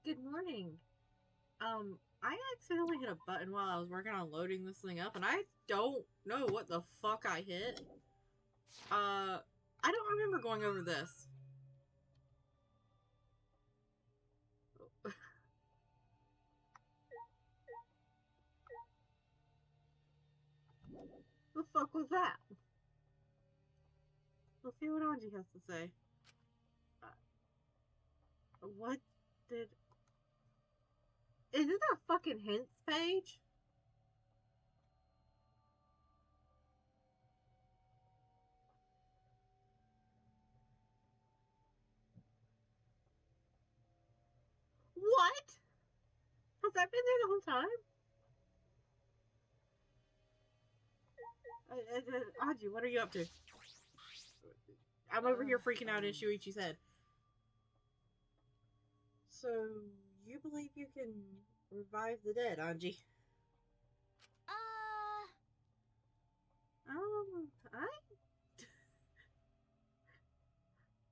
Good morning. I accidentally hit a button while I was working on loading this thing up, and I don't know what the fuck I hit. I don't remember going over this. The fuck was that? Let's see what Anji has to say. What did... Is it a fucking hints page? What? Has that been there the whole time? Anji, what are you up to? I'm over here freaking out in Shuichi's head. So, you believe you can revive the dead, Anji? I...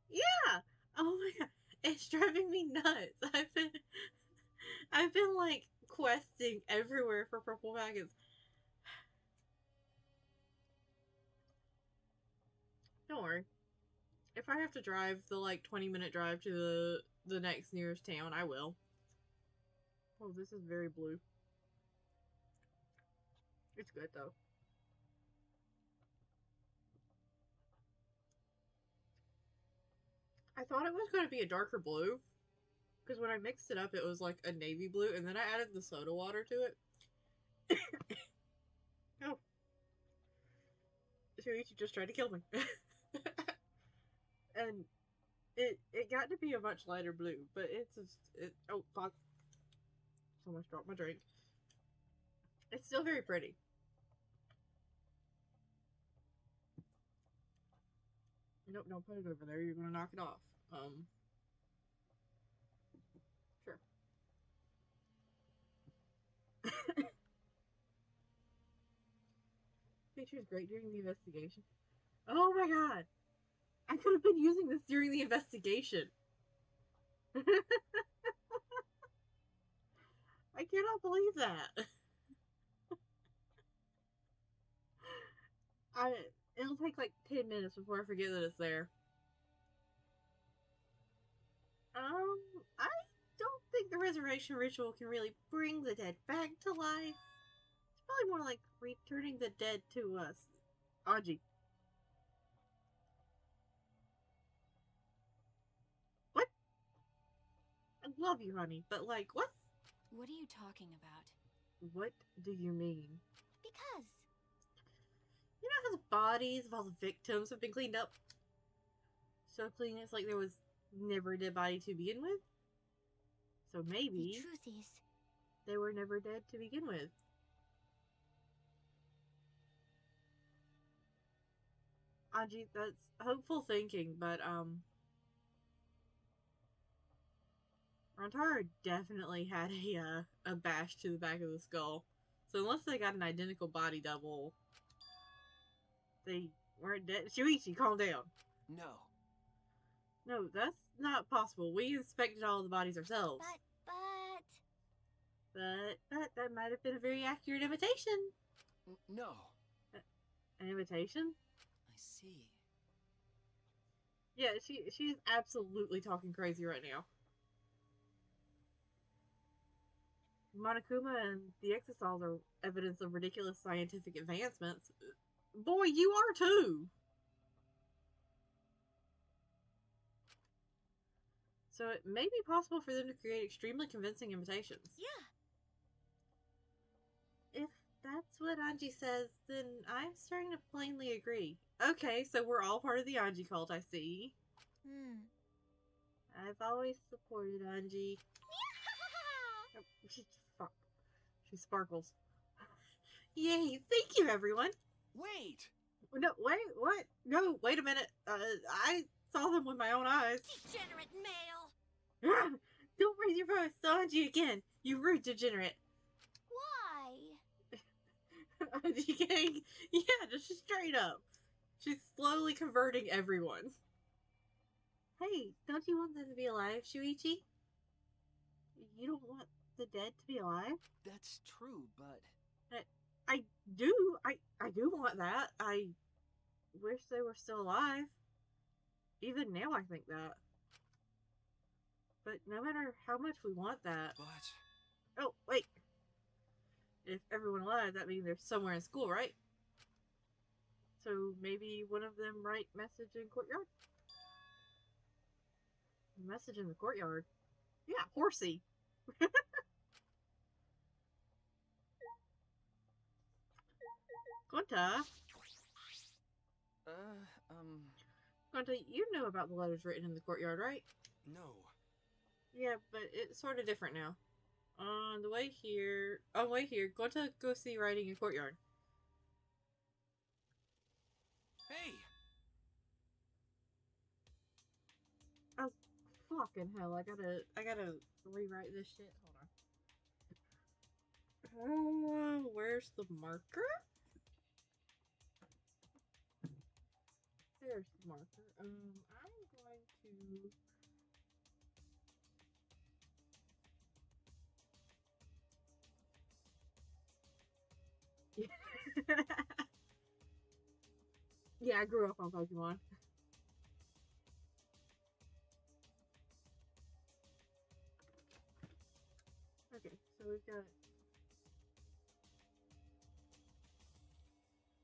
Yeah! Oh my god. It's driving me nuts. I've been like questing everywhere for purple packets. Don't worry. If I have to drive the like 20-minute drive to the next nearest town, I will. Oh, this is very blue. It's good though. I thought it was going to be a darker blue, because when I mixed it up, it was like a navy blue, and then I added the soda water to it. Oh. Shuichi just tried to kill me. And it got to be a much lighter blue, but it's just, oh fuck. Almost dropped my drink. It's still very pretty. Nope, don't put it over there. You're gonna knock it off. Sure. Feature's great during the investigation. Oh my god! I could have been using this during the investigation. I cannot believe that. It'll take like 10 minutes before I forget that it's there. I don't think the resurrection ritual can really bring the dead back to life. It's probably more like returning the dead to us. Aji. What? I love you, honey, but like, what? What are you talking about? What do you mean? Because... You know how the bodies of all the victims have been cleaned up? So clean it's like there was never a dead body to begin with? So maybe... The truth is... they were never dead to begin with. Anji, that's hopeful thinking, but, Rantaro definitely had a bash to the back of the skull. So unless they got an identical body double, they weren't dead. Shuichi, calm down. No. No, that's not possible. We inspected all the bodies ourselves. But that might have been a very accurate imitation. No. An imitation? I see. Yeah, she's absolutely talking crazy right now. Monokuma and the Exosols are evidence of ridiculous scientific advancements. Boy, you are too! So it may be possible for them to create extremely convincing imitations. Yeah. If that's what Anji says, then I'm starting to plainly agree. Okay, so we're all part of the Anji cult, I see. I've always supported Anji. Fuck. She sparkles. Yay, thank you, everyone! Wait! No, wait, what? No, wait a minute. I saw them with my own eyes. Degenerate male! Don't raise your voice to Anji again, you rude degenerate. Why? Anji gang, yeah, just straight up. She's slowly converting everyone. Hey, don't you want them to be alive, Shuichi? You don't want the dead to be alive? That's true, but... I do. I do want that. I wish they were still alive. Even now I think that. But no matter how much we want that... But... Oh, wait. If everyone alive, that means they're somewhere in school, right? So maybe one of them write message in courtyard? Message in the courtyard? Yeah, horsey. Gonta. Gonta, you know about the letters written in the courtyard, right? No. Yeah, but it's sort of different now. On the way here, Gonta, go see writing in courtyard. Hey! Oh, fucking hell! I gotta rewrite this shit. Hold on. Oh, where's the marker? There's the marker. I'm going to. Yeah, I grew up on Pokemon. Okay, so we've got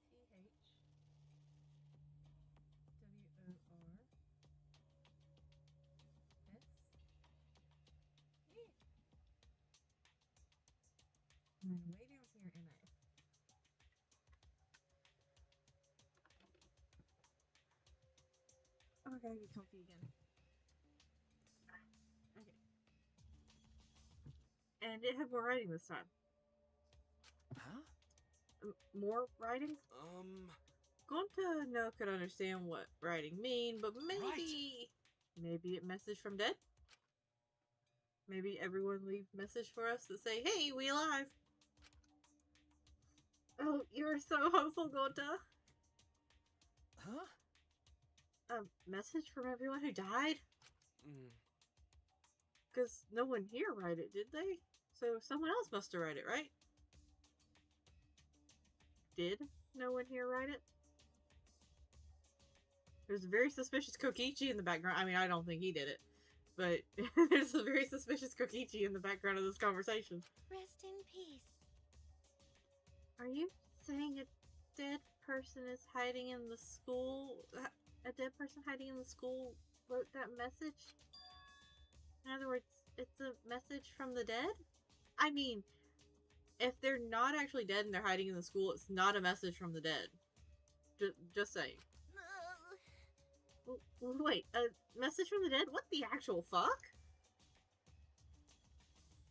THWORS. And then way down here, NA. Oh, I gotta get comfy again. Okay. And it had more writing this time. Huh? More writing? Gonta no could understand what writing mean, but maybe it message from dead? Maybe everyone leave message for us that say, hey, we alive! Oh, you're so hopeful, Gonta! Huh? A message from everyone who died? Because no one here write it, did they? So someone else must have write it, right? Did no one here write it? There's a very suspicious Kokichi in the background. I mean, I don't think he did it. But there's a very suspicious Kokichi in the background of this conversation. Rest in peace. Are you saying a dead person is hiding in the school? A dead person hiding in the school wrote that message? In other words, it's a message from the dead? I mean, if they're not actually dead and they're hiding in the school, it's not a message from the dead. Just saying. Wait, a message from the dead? What the actual fuck?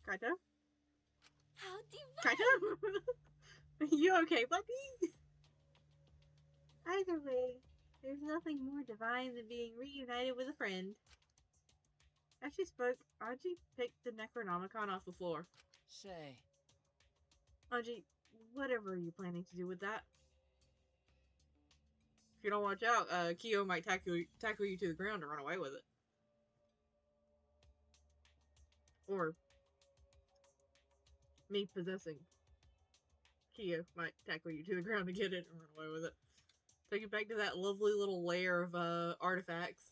Kaito? How divine! Kaito? You okay, buddy? Either way, there's nothing more divine than being reunited with a friend. As she spoke, Anji picked the Necronomicon off the floor. Say. Anji, whatever are you planning to do with that? If you don't watch out, Kiyo might tackle you to the ground and run away with it. Or me possessing Kiyo might tackle you to the ground to get it and run away with it. Take it back to that lovely little lair of artifacts.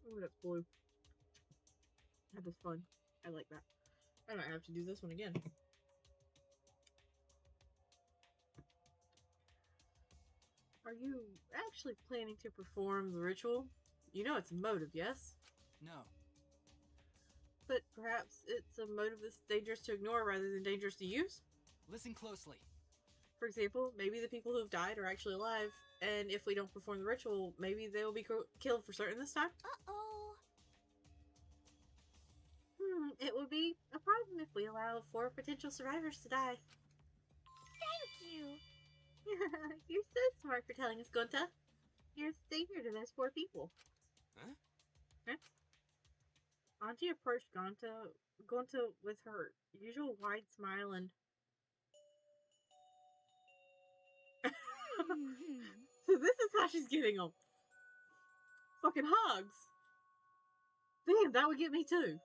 Oh, that's blue. That was fun. I like that. I might have to do this one again. Are you actually planning to perform the ritual? You know it's a motive, yes? No. But perhaps it's a motive that's dangerous to ignore rather than dangerous to use? Listen closely. For example, maybe the people who've died are actually alive, and if we don't perform the ritual, maybe they will be killed for certain this time? Uh-oh. It would be a problem if we allow 4 potential survivors to die. Thank you. You're so smart for telling us, Gonta. You're a savior to those 4 people. Huh? Anji approached Gonta with her usual wide smile and So this is how she's getting them. Fucking hugs. Damn, that would get me too.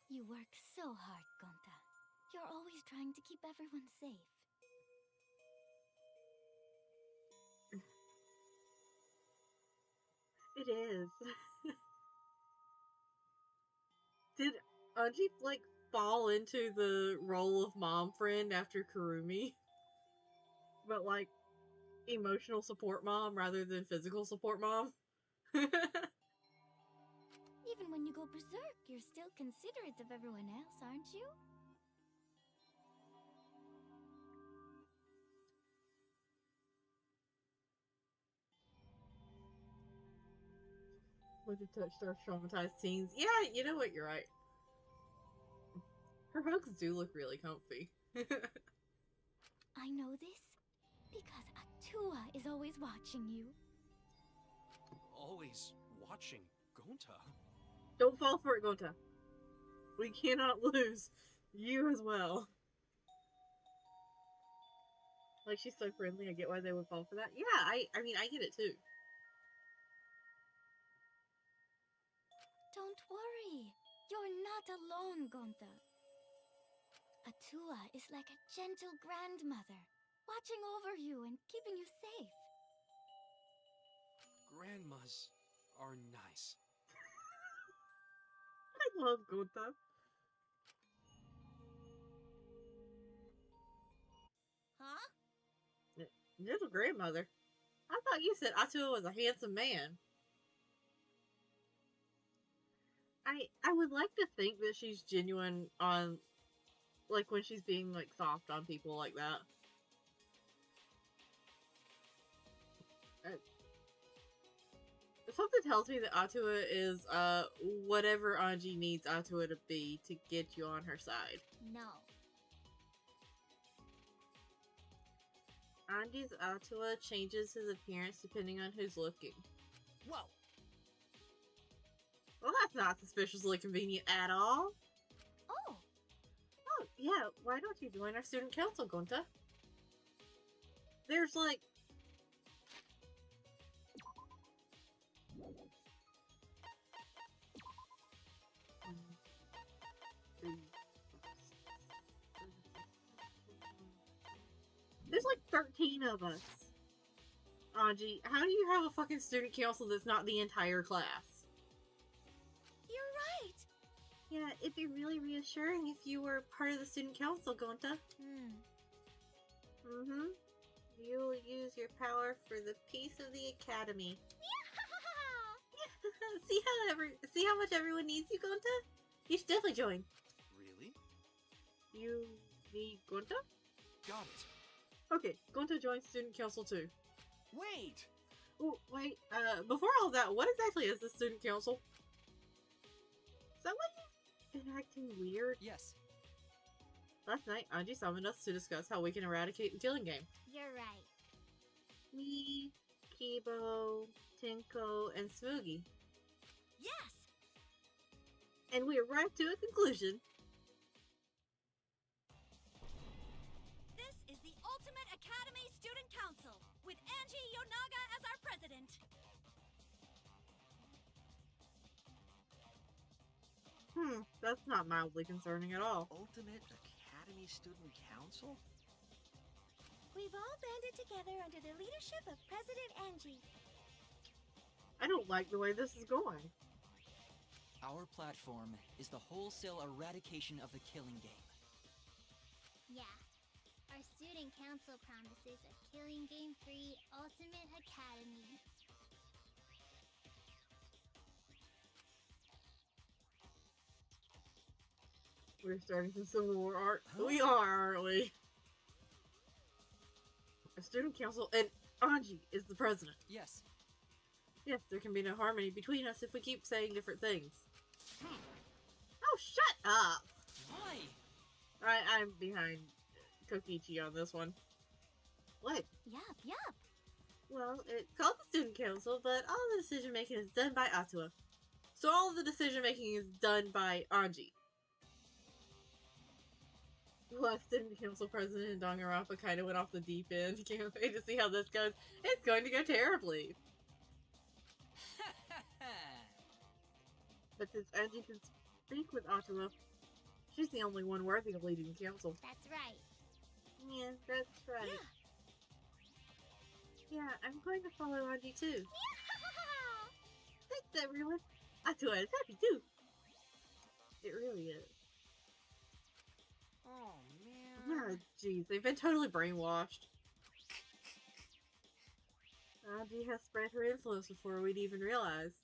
You work so hard, Gonta. You're always trying to keep everyone safe. It is. Did Anji, like, fall into the role of mom friend after Kurumi? But, like, emotional support mom rather than physical support mom? Even when you go berserk, you're still considerate of everyone else, aren't you? When to touch our traumatized teens. Yeah, you know what, you're right. Her hugs do look really comfy. I know this because Atua is always watching you. Always watching Gonta. Don't fall for it, Gonta. We cannot lose you as well. Like, she's so friendly, I get why they would fall for that. Yeah, I mean, I get it too. Don't worry. You're not alone, Gonta. Atua is like a gentle grandmother, watching over you and keeping you safe. Grandmas are nice. I love Gonta. Huh? Gentle grandmother. I thought you said Atua was a handsome man. I would like to think that she's genuine on, like, when she's being, like, soft on people like that. Something tells me that Atua is, whatever Anji needs Atua to be to get you on her side. No. Anji's Atua changes his appearance depending on who's looking. Whoa! Well, that's not suspiciously convenient at all. Oh, Oh, yeah, why don't you join our student council, Gonta? There's, like... There's like 13 of us. Anji, how do you have a fucking student council that's not the entire class? you're right. Yeah, it'd be really reassuring if you were part of the student council, Gonta. Mm-hmm. You will use your power for the peace of the academy. See how much everyone needs you, Gonta? You should definitely join. Really? You need Gonta? Got it. Okay, Gonta joins student council too. Wait! Oh, wait, before all that, what exactly is the student council? Is that why you've been acting weird? Yes. Last night, Anji summoned us to discuss how we can eradicate the killing game. You're right. Me, Kibo, Tenko, and Smoogie. Yes! And we arrived to a conclusion. This is the Ultimate Academy Student Council, with Angie Yonaga as our president. That's not mildly concerning at all. Ultimate Academy Student Council? We've all banded together under the leadership of President Angie. I don't like the way this is going. Our platform is the wholesale eradication of the killing game. Yeah. Our student council promises a killing game-free Ultimate Academy. We're starting some Civil War art. Huh? We are, aren't we? A student council, and Anji is the president. Yes. Yes, there can be no harmony between us if we keep saying different things. Oh, shut up! Why? I'm behind Kokichi on this one. What? Yup. Well, it's called the student council, but all the decision making is done by Atua. So all of the decision making is done by Anji. last student council president in Danganronpa kind of went off the deep end. Can't wait to see how this goes. It's going to go terribly. But since Angie can speak with Atua, she's the only one worthy of leading the council. That's right. Yeah, that's right. Yeah, I'm going to follow Angie too. Thanks, everyone. Atua is happy too. It really is. Oh, man. Oh, jeez, they've been totally brainwashed. Angie has spread her influence before we'd even realized.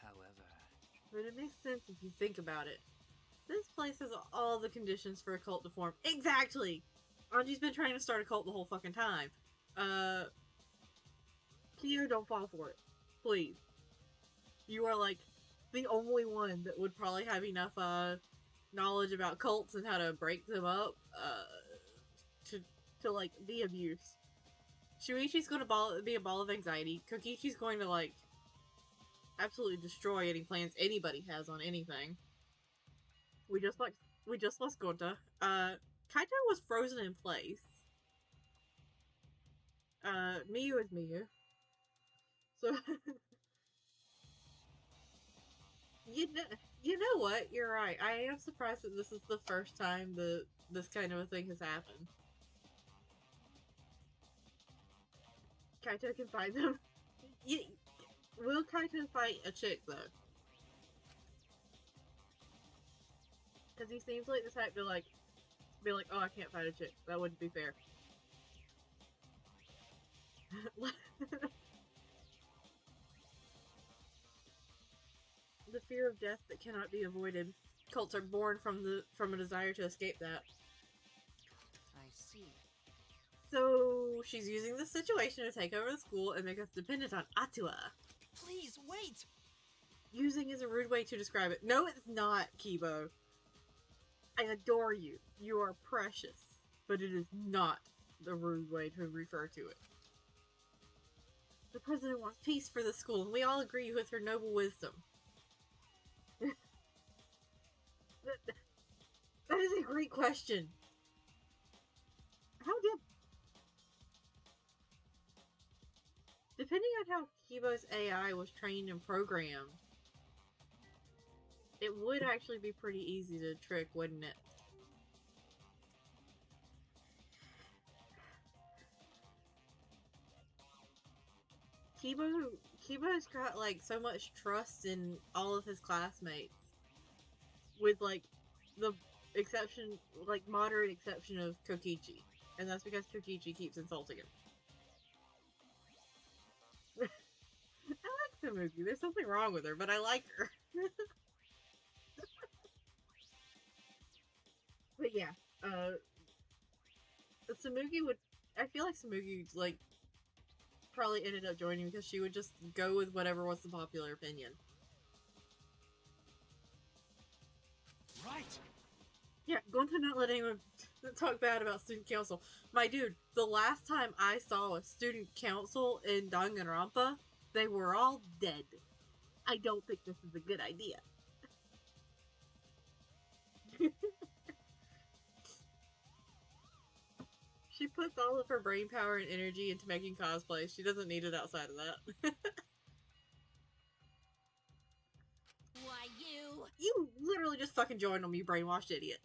However... But it makes sense if you think about it. This place has all the conditions for a cult to form. Exactly! Anji's been trying to start a cult the whole fucking time. Kiyo, don't fall for it. Please. You are, like, the only one that would probably have enough, knowledge about cults and how to break them up, to like, be of use. Shuichi's going to be a ball of anxiety. Kokichi's going to, like, absolutely destroy any plans anybody has on anything. We just lost Gonta. Kaito was frozen in place. Miyu is Miyu. So, you know what? You're right. I am surprised that this is the first time that this kind of a thing has happened. Kaito can fight them. Will Kaito fight a chick, though? Because he seems like the type to, like, be like, oh, I can't fight a chick. That wouldn't be fair. The fear of death that cannot be avoided. Cults are born from a desire to escape that. I see. So she's using this situation to take over the school and make us dependent on Atua. Please, wait! Using is a rude way to describe it. No, it's not, Kibo. I adore you. You are precious. But it is not the rude way to refer to it. The president wants peace for the school, and we all agree with her noble wisdom. That is a great question. Depending on how Kibo's AI was trained and programmed, it would actually be pretty easy to trick, wouldn't it? Kibo's got, like, so much trust in all of his classmates. With, like, the exception, like, moderate exception of Kokichi. And that's because Kokichi keeps insulting him. I like Samuki. There's something wrong with her, but I like her. But yeah, Samuki would... I feel like Samuki, like, probably ended up joining because she would just go with whatever was the popular opinion. Right! Yeah, going to not let anyone talk bad about student council. My dude, the last time I saw a student council in Danganronpa, they were all dead. I don't think this is a good idea. She puts all of her brain power and energy into making cosplays. She doesn't need it outside of that. Why, you... You literally just fucking joined on, you brainwashed idiot.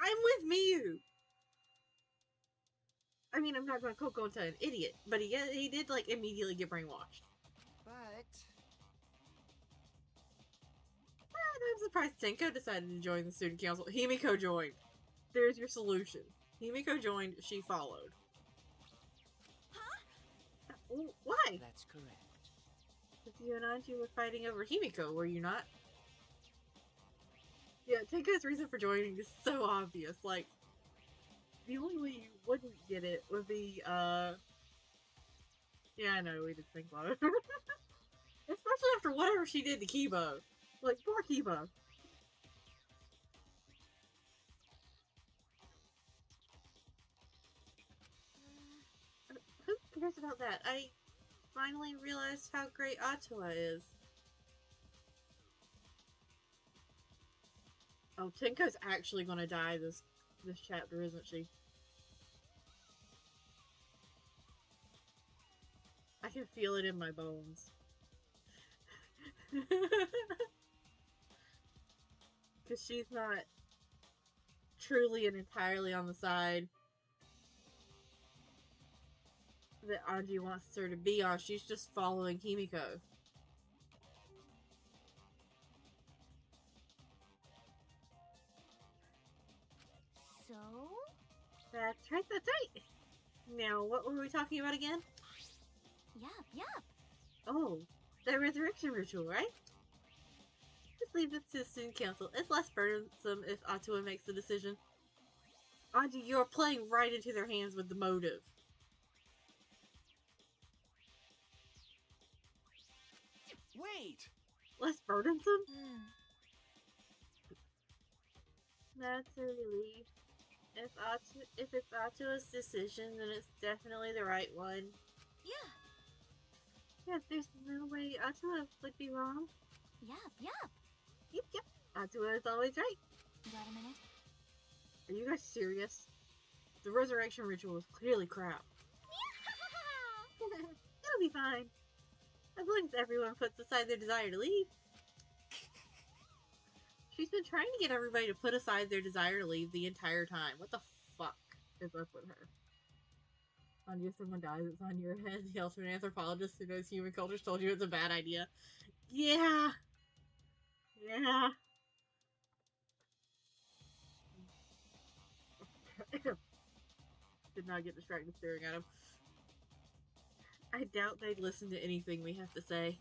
I'm with Miyu! I mean, I'm not gonna call Gonta an idiot, but he did, like, immediately get brainwashed. But... I'm surprised Tenko decided to join the student council. Himiko joined. There's your solution. Himiko joined, she followed. Huh? Why? That's correct. Because you and Anji were fighting over Himiko, were you not? Yeah, Tenko's reason for joining is so obvious. Like, the only way you wouldn't get it would be, yeah, I know, we did think about it. Especially after whatever she did to Kibo. Like, poor Kibo. Who cares about that? I finally realized how great Atua is. Oh, Tenko's actually gonna die this chapter, isn't she? I can feel it in my bones. Because she's not truly and entirely on the side that Anji wants her to be on. She's just following Himiko. So? That's right, that's right! Now, what were we talking about again? Yup. Oh, the resurrection ritual, right? Just leave this to the student council. It's less burdensome if Atua makes the decision. Anji, you're playing right into their hands with the motive. Wait! Less burdensome? Hmm. That's a relief. If it's Atua's decision, then it's definitely the right one. Yeah. Yeah, there's no way Atua would be wrong. Yup. Yep. Atua is always right. Got a minute? Are you guys serious? The resurrection ritual is clearly crap. It'll be fine. As long as everyone puts aside their desire to leave. She's been trying to get everybody to put aside their desire to leave the entire time. What the fuck is up with her? Anya, if someone dies, it's on your head. The ultimate anthropologist who knows human culture told you it's a bad idea. Yeah. Did not get distracted staring at him. I doubt they'd listen to anything we have to say.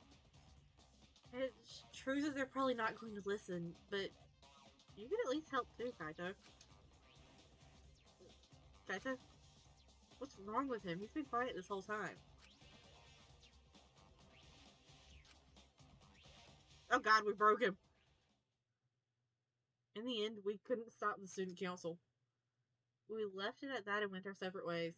It's true that they're probably not going to listen, but you can at least help too, Kaito. Kaito? What's wrong with him? He's been quiet this whole time. Oh god, we broke him. In the end, we couldn't stop the student council. We left it at that and went our separate ways.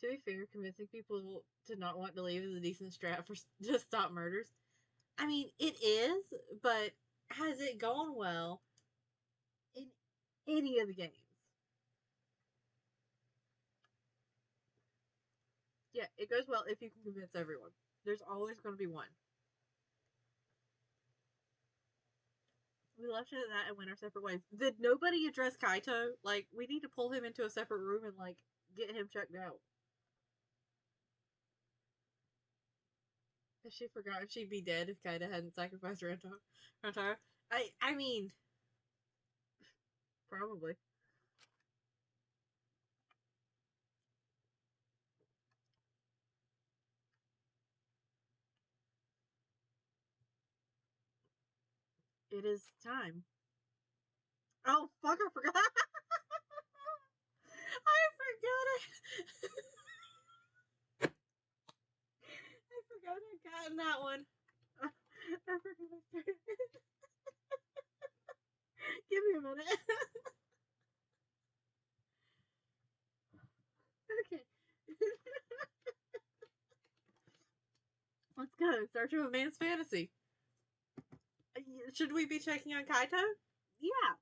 To be fair, convincing people to not want to leave is a decent strat for to stop murders. I mean, it is, but has it gone well in any of the games? Yeah, it goes well if you can convince everyone. There's always going to be one. We left it at that and went our separate ways. Did nobody address Kaito? Like, we need to pull him into a separate room and, like, get him checked out. Has she forgotten she'd be dead if Kaito hadn't sacrificed Rantaro? I mean, probably. It is time. Oh, fuck, I forgot. I forgot I forgot I'd gotten that one. I forgot I started. Give me a minute. Okay. Let's go. Search of a man's fantasy. Should we be checking on Kaito? Yeah.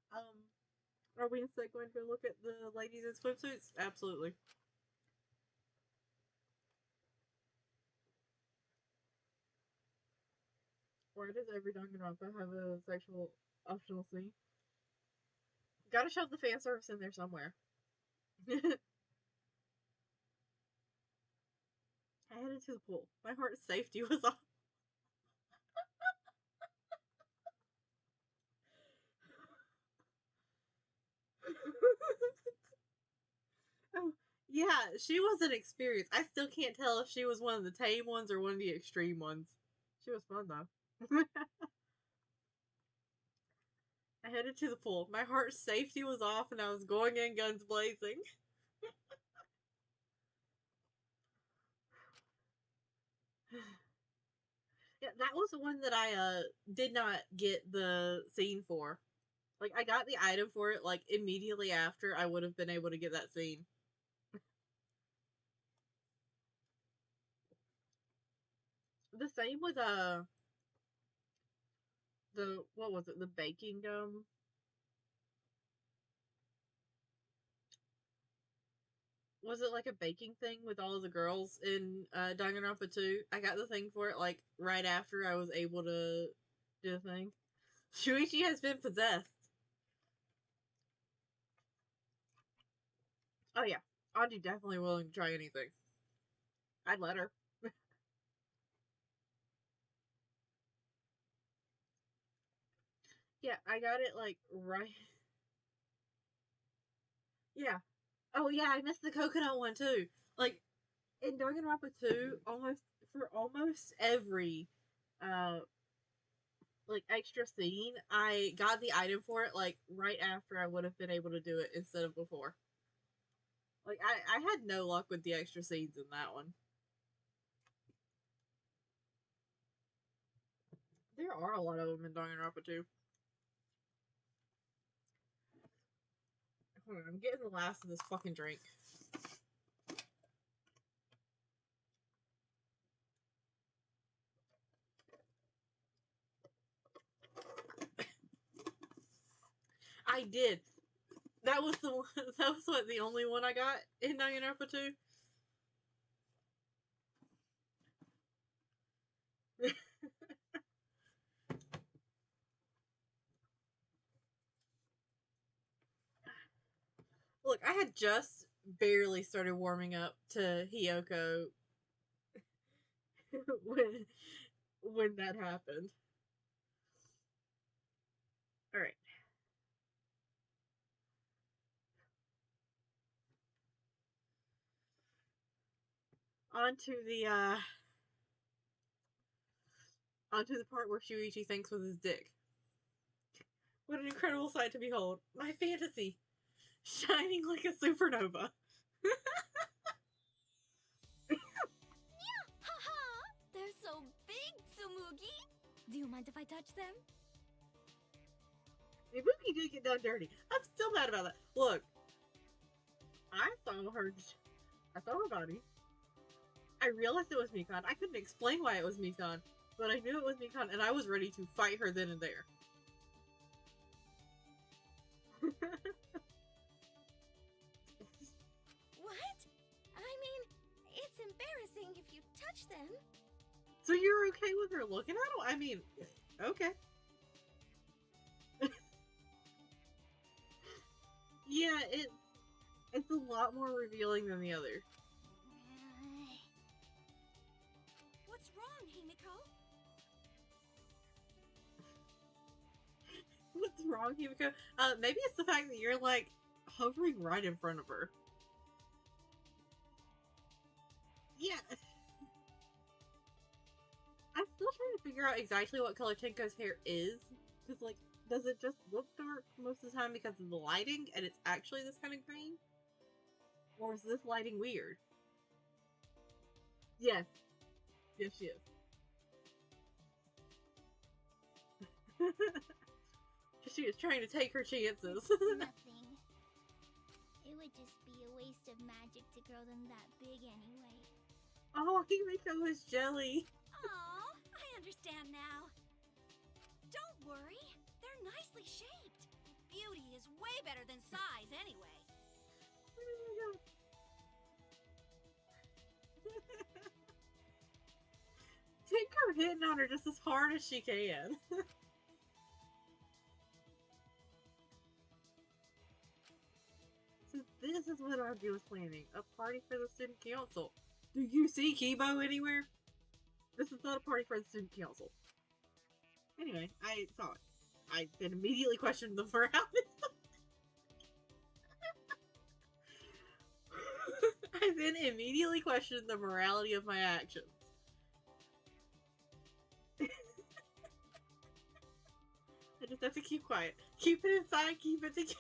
Are we instead going to look at the ladies in swimsuits? Absolutely. Why does every Danganronpa have a sexual optional scene? Gotta shove the fan service in there somewhere. I headed to the pool. My heart's safety was off. Oh, yeah, she wasn't experienced. I still can't tell if she was one of the tame ones or one of the extreme ones. She was fun though. I headed to the pool. My heart's safety was off and I was going in guns blazing. Yeah, that was the one that I did not get the scene for. Like, I got the item for it, like, immediately after I would have been able to get that scene. The same with, what was it? The baking gum. Was it like a baking thing with all of the girls in Danganronpa 2? I got the thing for it like right after I was able to do the thing. Shuichi has been possessed. Oh yeah, Auntie definitely willing to try anything. I'd let her. Yeah, I got it like right. Yeah. Oh yeah, I missed the coconut one too. Like in Danganronpa 2, almost every uh like extra scene, I got the item for it like right after I would have been able to do it instead of before. Like I had no luck with the extra scenes in that one. There are a lot of them in Danganronpa 2. Hold on, I'm getting the last of this fucking drink. I did. That was the one. That was what the only one I got in Danganronpa 2. Look, I had just barely started warming up to Hiyoko when when that happened. All right. On to the onto the part where Shuichi thinks with his dick. What an incredible sight to behold. My fantasy. Shining like a supernova. Haha! They're so big, Tsumugi! Do you mind if I touch them? Ibuki did get done dirty. I'm still mad about that. Look, I saw her body. I realized it was Mikan. I couldn't explain why it was Mikan, but I knew it was Mikan, and I was ready to fight her then and there. What? I mean, it's embarrassing if you touch them. So you're okay with her looking at him? I mean, okay. Yeah, it's a lot more revealing than the other. What's wrong, Himiko? What's wrong, Himiko? Maybe it's the fact that you're, like, hovering right in front of her. Yeah. I'm still trying to figure out exactly what color Tenko's hair is. Because, like, does it just look dark most of the time because of the lighting and it's actually this kind of green? Or is this lighting weird? Yes. Yes, she is. She is trying to take her chances. Nothing. It would just be a waste of magic to grow them that big anyway. Oh, Himiko is jelly. Aw, I understand now. Don't worry, they're nicely shaped. Beauty is way better than size anyway. Take her hitting on her just as hard as she can. So this is what Audrey was planning. A party for the student council. Do you see Kibo anywhere? This is not a party for the student council. Anyway, I saw it. I then immediately questioned the morality. I then immediately questioned the morality of my actions. I just have to keep quiet. Keep it inside, keep it together.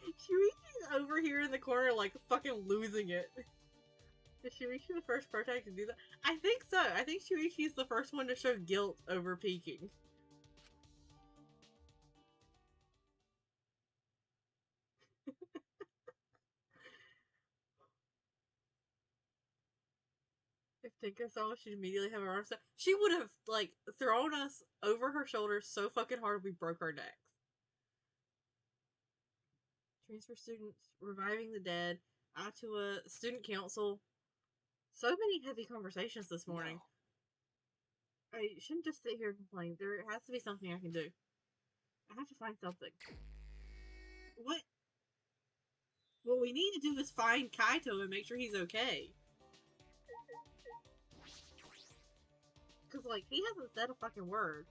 Shuichi's over here in the corner, like, fucking losing it. Is Shuichi the first protagonist to do that? I think so. I think Shuichi's the first one to show guilt over peeking. If think I saw she'd immediately have her arms up. She would have, like, thrown us over her shoulders so fucking hard we broke our necks. Transfer students, reviving the dead, out to a student council. So many heavy conversations this morning. No. I shouldn't just sit here and complain. There has to be something I can do. I have to find something. What? What we need to do is find Kaito and make sure he's okay. Because, like, he hasn't said a fucking word.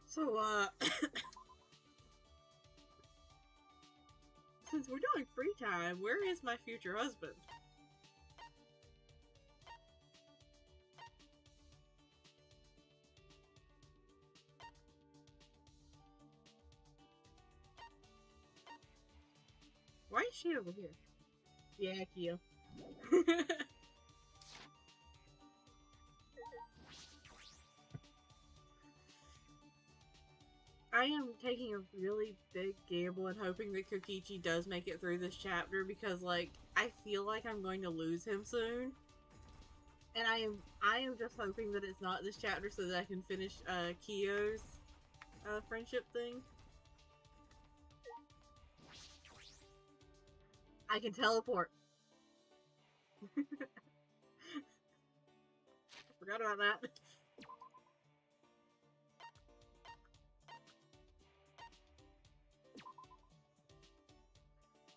So, since we're doing free time, where is my future husband? Why is she over here? Yeah, Kiyo. I am taking a really big gamble and hoping that Kokichi does make it through this chapter because, like, I feel like I'm going to lose him soon. And I am just hoping that it's not this chapter so that I can finish Kiyo's friendship thing. I can teleport. Forgot about that.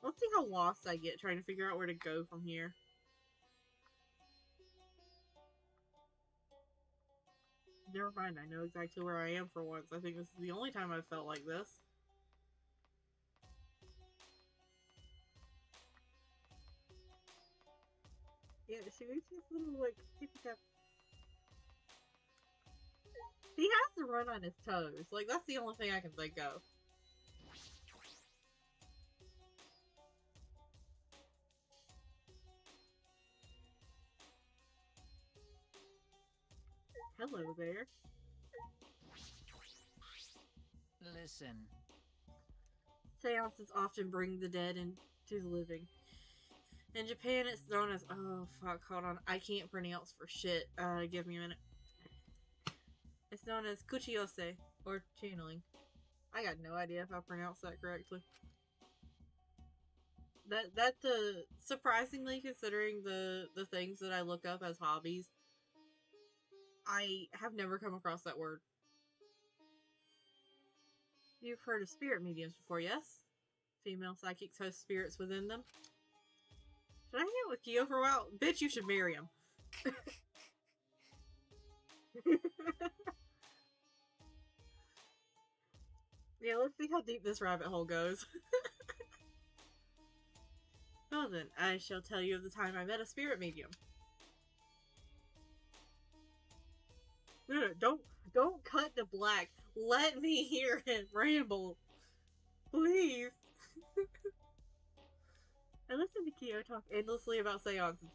Let's see how lost I get trying to figure out where to go from here. Never mind, I know exactly where I am for once. I think this is the only time I've felt like this. Yeah, she makes this little, like, tippy-tap. He has to run on his toes. Like, that's the only thing I can think of. Hello there. Listen. Seances often bring the dead into the living. In Japan, it's known as... Oh, fuck, hold on. I can't pronounce for shit. Give me a minute. It's known as kuchiyose, or channeling. I got no idea if I pronounced that correctly. That's surprisingly, considering the things that I look up as hobbies, I have never come across that word. You've heard of spirit mediums before, yes? Female psychics host spirits within them. Should I hang out with Kiyo for a while? Bitch, you should marry him. Yeah, let's see how deep this rabbit hole goes. Well then, I shall tell you of the time I met a spirit medium. No, don't cut to black. Let me hear him ramble. Please. I listened to Kiyo talk endlessly about seances.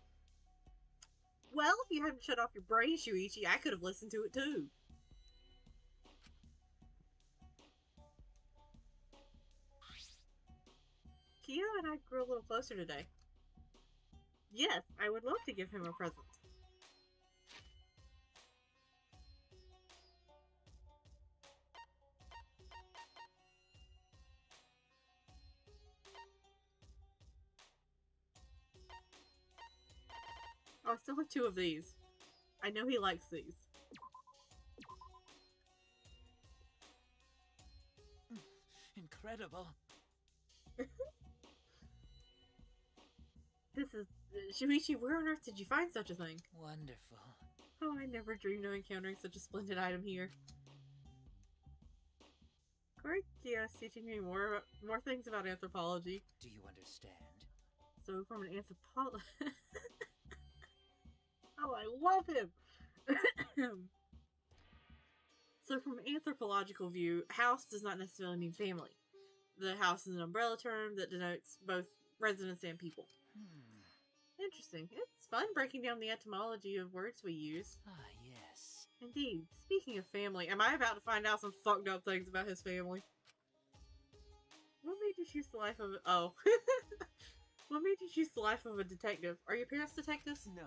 Well, if you hadn't shut off your brain, Shuichi, I could have listened to it too. Kiyo and I grew a little closer today. Yes, I would love to give him a present. Oh, I still have 2 of these. I know he likes these. Incredible. This is... Shuichi, where on earth did you find such a thing? Wonderful. Oh, I never dreamed of encountering such a splendid item here. Kiyo is teaching me more things about anthropology. Do you understand? So, from an anthropologist... Oh, I love him! So, from an anthropological view, house does not necessarily mean family. The house is an umbrella term that denotes both residents and people. Interesting. It's fun breaking down the etymology of words we use. Ah, yes. Indeed. Speaking of family, am I about to find out some fucked up things about his family? What made you choose the life of oh. What made you choose the life of a detective? Are your parents detectives? No.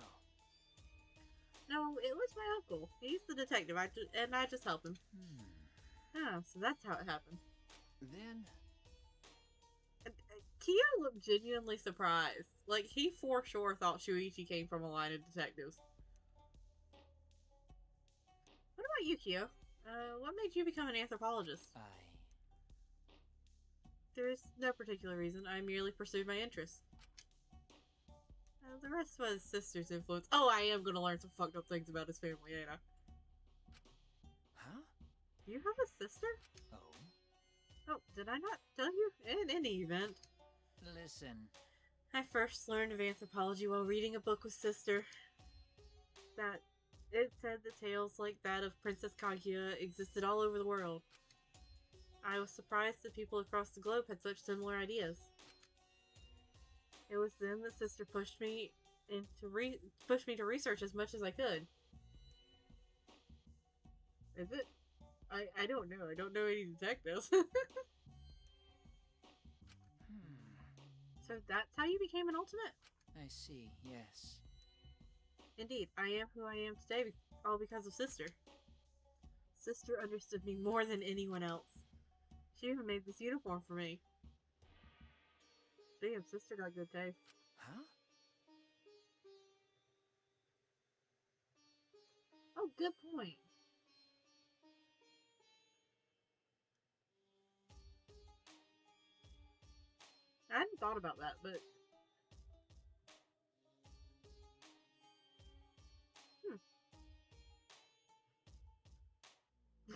No, it was my uncle. He's the detective, and I just help him. Oh, so that's how it happened. Then... Kiyo looked genuinely surprised. Like, he for sure thought Shuichi came from a line of detectives. What about you, Kiyo? What made you become an anthropologist? There is no particular reason. I merely pursued my interests. The rest was sister's influence. Oh, I am gonna learn some fucked up things about his family, ain't I? Huh? Do you have a sister? Oh? Oh, did I not tell you? In any event. Listen. I first learned of anthropology while reading a book with sister. That it said that tales like that of Princess Kaguya existed all over the world. I was surprised that people across the globe had such similar ideas. It was then that sister pushed me to research as much as I could. Is it? I don't know. I don't know any detectives. So that's how you became an ultimate? I see, yes. Indeed, I am who I am today, all because of sister. Sister understood me more than anyone else. She even made this uniform for me. Damn, sister got good taste. Huh? Oh, good point. I hadn't thought about that, but...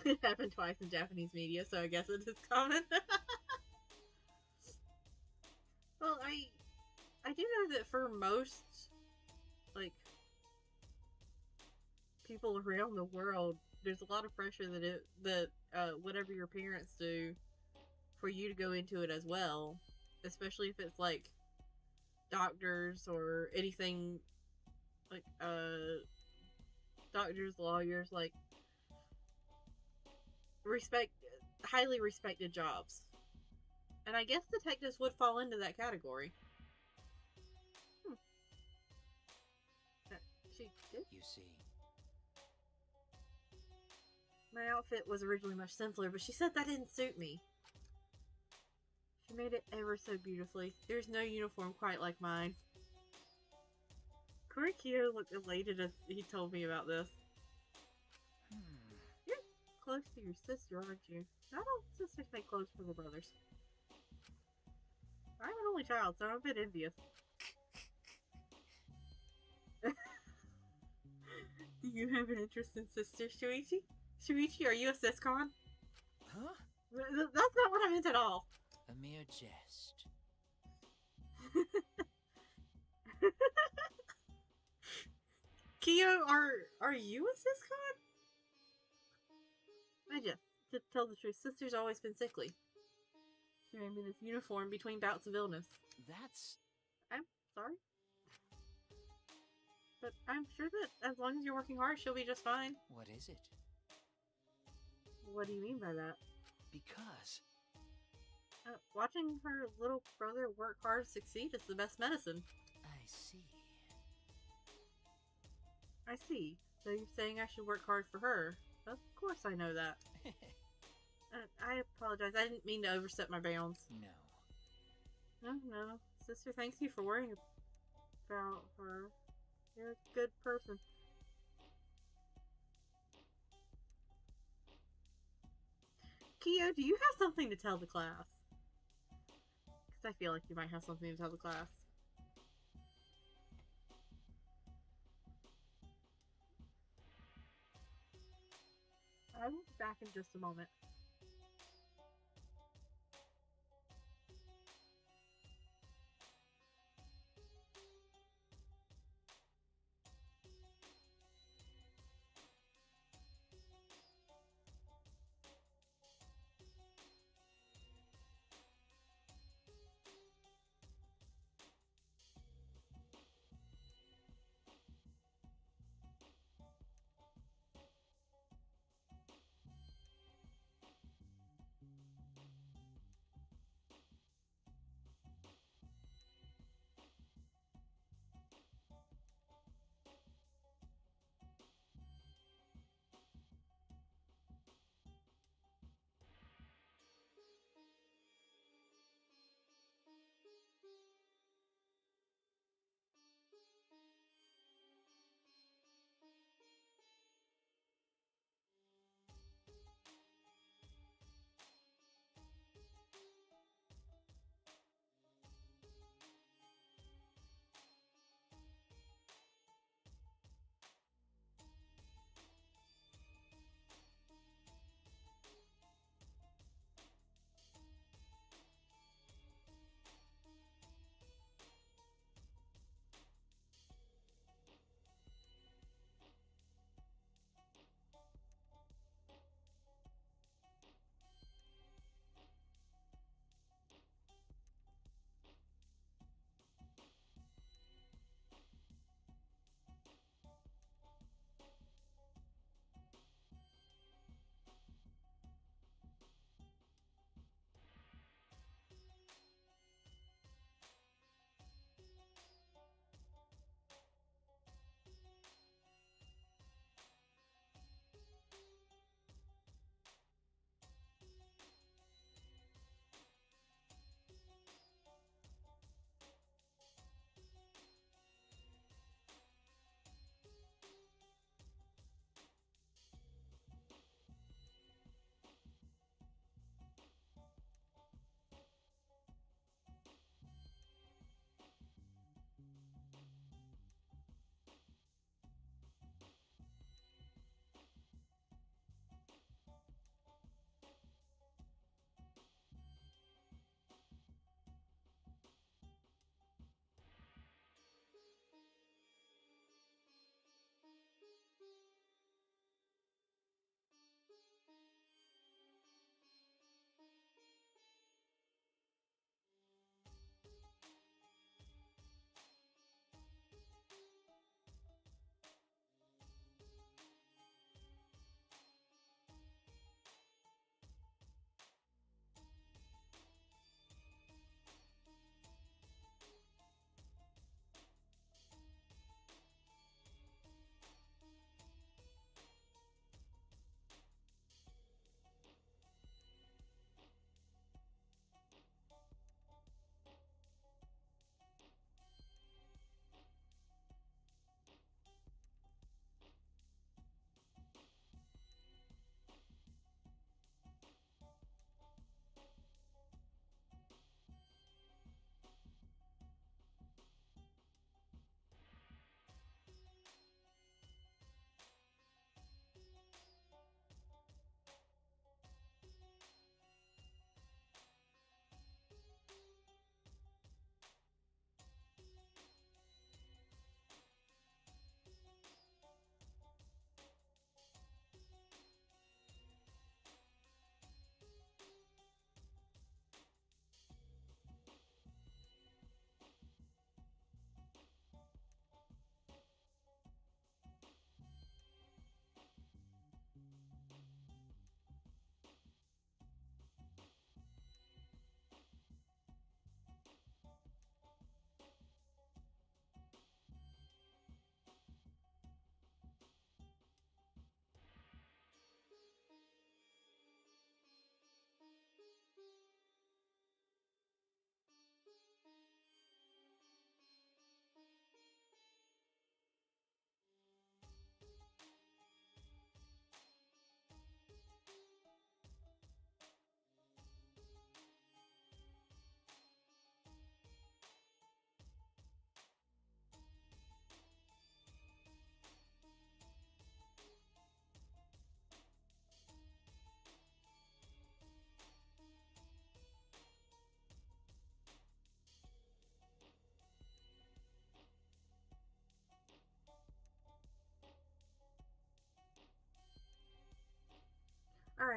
It happened twice in Japanese media, so I guess it is common. Well, I do know that for most, like, people around the world, there's a lot of pressure that whatever your parents do, for you to go into it as well, especially if it's like doctors or anything like doctors, lawyers, like highly respected jobs. And I guess detectives would fall into that category. She did? You see. My outfit was originally much simpler, but she said that didn't suit me. She made it ever so beautifully. There's no uniform quite like mine. Kurikyo looked elated as he told me about this. You're close to your sister, aren't you? Not all sisters make clothes for their brothers. I'm an only child, so I'm a bit envious. Do you have an interest in sisters, Shuichi? Shuichi, are you a siscon? Huh? That's not what I meant at all. A mere jest. Kiyo, are you a siscon? I just, to tell the truth, sister's always been sickly. She made me this uniform between bouts of illness. That's... I'm sorry. But I'm sure that as long as you're working hard, she'll be just fine. What is it? What do you mean by that? Because... watching her little brother work hard to succeed is the best medicine. I see. I see. So you're saying I should work hard for her? Of course I know that. I apologize. I didn't mean to overstep my bounds. No. No. Sister, thanks you for worrying about her. You're a good person. Kiyo, do you have something to tell the class? Because I feel like you might have something to tell the class. I will be back in just a moment.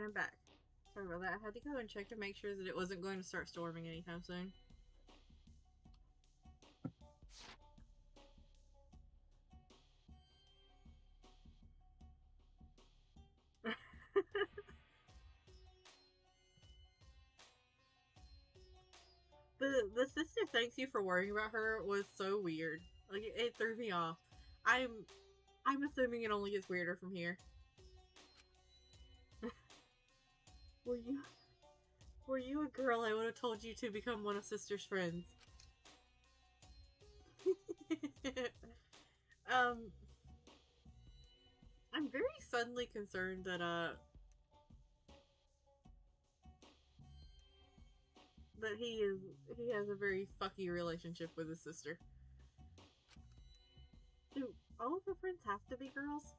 Alright, I'm back. Sorry about that. I had to go and check to make sure that it wasn't going to start storming anytime soon. The sister thanks you for worrying about her was so weird. Like it threw me off. I'm assuming it only gets weirder from here. Were you a girl, I would have told you to become one of sister's friends. I'm very suddenly concerned that that he has a very fucky relationship with his sister. Do all of her friends have to be girls?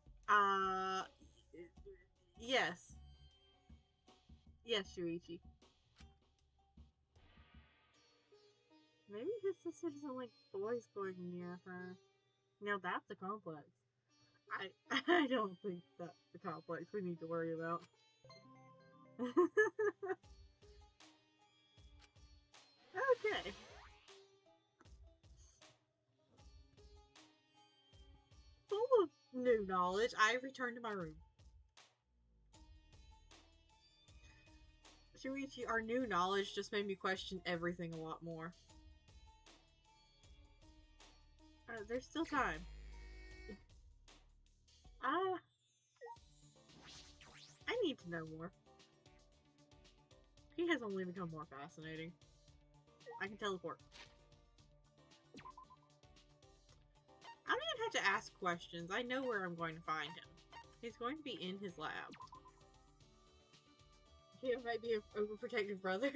Yes. Yes, Shuichi. Maybe his sister doesn't like boys going near her. Now that's a complex. I don't think that's the complex we need to worry about. Okay. Full of new knowledge, I return to my room. Shuichi, our new knowledge just made me question everything a lot more. There's still time. I need to know more. He has only become more fascinating. I can teleport. I don't even have to ask questions. I know where I'm going to find him. He's going to be in his lab. He might be an overprotective brother.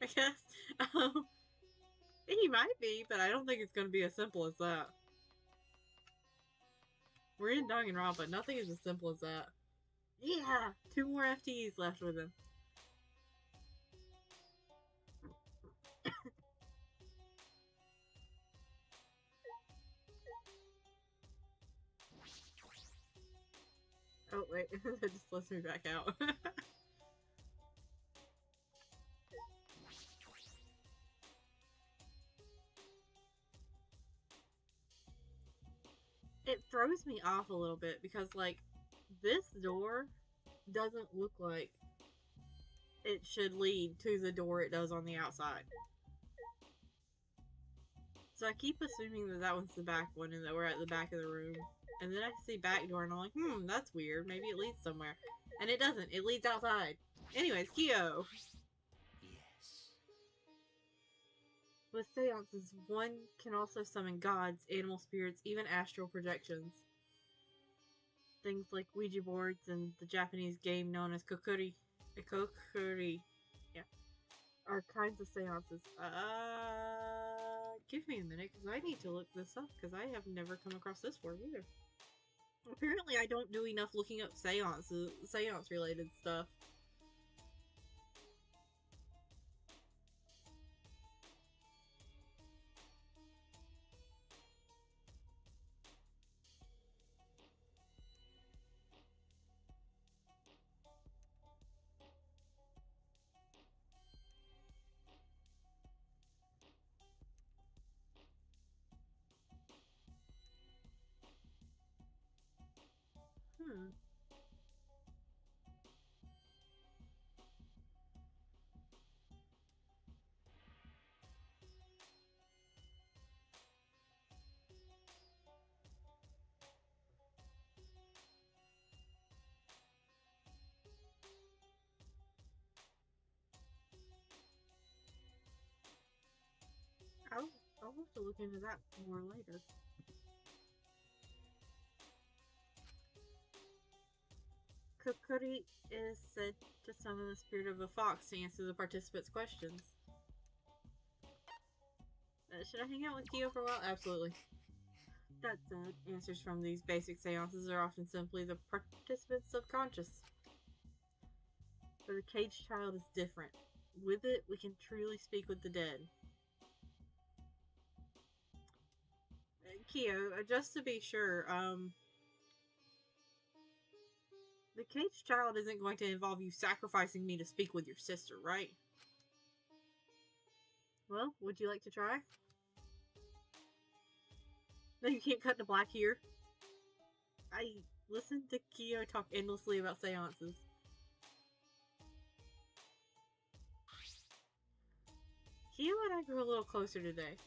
I guess. He might be, but I don't think it's going to be as simple as that. We're in Danganronpa. Nothing is as simple as that. Yeah! 2 more FTEs left with him. Oh, wait. That just lets me back out. It throws me off a little bit because, like, this door doesn't look like it should lead to the door it does on the outside. So I keep assuming that that one's the back one and that we're at the back of the room. And then I see back door and I'm like, that's weird. Maybe it leads somewhere. And it doesn't. It leads outside. Anyways, Kiyo. Yes. With seances, one can also summon gods, animal spirits, even astral projections. Things like Ouija boards and the Japanese game known as kokuri. Kokuri. Yeah. Are kinds of seances. Give me a minute, because I need to look this up, because I have never come across this word either. Apparently I don't do enough looking up seance-related stuff. I'll have to look into that more later. Kokuri is said to summon the spirit of a fox to answer the participants' questions. Should I hang out with Kiyo for a while? Absolutely. That said, answers from these basic seances are often simply the participant's subconscious. But the caged child is different. With it, we can truly speak with the dead. Kiyo, just to be sure, The caged child isn't going to involve you sacrificing me to speak with your sister, right? Well, would you like to try? No, you can't cut to black here. I listened to Kiyo talk endlessly about seances. Kiyo and I grew a little closer today.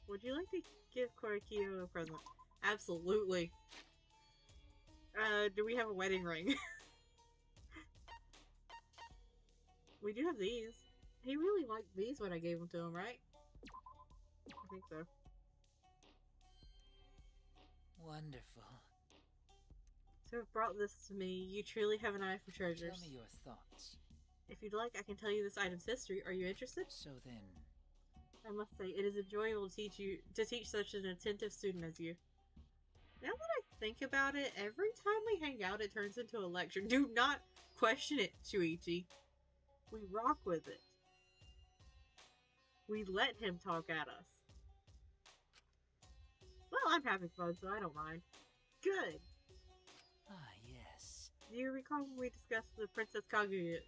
Would you like to give Kiyo a present? Absolutely. Do we have a wedding ring? We do have these. He really liked these when I gave them to him, right? I think so. Wonderful. To have brought this to me, you truly have an eye for treasures. Tell me your thoughts. If you'd like, I can tell you this item's history. Are you interested? So then, I must say, it is enjoyable to teach such an attentive student as you. Now that I think about it, every time we hang out, it turns into a lecture. Do not question it, Shuichi. We rock with it. We let him talk at us. Well, I'm having fun, so I don't mind. Good. ah yes. Do you recall when we discussed the Princess Kaguya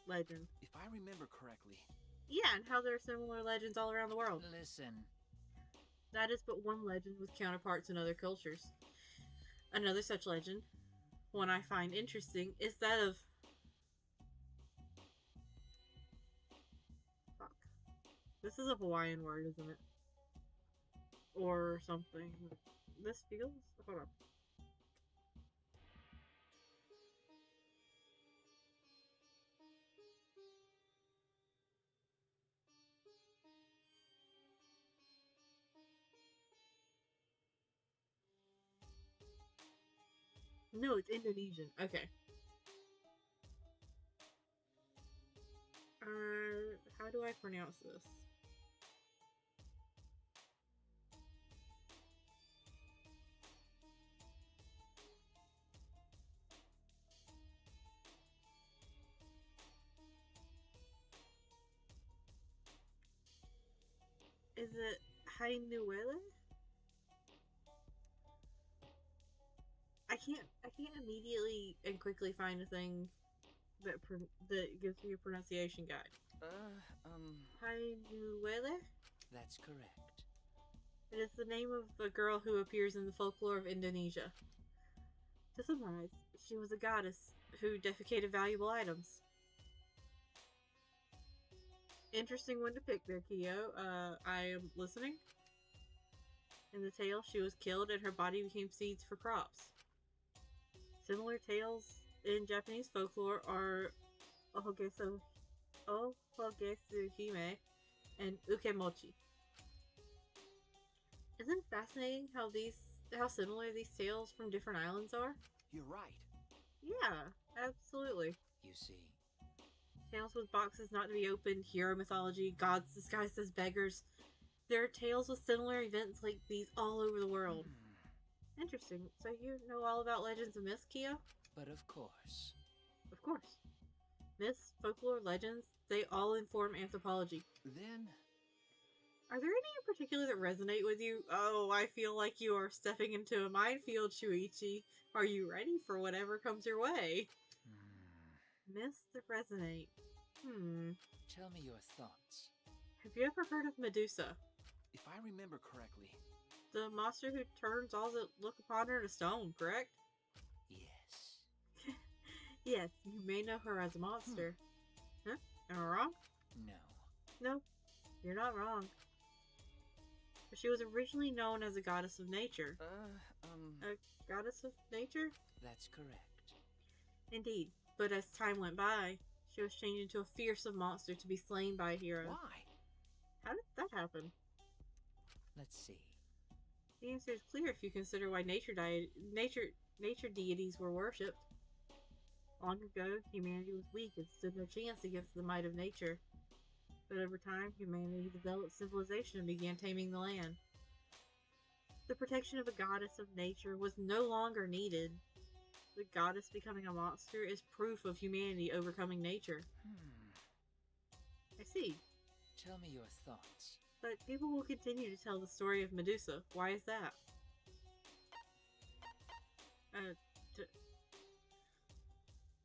legend? If I remember correctly. Yeah, and how there are similar legends all around the world. Listen. That is but one legend with counterparts in other cultures. Another such legend, one I find interesting, is that of... Fuck. This is a Hawaiian word, isn't it? Or something. This feels... Hold on. No, it's Indonesian. Okay. How do I pronounce this? Is it Hainuele? I can't immediately and quickly find a thing that gives me a pronunciation guide. Hainuele? That's correct. It is the name of a girl who appears in the folklore of Indonesia. To summarize, she was a goddess who defecated valuable items. Interesting one to pick there, Kiyo. I am listening. In the tale, she was killed and her body became seeds for crops. Similar tales in Japanese folklore are Ohogesu Hime and Ukemochi. Isn't it fascinating how similar these tales from different islands are? You're right. Yeah, absolutely. You see. Tales with boxes not to be opened, hero mythology, gods disguised as beggars. There are tales with similar events like these all over the world. Interesting. So you know all about legends and myths, Kiyo? But of course. Of course. Myths, folklore, legends, they all inform anthropology. Then... Are there any in particular that resonate with you? Oh, I feel like you are stepping into a minefield, Shuichi. Are you ready for whatever comes your way? Myths that resonate. Tell me your thoughts. Have you ever heard of Medusa? If I remember correctly. The monster who turns all that look upon her to stone, correct? Yes. Yes, you may know her as a monster. Huh? Am I wrong? No. No, you're not wrong. But she was originally known as a goddess of nature. A goddess of nature? That's correct. Indeed. But as time went by, she was changed into a fearsome monster to be slain by a hero. Why? How did that happen? Let's see. The answer is clear if you consider why nature deities were worshipped. Long ago, humanity was weak and stood no chance against the might of nature. But over time, humanity developed civilization and began taming the land. The protection of a goddess of nature was no longer needed. The goddess becoming a monster is proof of humanity overcoming nature. I see. Tell me your thoughts. But people will continue to tell the story of Medusa. Why is that? t-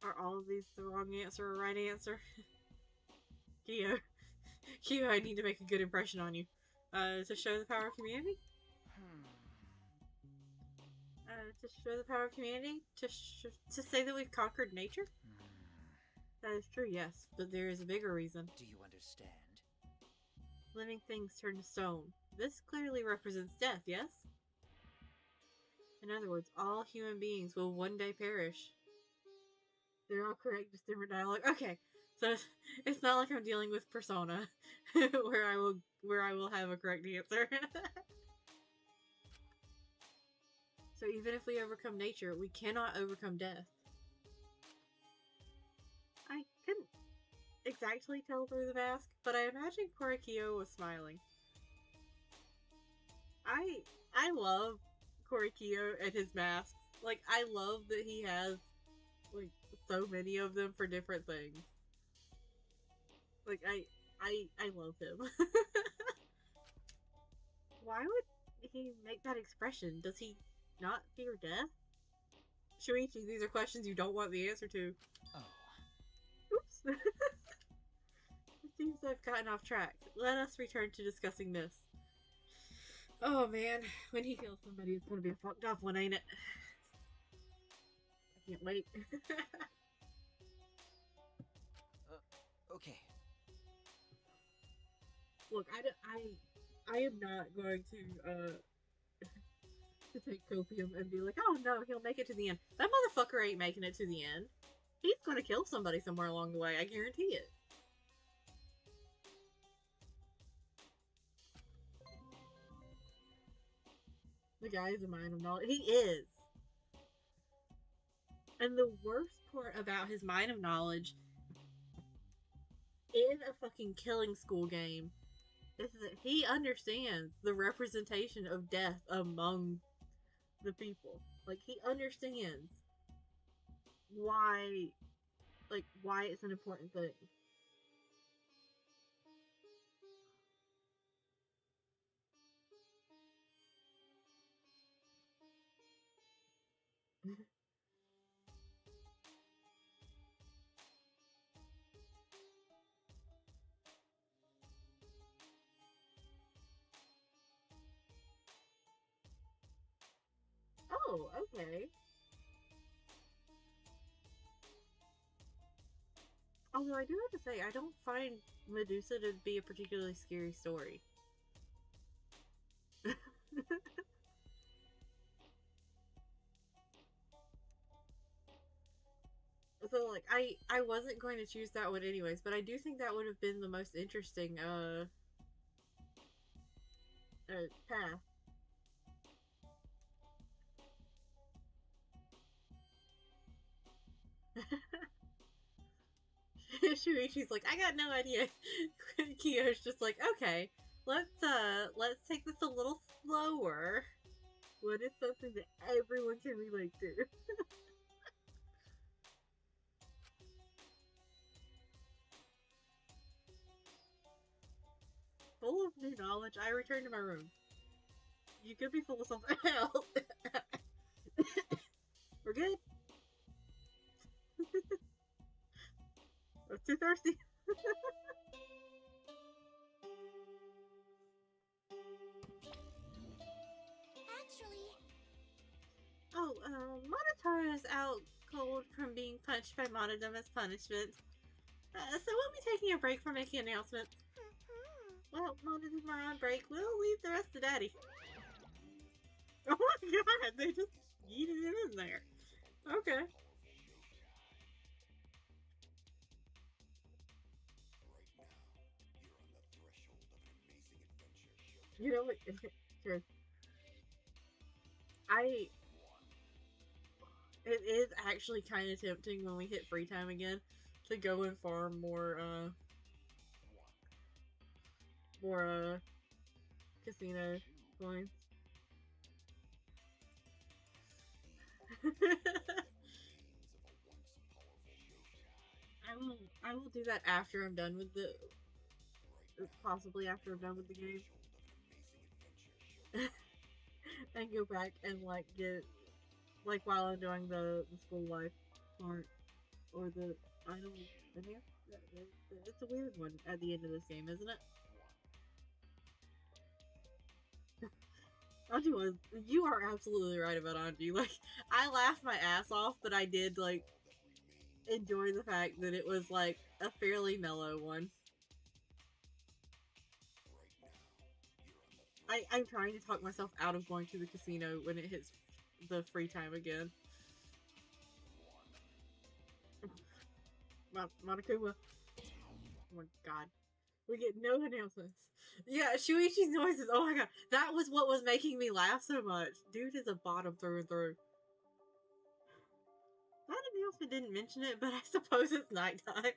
are all of these the wrong answer or right answer? Kiyo. Kiyo, I need to make a good impression on you. To show the power of community? To show the power of community? To say that we've conquered nature? That is true, yes, but there is a bigger reason. Do you understand? Living things turn to stone. This clearly represents death, yes? In other words, all human beings will one day perish. They're all correct, just different dialogue. Okay, so it's not like I'm dealing with Persona, where I will have a correct answer. So even if we overcome nature, we cannot overcome death. I couldn't exactly tell through the mask, but I imagine Kiyo was smiling. I love Kiyo and his masks. Like, I love that he has, like, so many of them for different things. Like, I love him. Why would he make that expression? Does he not fear death? Shuichi, these are questions you don't want the answer to. Oh. Oops. It seems I've gotten off track. Let us return to discussing this. Oh man, when he kills somebody, it's gonna be a fucked up one, ain't it? I can't wait. Okay. Look, I am not going to take copium and be like, oh no, he'll make it to the end. That motherfucker ain't making it to the end. He's gonna kill somebody somewhere along the way, I guarantee it. The guy is a mind of knowledge. He is. And the worst part about his mind of knowledge in a fucking killing school game is that he understands the representation of death among the people. Like, he understands why it's an important thing. Oh, okay. Although I do have to say, I don't find Medusa to be a particularly scary story. So, like, I wasn't going to choose that one anyways, but I do think that would have been the most interesting, path. Shuichi's like, I got no idea. Kiyo's just like, okay, let's take this a little slower. What is something that everyone can relate to? Full of new knowledge, I return to my room. You could be full of something else. We're good? I was too thirsty. Actually, Oh, Monotaro is out cold from being punched by Monodum as punishment. So we'll be taking a break for making announcements. Well, Monodum are on break. We'll leave the rest to Daddy. Oh my god, they just yeeted him in there. Okay. You know what? Sure. It is actually kind of tempting when we hit free time again to go and farm more casino coins. I will do that after I'm done with the possibly after I'm done with the game. And go back and like get like while I'm doing the school life part or the idol video. It's a weird one at the end of this game, isn't it? Anji was. You are absolutely right about Anji. Like, I laughed my ass off, but I did, like, enjoy the fact that it was, like, a fairly mellow one. I'm trying to talk myself out of going to the casino when it hits the free time again. Monokuma. Oh my god. We get no announcements. Yeah, Shuichi's noises. Oh my god. That was what was making me laugh so much. Dude is a bottom through and through. That announcement didn't mention it, but I suppose it's nighttime.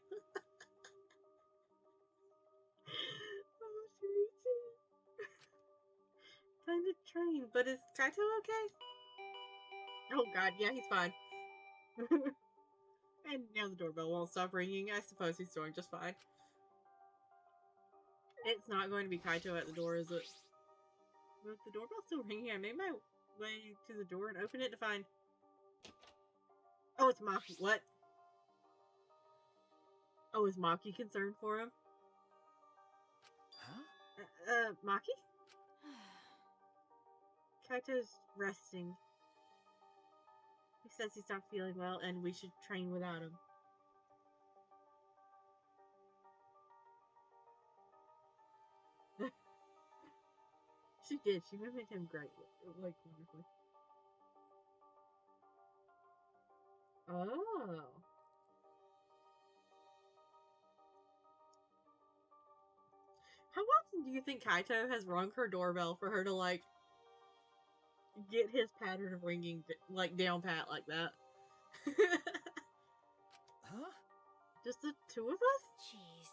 Oh, Shuichi. Time to train, but is Kaito okay? Oh god, yeah, he's fine. And now the doorbell won't stop ringing. I suppose he's doing just fine. It's not going to be Kaito at the door, is it? But the doorbell's still ringing. I made my way to the door and opened it to find... Oh, it's Maki. What? Oh, is Maki concerned for him? Huh? Maki? Kaito's resting. He says he's not feeling well and we should train without him. She did. She mimicked him greatly. Like, wonderfully. Oh. How often do you think Kaito has rung her doorbell for her to, like, get his pattern of ringing, like, down pat like that? Huh? Just the two of us? Jeez.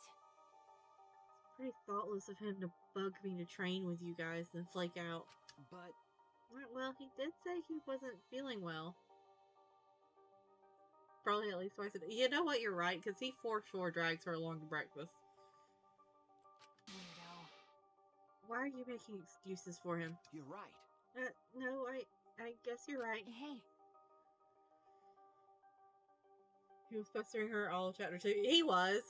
It's pretty thoughtless of him to bug me to train with you guys and flake out. But Well, he did say he wasn't feeling well. Probably at least twice a day. You know what? You're right, because he for sure drags her along to breakfast. Weirdo. Why are you making excuses for him? you're right. No, I guess you're right. Hey, He was pestering her all of chapter 2. He was.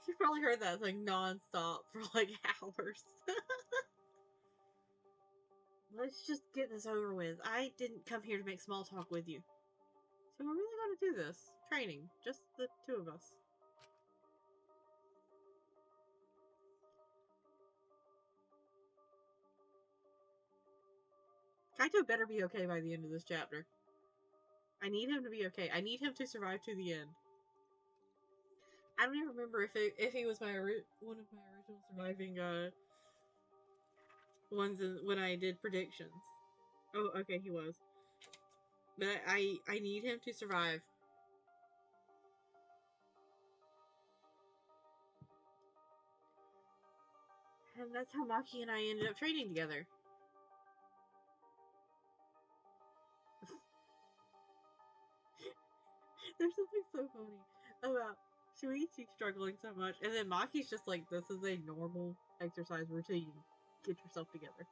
She probably heard that like non-stop for like hours. Let's just get this over with. I didn't come here to make small talk with you. So we're really going to do this. Training. Just the two of us. Kaito better be okay by the end of this chapter. I need him to be okay. I need him to survive to the end. I don't even remember if he was my one of my original surviving ones when I did predictions. Oh, okay, he was. But I need him to survive. And that's how Maki and I ended up training together. There's something so funny about Shuichi struggling so much, and then Maki's just like, this is a normal exercise routine. Get yourself together.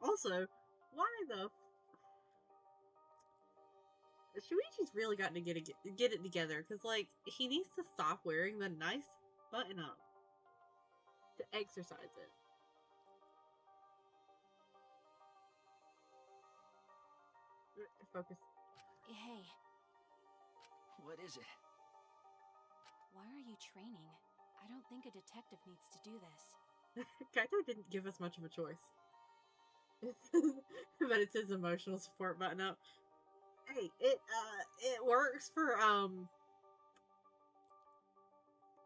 Also, why the... Shuichi's really got to get it together, because, like, he needs to stop wearing the nice button-up to exercise it. Focus. hey, What is it? why are you training? I don't think a detective needs to do this. Kaito didn't give us much of a choice. But it's his emotional support button-up. Hey, it works for,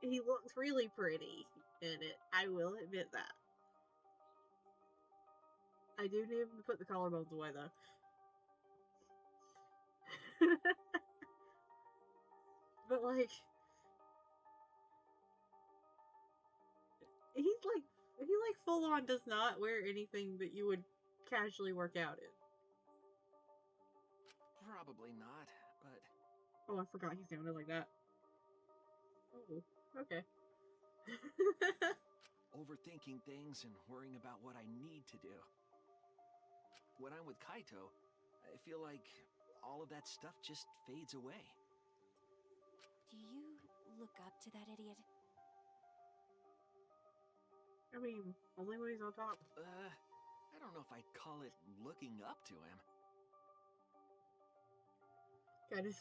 he looks really pretty in it. I will admit that. I do need him to put the collarbones away, though. But, like, he full on does not wear anything that you would casually work out in. Probably not, but Oh, I forgot he sounded like that. Oh, okay. overthinking things and worrying about what I need to do. When I'm with Kaito, I feel like all of that stuff just fades away. Do you look up to that idiot? I mean, only when he's on top. I don't know if I'd call it looking up to him. Kind of.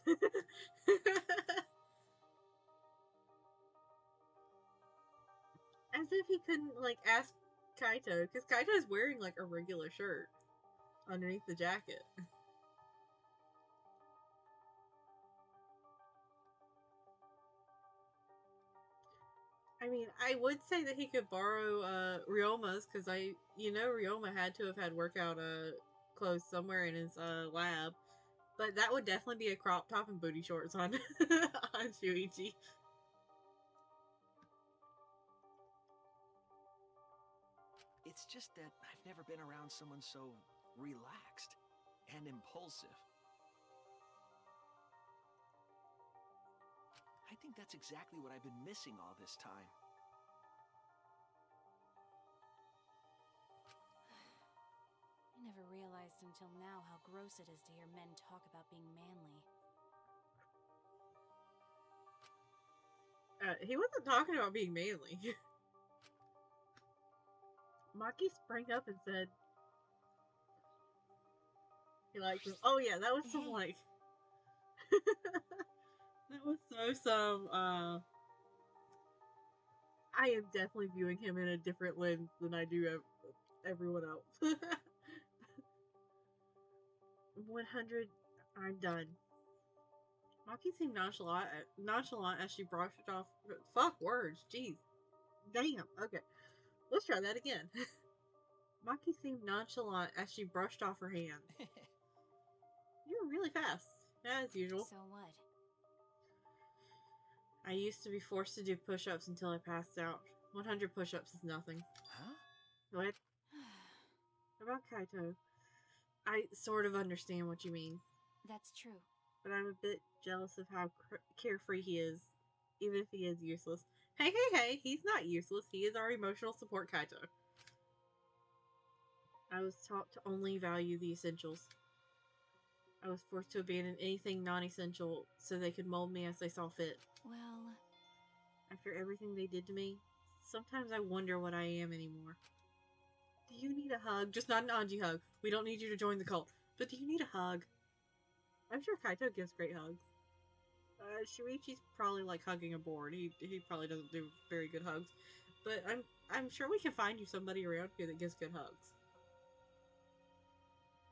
As if he couldn't, like, ask Kaito, because Kaito's wearing, like, a regular shirt underneath the jacket. I mean, I would say that he could borrow Ryoma's, because Ryoma had to have had workout clothes somewhere in his lab. But that would definitely be a crop top and booty shorts on on Shuichi. It's just that I've never been around someone so relaxed and impulsive. I think that's exactly what I've been missing all this time. I never realized until now how gross it is to hear men talk about being manly. He wasn't talking about being manly. Maki sprang up and said he likes him. Oh yeah, that was some like that was some I am definitely viewing him in a different lens than I do everyone else. 100, I'm done. Maki seemed nonchalant as she brushed off. Fuck words, jeez. Damn, okay. Let's try that again. Maki seemed nonchalant as she brushed off her hand. You were really fast, as usual. So what? I used to be forced to do push-ups until I passed out. 100 push-ups is nothing. Huh? What? About Kaito, I sort of understand what you mean. That's true. But I'm a bit jealous of how carefree he is, even if he is useless. Hey, he's not useless. He is our emotional support Kaito. I was taught to only value the essentials. I was forced to abandon anything non-essential so they could mold me as they saw fit. Well, after everything they did to me, sometimes I wonder what I am anymore. Do you need a hug? Just not an Anji hug. We don't need you to join the cult. But do you need a hug? I'm sure Kaito gives great hugs. Shuichi's probably like hugging a board. He probably doesn't do very good hugs. But I'm sure we can find you somebody around here that gives good hugs.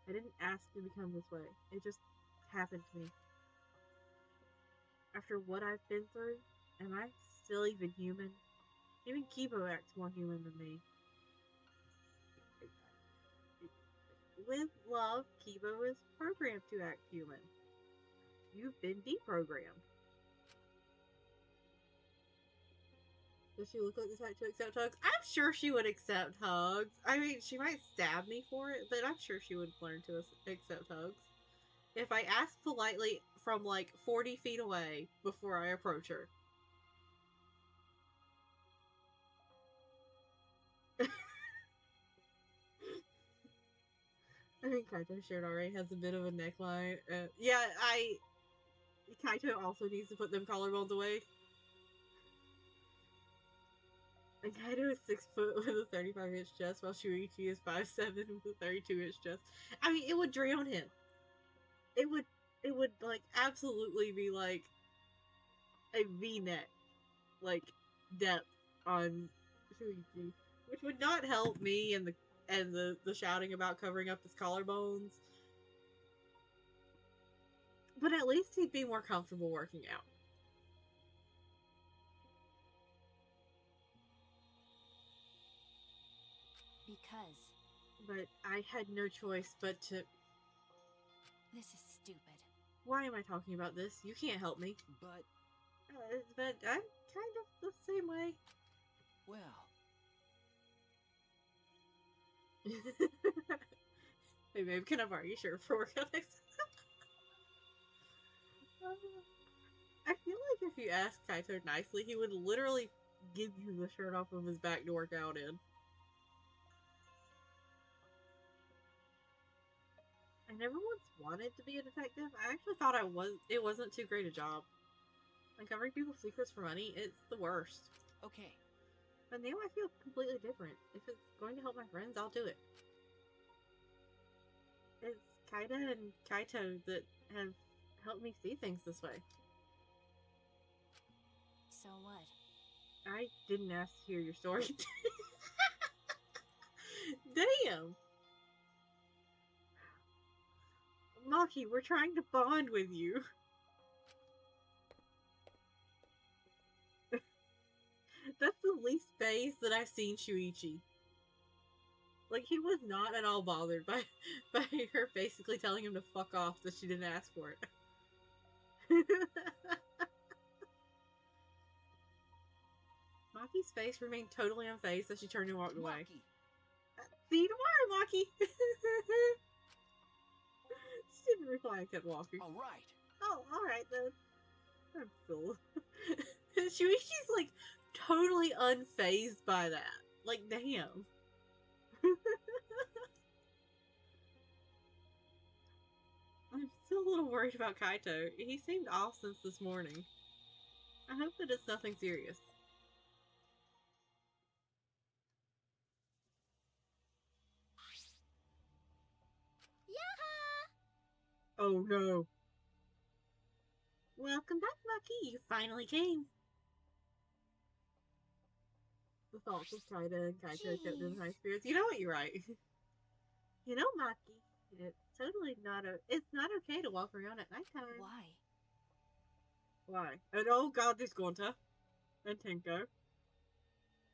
I didn't ask to become this way. It just happened to me. After what I've been through, am I still even human? Even Kibo acts more human than me. With love, Kibo is programmed to act human. You've been deprogrammed. Does she look like the type to accept hugs? I'm sure she would accept hugs. I mean, she might stab me for it, but I'm sure she would learn to accept hugs. If I ask politely from like 40 feet away before I approach her. I think Kaito's shirt already has a bit of a neckline. Yeah, Kaito also needs to put them collarbones away. And Kaido is 6 foot with a 35-inch chest, while Shuichi is 5'7" with a 32-inch chest. I mean, it would drown him. It would like absolutely be like a V-neck, like depth on Shuichi, which would not help me and the shouting about covering up his collarbones. But at least he'd be more comfortable working out. because But I had no choice but to... this is stupid. Why am I talking about this? You can't help me. But, But I'm kind of the same way. well, Hey babe, can I borrow your shirt for workout next time? I feel like if you asked Kaito nicely, he would literally give you the shirt off of his back to work out in. I never once wanted to be a detective. I actually thought it wasn't too great a job. Uncovering people's secrets for money, it's the worst. Okay. But now I feel completely different. If it's going to help my friends, I'll do it. It's Kaida and Kaito that have helped me see things this way. So what? I didn't ask to hear your story. Damn! Maki, we're trying to bond with you. That's the least phase that I've seen Shuichi. Like, he was not at all bothered by her basically telling him to fuck off that she didn't ask for it. Maki's face remained totally unfazed as she turned and walked away. Maki. See you tomorrow, Maki! She didn't reply and kept walking. All right. Oh, alright then. I'm so... Shuichi's, like, totally unfazed by that. Like, damn. I'm still a little worried about Kaito. He seemed off since this morning. I hope that it's nothing serious. Yaha! Oh no. Welcome back, Maki. You finally came. The thoughts of Kaida and Kaito kept in high spirits. You know what? You're right. You know, Maki, it's totally not it's not okay to walk around at nighttime. Why? Why? And oh god, there's Gonta. And Tenko.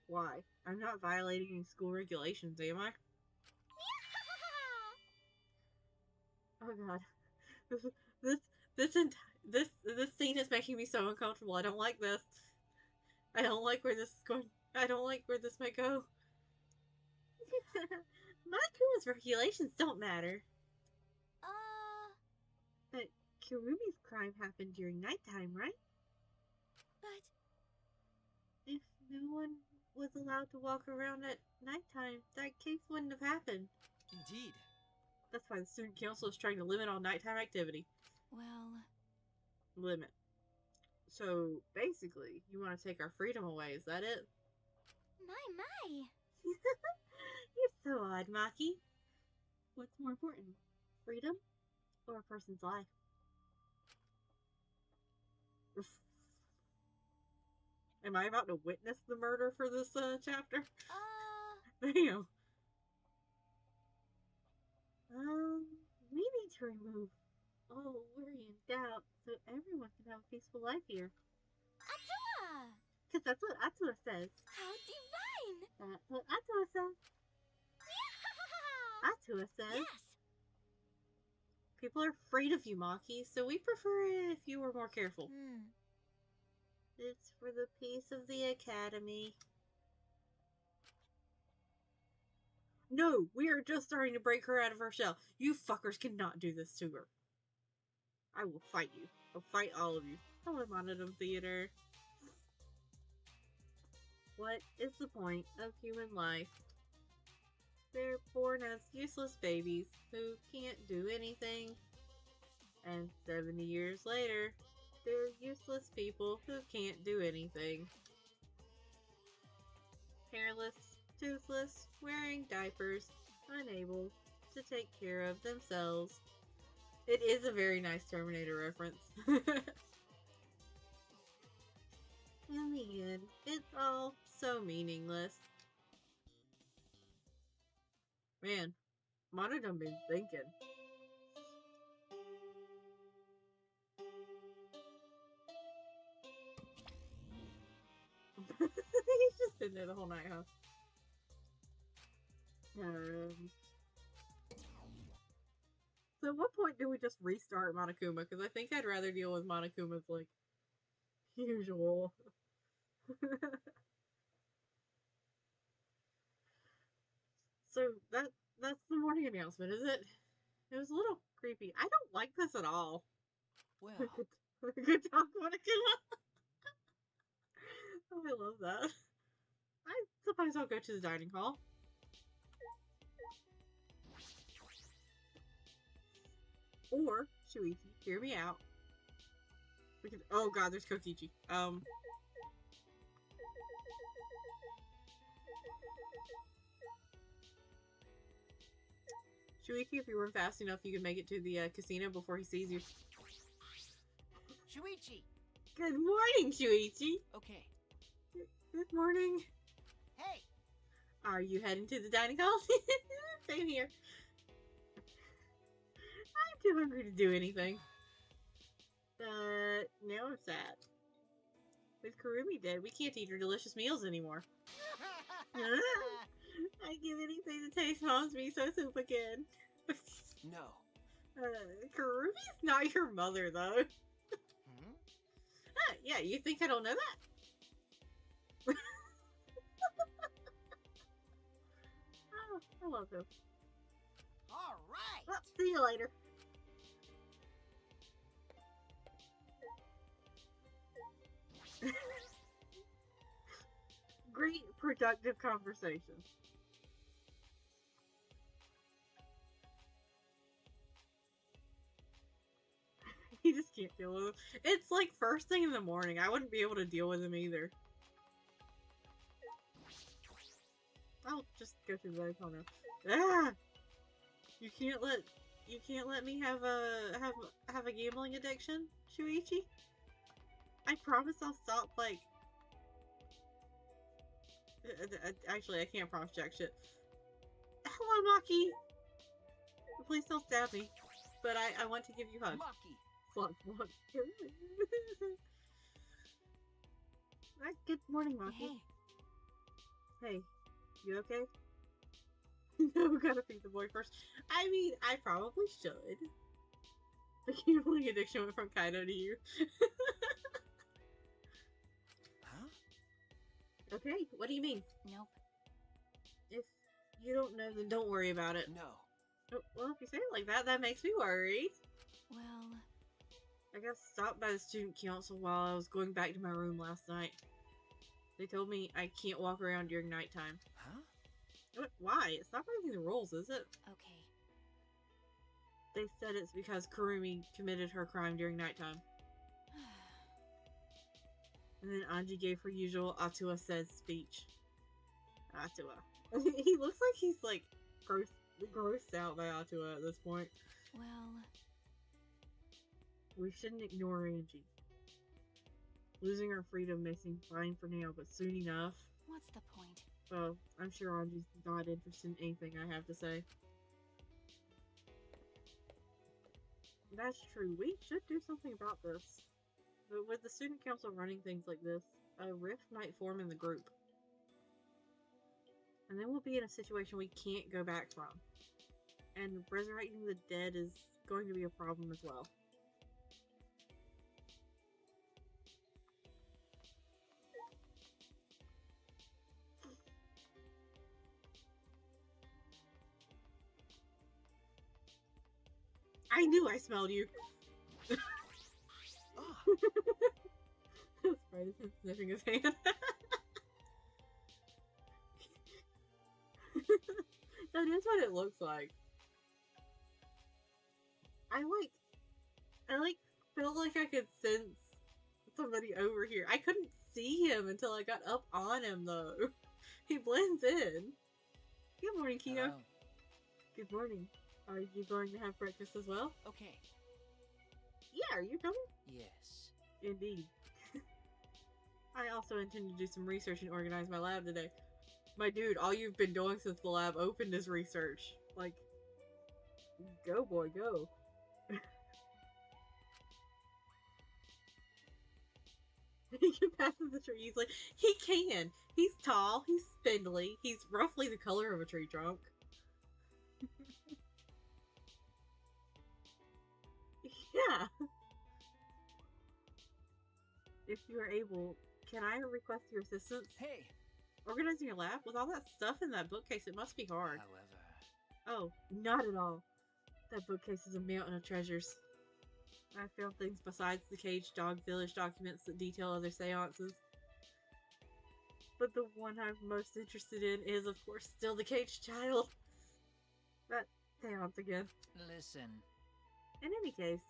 Why? I'm not violating any school regulations, am I? Oh god. This this scene is making me so uncomfortable. I don't like this. I don't like where this is going. I don't like where this might go. Makuma's regulations don't matter. But Kirumi's crime happened during nighttime, right? But If no one was allowed to walk around at nighttime, that case wouldn't have happened. Indeed. That's why the student council is trying to limit all nighttime activity. well, Limit. So, basically, you want to take our freedom away, is that it? My. You're so odd, Maki. What's more important? Freedom or a person's life? Am I about to witness the murder for this chapter? Damn. We need to remove all worry and doubt so everyone can have a peaceful life here. Atua! Because that's what Atua says. How divine! That's what Atua says. Atua says. yes. People are afraid of you, Maki, so we prefer it if you were more careful. It's for the peace of the academy. No, we are just starting to break her out of her shell. You fuckers cannot do this to her. I will fight you. I'll fight all of you. Hello, Monodum Theater. What is the point of human life? They're born as useless babies who can't do anything. And 70 years later, they're useless people who can't do anything. Hairless, toothless, wearing diapers, unable to take care of themselves. It is a very nice Terminator reference. In the end, it's all so meaningless. Man, Monodum been thinking. He's just been there the whole night, huh? So at what point do we just restart Monokuma? Because I think I'd rather deal with Monokuma's, like, usual. So that's the morning announcement, is it? It was a little creepy. I don't like this at all. Well, Good talk, Monokuma. Oh, I love that. I suppose I'll go to the dining hall. Or, Shuichi, hear me out. Because, oh god, there's Kokichi. Shuichi, if you run fast enough, you can make it to the casino before he sees you. Shuichi! Good morning, Shuichi! Okay. Good morning. Hey! Are you heading to the dining hall? Same here. I'm too hungry to do anything. But now I'm sad. With Kurumi dead, we can't eat her delicious meals anymore. I'd give anything to taste Mom's miso soup again. No. Kurumi's not your mother, though. Hmm? Yeah, you think I don't know that? Oh, I love him. All right! Well, see you later. Great productive conversation. You just can't deal with him. It's like first thing in the morning. I wouldn't be able to deal with him either. I'll just go through the corner. Ah! You can't let me have a gambling addiction, Shuichi. I promise I'll stop. Like, actually, I can't promise jack shit. Hello, Maki. Please don't stab me. But I want to give you hugs. Maki! Slug. Good morning, Maki. Hey. Hey, you okay? No, we gotta feed the boy first. I mean, I probably should. The gambling addiction went from Kaido to you. Huh? Okay, what do you mean? Nope. If you don't know, then don't worry about it. No. Oh, well, if you say it like that, that makes me worried. Well, I got stopped by the student council while I was going back to my room last night. They told me I can't walk around during nighttime. Huh? Why? It's not breaking the rules, is it? okay. They said it's because Kurumi committed her crime during nighttime. And then Anji gave her usual Atua says speech. Atua. He looks like he's like grossed out by Atua at this point. Well, We shouldn't ignore Angie. Losing our freedom may seem fine for now, but soon enough. what's the point? Well, I'm sure Anji's not interested in anything I have to say. That's true. We should do something about this. But with the student council running things like this, a rift might form in the group. And then we'll be in a situation we can't go back from. And resurrecting the dead is going to be a problem as well. I knew I smelled you! Sprite is sniffing his hand. That is what it looks like. I felt like I could sense somebody over here. I couldn't see him until I got up on him though. He blends in. Good morning, Kiyo. Hello. Good morning. Are you going to have breakfast as well? Okay. Yeah, are you coming? Yes. Indeed. I also intend to do some research and organize my lab today. My dude, all you've been doing since the lab opened is research. Like, go boy, go. He can pass through the tree easily. He can. He's tall. He's spindly. He's roughly the color of a tree trunk. Yeah. If you are able, can I request your assistance? Hey! Organizing your lab? With all that stuff in that bookcase, it must be hard. However... Oh, not at all. That bookcase is a mountain of treasures. I found things besides the caged dog village documents that detail other seances. But the one I'm most interested in is, of course, still the caged child. That seance again. Listen. In any case,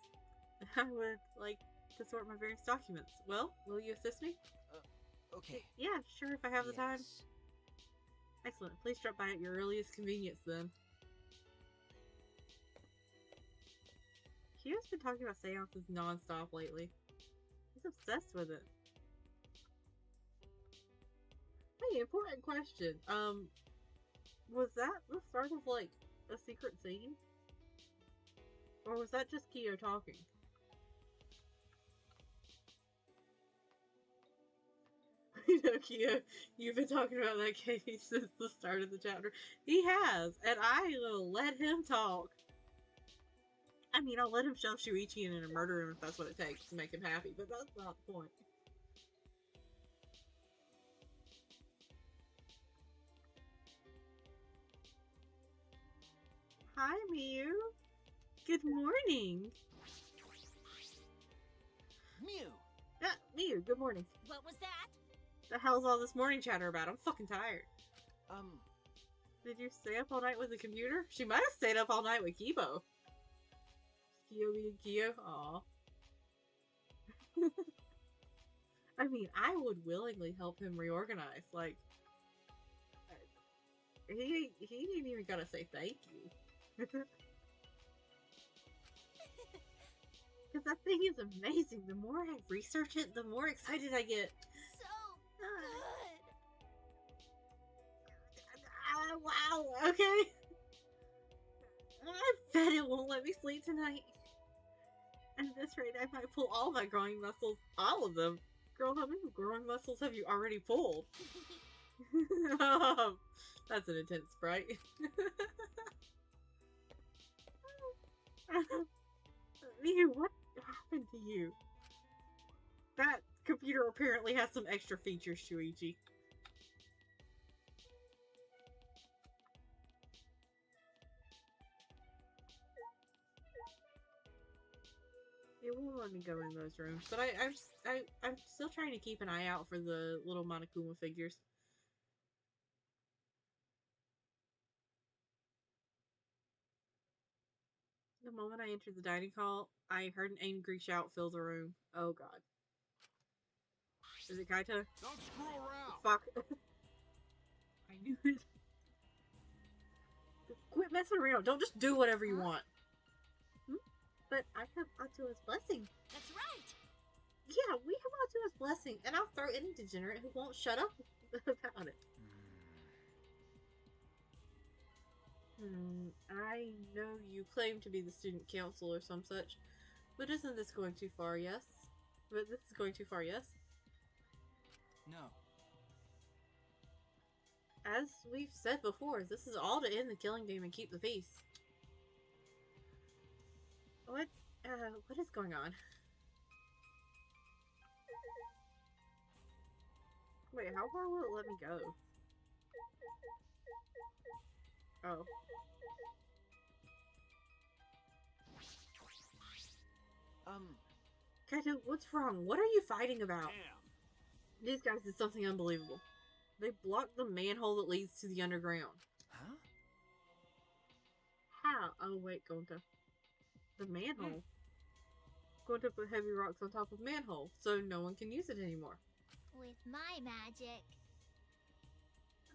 I would like to sort my various documents. Well, will you assist me? Okay. Yeah, sure, if I have the time. Yes. Excellent. Please drop by at your earliest convenience then. Kiyo's been talking about seances non-stop lately. He's obsessed with it. Hey, important question. Was that the start of, like, a secret scene? Or was that just Kiyo talking? You know, Kiyo, you've been talking about that case since the start of the chapter. He has, and I will let him talk. I mean, I'll let him shove Shuichi in and murder him if that's what it takes to make him happy, but that's not the point. Hi, Miyu. Good morning. Mew. Miyu, good morning. What was that? The hell's all this morning chatter about? I'm fucking tired. Um, Did you stay up all night with the computer? She might have stayed up all night with Kibo. Kiyo being Kiyo? Aw. I mean, I would willingly help him reorganize. Like, he ain't even gotta say thank you. Because that thing is amazing. The more I research it, the more excited I get. So good. Wow, okay. I bet it won't let me sleep tonight. At this rate, I might pull all my growing muscles. All of them. Girl, how many growing muscles have you already pulled? That's an intense sprite. Mew, what happened to you? That computer apparently has some extra features, Shuichi. It won't let me go in those rooms, but I'm still trying to keep an eye out for the little Monokuma figures. The moment I entered the dining hall, I heard an angry shout fill the room. Oh god. Is it Kaito? don't screw around. Fuck. I knew it. Quit messing around. Don't just do whatever you want. But I have Atsua's blessing. That's right. Yeah, we have Atsua's blessing, and I'll throw any degenerate who won't shut up about it. I know you claim to be the student council or some such, but isn't this going too far, yes? But this is going too far, yes? No. As we've said before, this is all to end the killing game and keep the peace. What is going on? Wait, how far will it let me go? Oh. Kaito, what's wrong? What are you fighting about? Damn. These guys did something unbelievable. They blocked the manhole that leads to the underground. Huh? How? Oh wait, Gonta. The manhole. Gonta put heavy rocks on top of manhole, so no one can use it anymore. With my magic.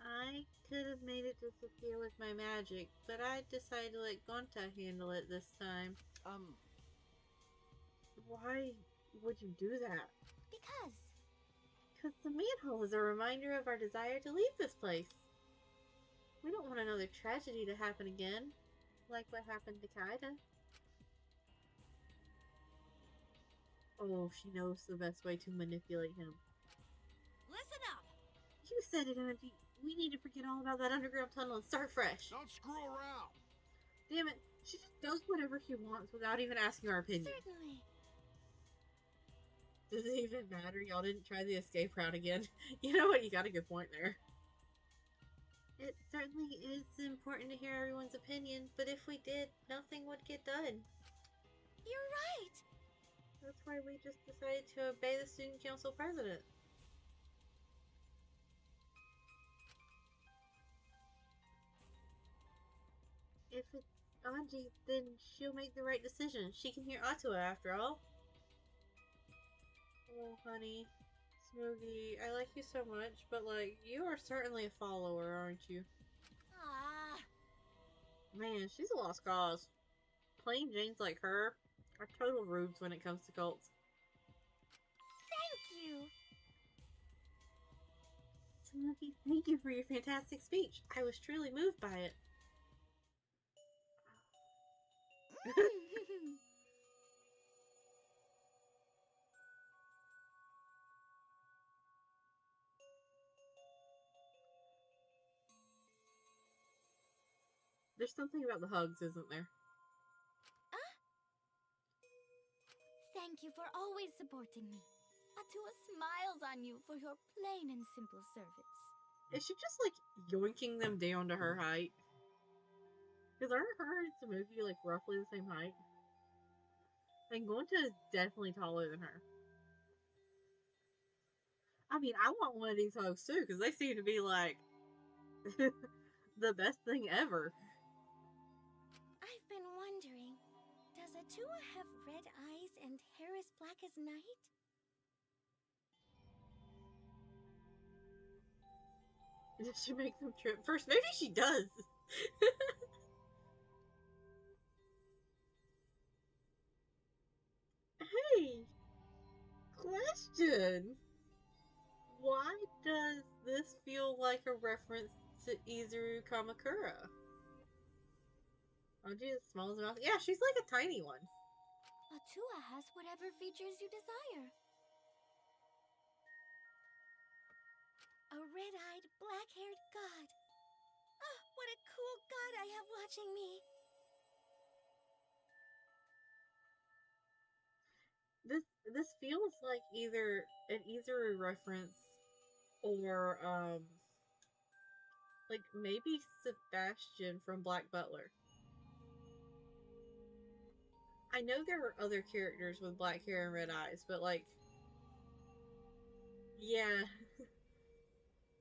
I could have made it disappear with my magic, but I decided to let Gonta handle it this time. Why would you do that? Because. Because the manhole is a reminder of our desire to leave this place. We don't want another tragedy to happen again, like what happened to Kaida. Oh, she knows the best way to manipulate him. Listen up. You said it, Auntie. We need to forget all about that underground tunnel and start fresh. Don't screw around. Damn it, she just does whatever she wants without even asking our opinion. Certainly. Does it even matter? Y'all didn't try the escape route again. You know what? You got a good point there. It certainly is important to hear everyone's opinion, but if we did, nothing would get done. You're right. That's why we just decided to obey the student council president. If it's Anji, then she'll make the right decision. She can hear Atua after all. Oh, honey. Smoogie, I like you so much, but like, you are certainly a follower, aren't you? Ah, Man, she's a lost cause. Plain Janes like her are total rubes when it comes to cults. thank you. Smokey, thank you for your fantastic speech. I was truly moved by it. There's something about the hugs, isn't there? Thank you for always supporting me. Atua smiles on you for your plain and simple service. Is she just like yoinking them down to her height? Because aren't her and Smokey like roughly the same height? And Gonta is definitely taller than her. I mean, I want one of these hugs too, because they seem to be like the best thing ever. I've been wondering, does Atua have red eyes and hair as black as night? Does she make them trip first? Maybe she does. Hey, question. Why does this feel like a reference to Izuru Kamakura? Anji is small as a mouse. Yeah, she's like a tiny one. Atua has whatever features you desire. A red-eyed, black-haired god. Oh, what a cool god I have watching me. This feels like either an Izuru reference or like maybe Sebastian from Black Butler. I know there are other characters with black hair and red eyes, but like, yeah,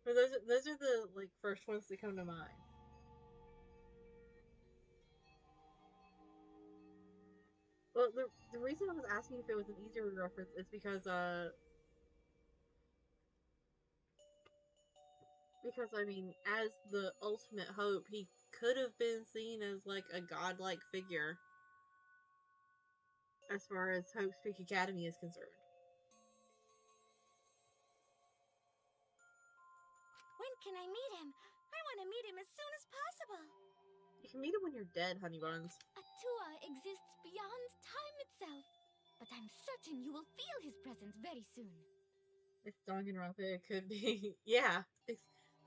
but those are the like first ones that come to mind. Well, the reason I was asking if it was an Izuru reference is because I mean, as the ultimate hope, he could have been seen as like a godlike figure as far as Hope's Peak Academy is concerned. When can I meet him? I want to meet him as soon as possible. You can meet him when you're dead, honey buns. Atua exists beyond time itself, but I'm certain you will feel his presence very soon. It's Danganronpa, it could be. Yeah,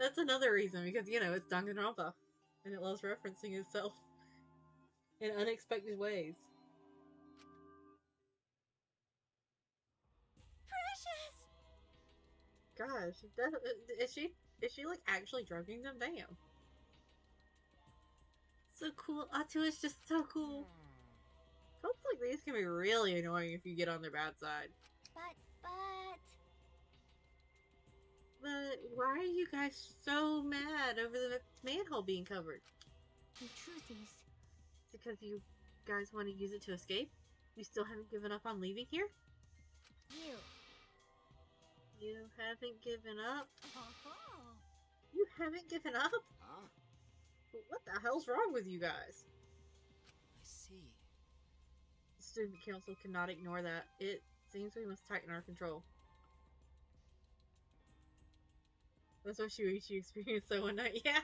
that's another reason, because, you know, it's Danganronpa, and it loves referencing itself in unexpected ways. Precious! Gosh, is she like actually drugging them? Damn. So cool. Atu is just so cool. Cults like these can be really annoying if you get on their bad side. But why are you guys so mad over the manhole being covered? The truth is, It's because you guys want to use it to escape? You still haven't given up on leaving here? You haven't given up? You haven't given up? Huh? What the hell's wrong with you guys? I see. The student council cannot ignore that. It seems we must tighten our control. That's what Shuichi experienced so one night. Yeah.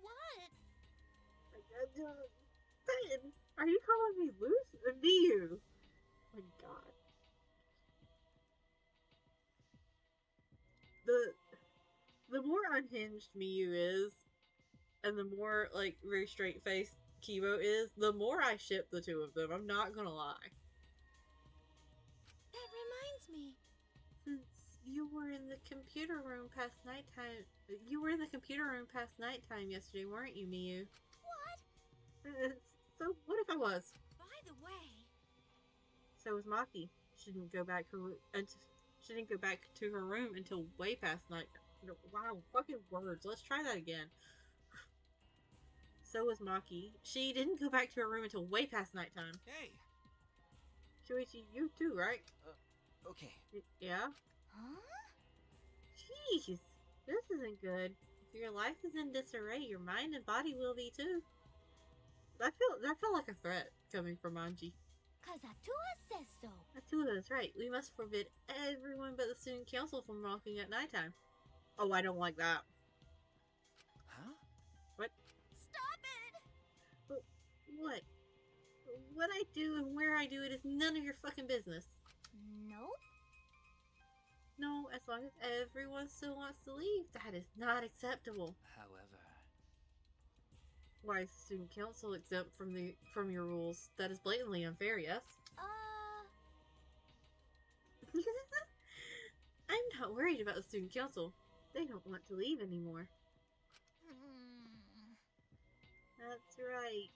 What? Ben, are you calling me loose? Miyu. Oh my god. The more unhinged Miyu is, and the more like very straight faced Kiyo is, the more I ship the two of them. I'm not gonna lie. That reminds me. Since you were in the computer room past nighttime, yesterday, weren't you, Miyu? What? So what if I was? By the way, So was Maki. She didn't go back to her room until way past night. Wow, fucking words. Let's try that again. So was Maki. She didn't go back to her room until way past nighttime. Hey. Shuichi, you too, right? Okay. Yeah? Huh? Jeez, this isn't good. If your life is in disarray, your mind and body will be too. That felt like a threat coming from Anji. Cause Atua says so. Atua is right. We must forbid everyone but the student council from walking at nighttime. Oh, I don't like that. Huh? What? Stop it! What? What I do and where I do it is none of your fucking business. Nope. No, as long as everyone still wants to leave, that is not acceptable. However. Why is the student council exempt from your rules? That is blatantly unfair, yes? I'm not worried about the student council. They don't want to leave anymore. That's right.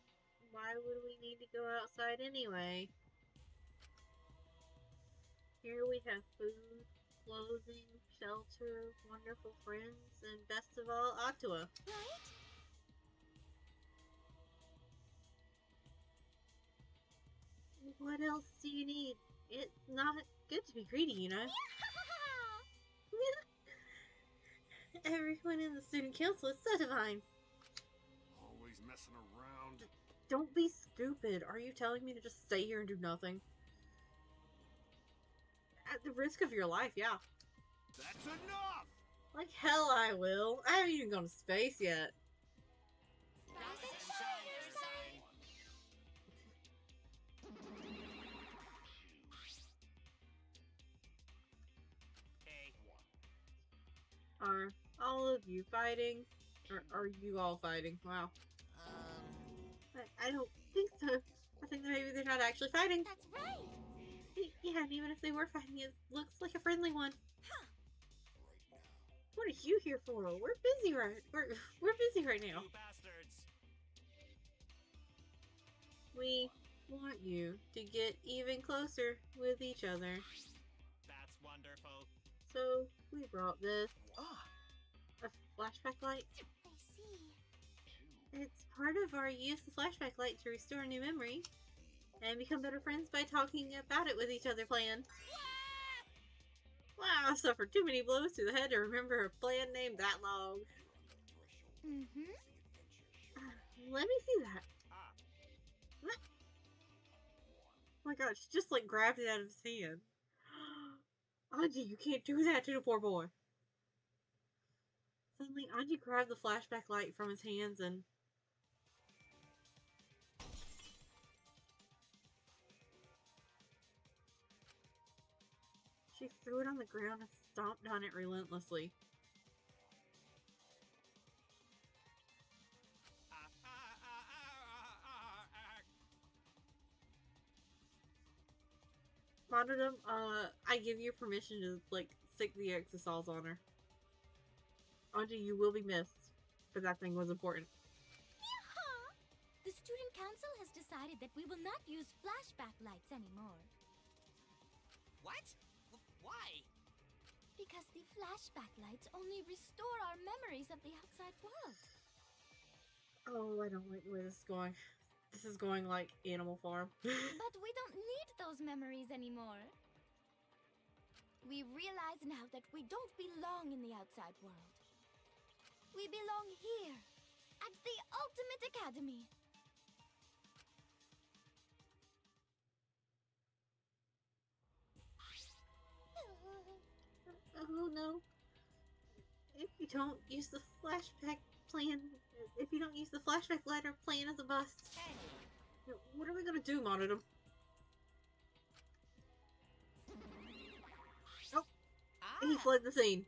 Why would we need to go outside anyway? Here we have food, clothing, shelter, wonderful friends, and best of all, Atua. Right? What else do you need? It's not good to be greedy, you know? Everyone in the student council is so divine. Always messing around. Don't be stupid. Are you telling me to just stay here and do nothing? At the risk of your life, yeah. That's enough! Like hell I will. I haven't even gone to space yet. Rise and shine, your sign. Hey. Are all of you fighting? Or are you all fighting? Wow. I don't think so. I think that maybe they're not actually fighting. That's right. Yeah, and even if they were fighting, it looks like a friendly one. What are you here for? We're busy right now. You bastards. We want you to get even closer with each other. That's wonderful. So we brought this. Ah. A flashback light. I see. It's part of our use of flashback light to restore a new memory and become better friends by talking about it with each other plan. Wow, I've suffered too many blows to the head to remember a plan named that long. Mm-hmm. Let me see that. Ah. What? Oh my god, she just like grabbed it out of his hand. Anji, you can't do that to the poor boy. Suddenly, Anji grabbed the flashback light from his hands and... she threw it on the ground and stomped on it relentlessly. Monodum, I give you permission to, like, stick the exosols on her. Anji, you will be missed, but that thing was important. Yeehaw! The student council has decided that we will not use flashback lights anymore. What? Why? Because the flashback lights only restore our memories of the outside world. Oh, I don't like the way this is going. This is going like Animal Farm. But we don't need those memories anymore. We realize now that we don't belong in the outside world. We belong here, at the Ultimate Academy. Oh no. If you don't use the flashback plan, if you don't use the flashback light, our plan is a bust. What are we gonna do, Monodum? Oh, he fled the scene.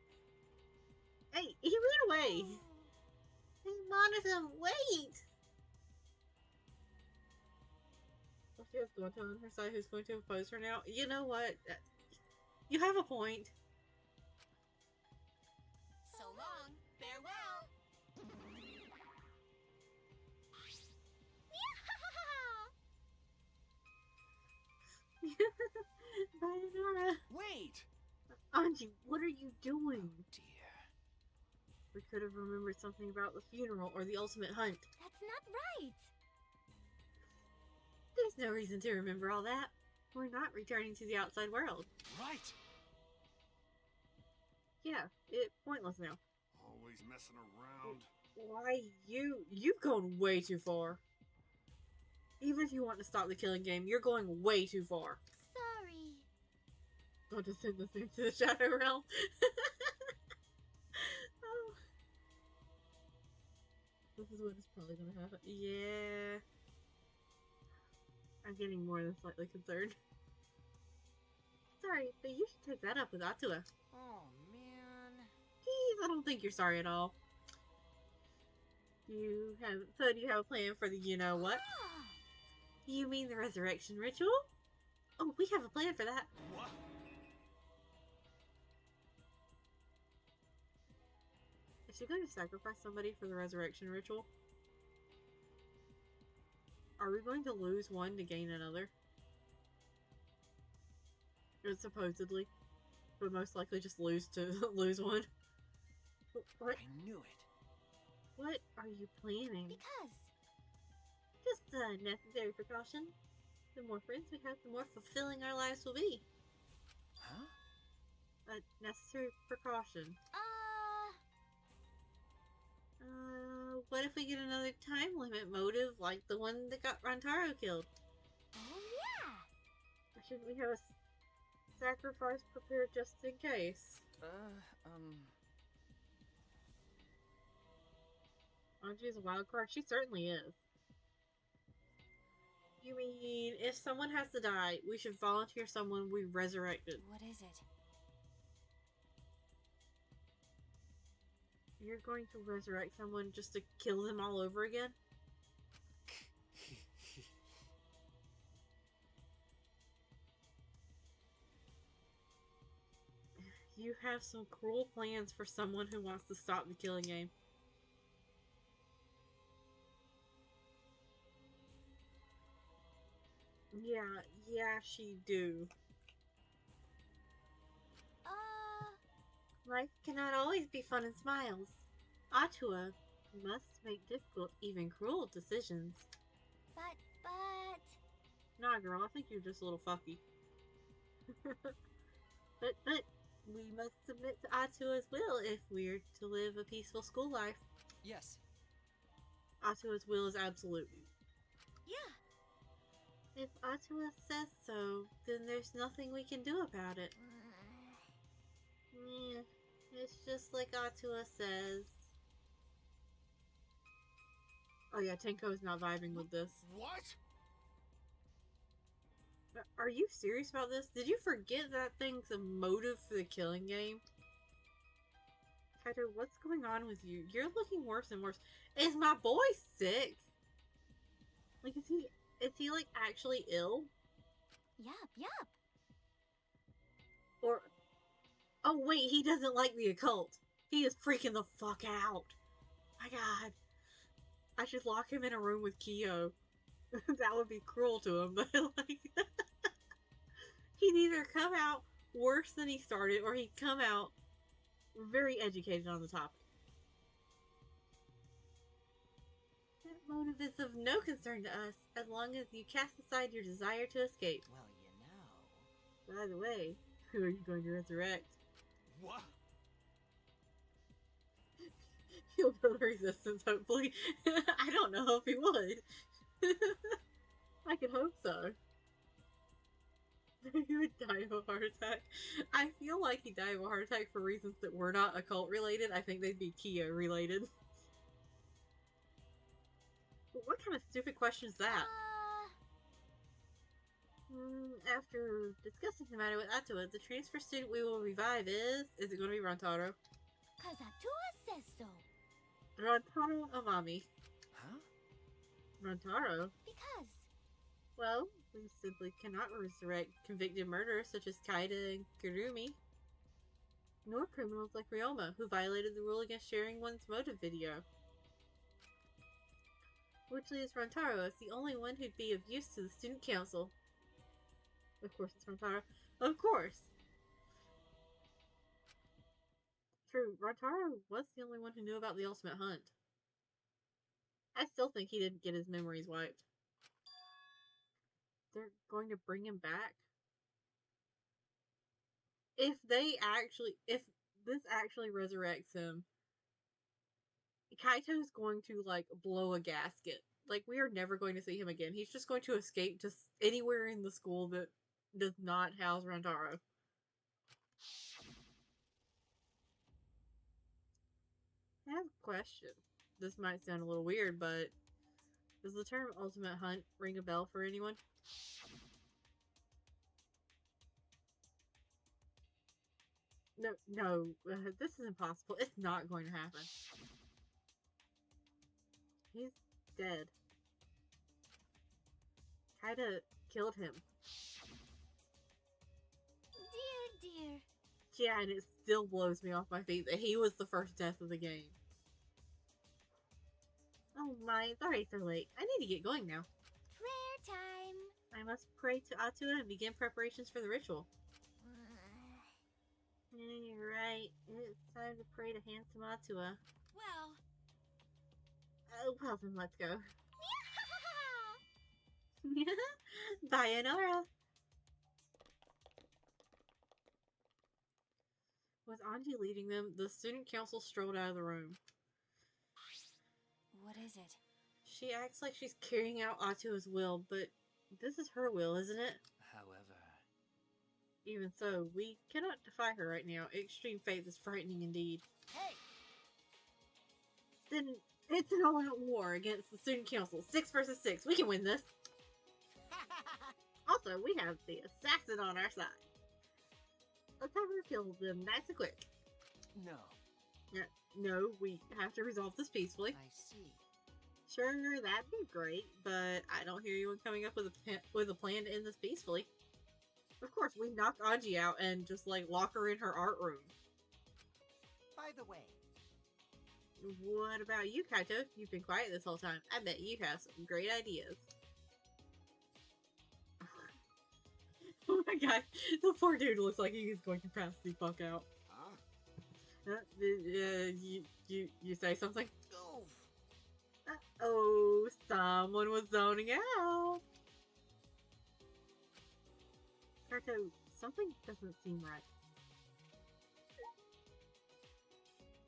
Hey, he ran away. Hey, Monodum, wait! Oh, she has Goto on her side who's going to oppose her now. You know what? You have a point. So long. Farewell. Sayonara. Wait! Anji, what are you doing? Dear. We could have remembered something about the funeral or the ultimate hunt. That's not right. There's no reason to remember all that. We're not returning to the outside world. Right. Yeah, it's pointless now. Always messing around. Why, you've gone way too far. Even if you want to stop the killing game, you're going way too far. Sorry. Don't just send this thing to the Shadow Realm. Oh. This is what is probably gonna happen. Yeah. I'm getting more than slightly concerned. Sorry, but you should take that up with Atua. Oh, man. Please, I don't think you're sorry at all. Do you have a plan for the you-know-what? Ah, You mean the resurrection ritual? Oh, we have a plan for that. What? Is she going to sacrifice somebody for the resurrection ritual? Are we going to lose one to gain another? Supposedly. But most likely just lose to lose one. What? I knew it. What are you planning? because Just a necessary precaution. The more friends we have, the more fulfilling our lives will be. Huh? A necessary precaution. What if we get another time limit motive like the one that got Rantaro killed? oh yeah. Or shouldn't we have a sacrifice prepared just in case? Anji's a wild card? She certainly is. You mean, if someone has to die, we should volunteer someone we resurrected. What is it? You're going to resurrect someone just to kill them all over again? You have some cruel plans for someone who wants to stop the killing game. Yeah, she do. Life cannot always be fun and smiles. Atua must make difficult, even cruel decisions. But Nah, girl, I think you're just a little fucky. but we must submit to Atua's will if we're to live a peaceful school life. Yes. Atua's will is absolute. yeah. If Atua says so, then there's nothing we can do about it. Yeah, it's just like Atua says. Oh yeah, Tenko is not vibing with this. What? Are you serious about this? Did you forget that thing's a motive for the killing game? Kaito, what's going on with you? You're looking worse and worse. Is my boy sick? Like, is he like actually ill? Yup. Or, oh wait, he doesn't like the occult. He is freaking the fuck out. My god. I should lock him in a room with Kiyo. That would be cruel to him, but like... He'd either come out worse than he started, or he'd come out very educated on the topic. That motive is of no concern to us, as long as you cast aside your desire to escape. Well, you know. By the way, who are you going to resurrect? What? He'll build resistance, hopefully. I don't know if he would. I could hope so. He would die of a heart attack. I feel like he'd die of a heart attack for reasons that were not occult related. I think they'd be Kiyo related. But what kind of stupid question is that? After discussing the matter with Atua, the transfer student we will revive is it going to be Rantaro? Cause Atua says so. Rantaro Amami. Huh? Rantaro? Because Well, we simply cannot resurrect convicted murderers such as Kaida and Kurumi, nor criminals like Ryoma, who violated the rule against sharing one's motive video. Which leaves Rantaro as the only one who'd be of use to the student council. Of course it's Rantaro. Of course! True, Rantaro was the only one who knew about the ultimate hunt. I still think he didn't get his memories wiped. They're going to bring him back? If this actually resurrects him, Kaito's going to, like, blow a gasket. Like, we are never going to see him again. He's just going to escape to anywhere in the school that does not house Rantaro. I have a question. This might sound a little weird, but does the term ultimate hunt ring a bell for anyone? No, this is impossible. It's not going to happen. He's dead. Kaita killed him. Dear. Yeah, and it still blows me off my feet that he was the first death of the game. Oh my, it's already so late. I need to get going now. Prayer time. I must pray to Atua and begin preparations for the ritual. You're right. It's time to pray to handsome Atua. Well, Well then, let's go. Bye, Nora. With Anji leading them, the student council strolled out of the room. what is it? She acts like she's carrying out Atua's will, but this is her will, isn't it? However... Even so, we cannot defy her right now. Extreme faith is frightening indeed. Hey! Then it's an all-out war against the student council. 6 versus 6. We can win this. Also, we have the assassin on our side. Let's have her kill them nice and quick. No. No, we have to resolve this peacefully. I see. Sure, that'd be great, but I don't hear anyone coming up with a plan to end this peacefully. Of course, we knock Anji out and just, like, lock her in her art room. By the way, What about you, Kaito? You've been quiet this whole time. I bet you have some great ideas. Oh my god, the poor dude looks like he's going to pass the fuck out. Huh? You say something? oof. Oh, someone was zoning out. Kaito, something doesn't seem right.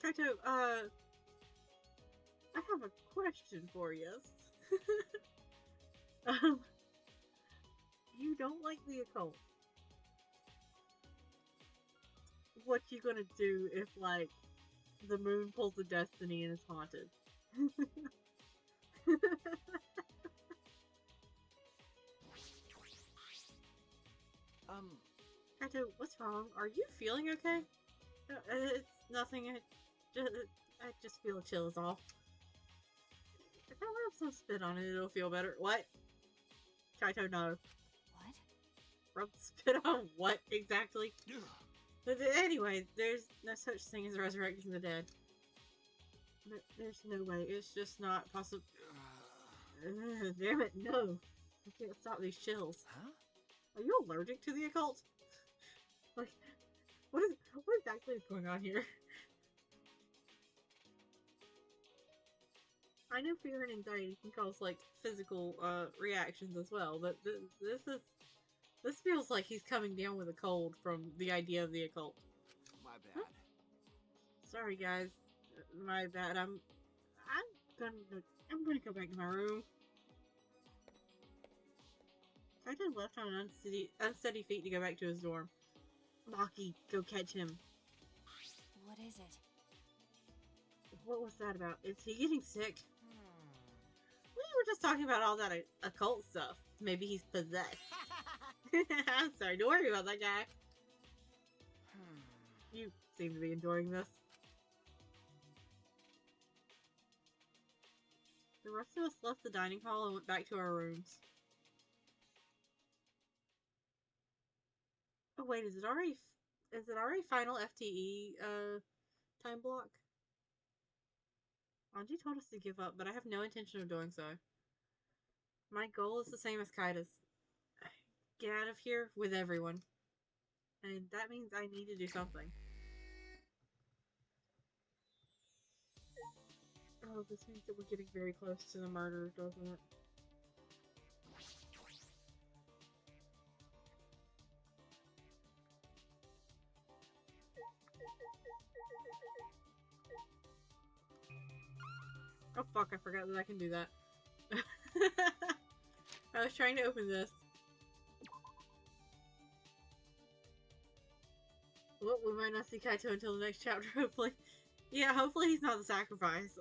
Kaito, I have a question for you. You don't like the occult. What you gonna do if, like, the moon pulls a destiny and is haunted? Kaito, what's wrong? Are you feeling okay? It's nothing. I just feel a chill is all. If I rub some spit on it, it'll feel better. What? Kaito, no. What? Rub spit on what exactly? Ugh. But anyway, there's no such thing as resurrecting the dead. There's no way. It's just not possible. Damn it, no. I can't stop these chills. Huh? Are you allergic to the occult? Like, what exactly is going on here? I know fear and anxiety can cause, like, physical reactions as well, but this feels like he's coming down with a cold from the idea of the occult. My bad. Sorry, guys. My bad. I'm gonna go back to my room. Kaito left on unsteady feet to go back to his dorm. Maki, go catch him. What is it? What was that about? Is he getting sick? We were just talking about all that occult stuff. Maybe he's possessed. I'm sorry, don't worry about that guy. You seem to be enjoying this. The rest of us left the dining hall and went back to our rooms. Oh wait, is it already final FTE time block? Anji told us to give up, but I have no intention of doing so. My goal is the same as Kaita's. Get out of here with everyone. And that means I need to do something. Oh, this means that we're getting very close to the murder, doesn't it? Oh fuck, I forgot that I can do that. I was trying to open this. Well, we might not see Kaito until the next chapter, hopefully. Yeah, hopefully he's not the sacrifice.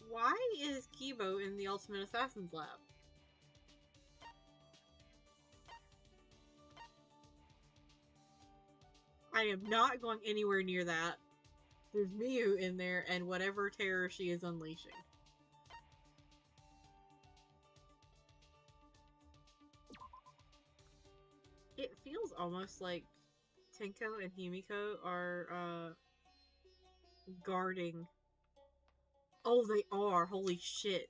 Why is Kibo in the Ultimate Assassin's Lab? I am not going anywhere near that. There's Miyu in there and whatever terror she is unleashing. It feels almost like Tenko and Himiko are, guarding. Oh, they are. Holy shit.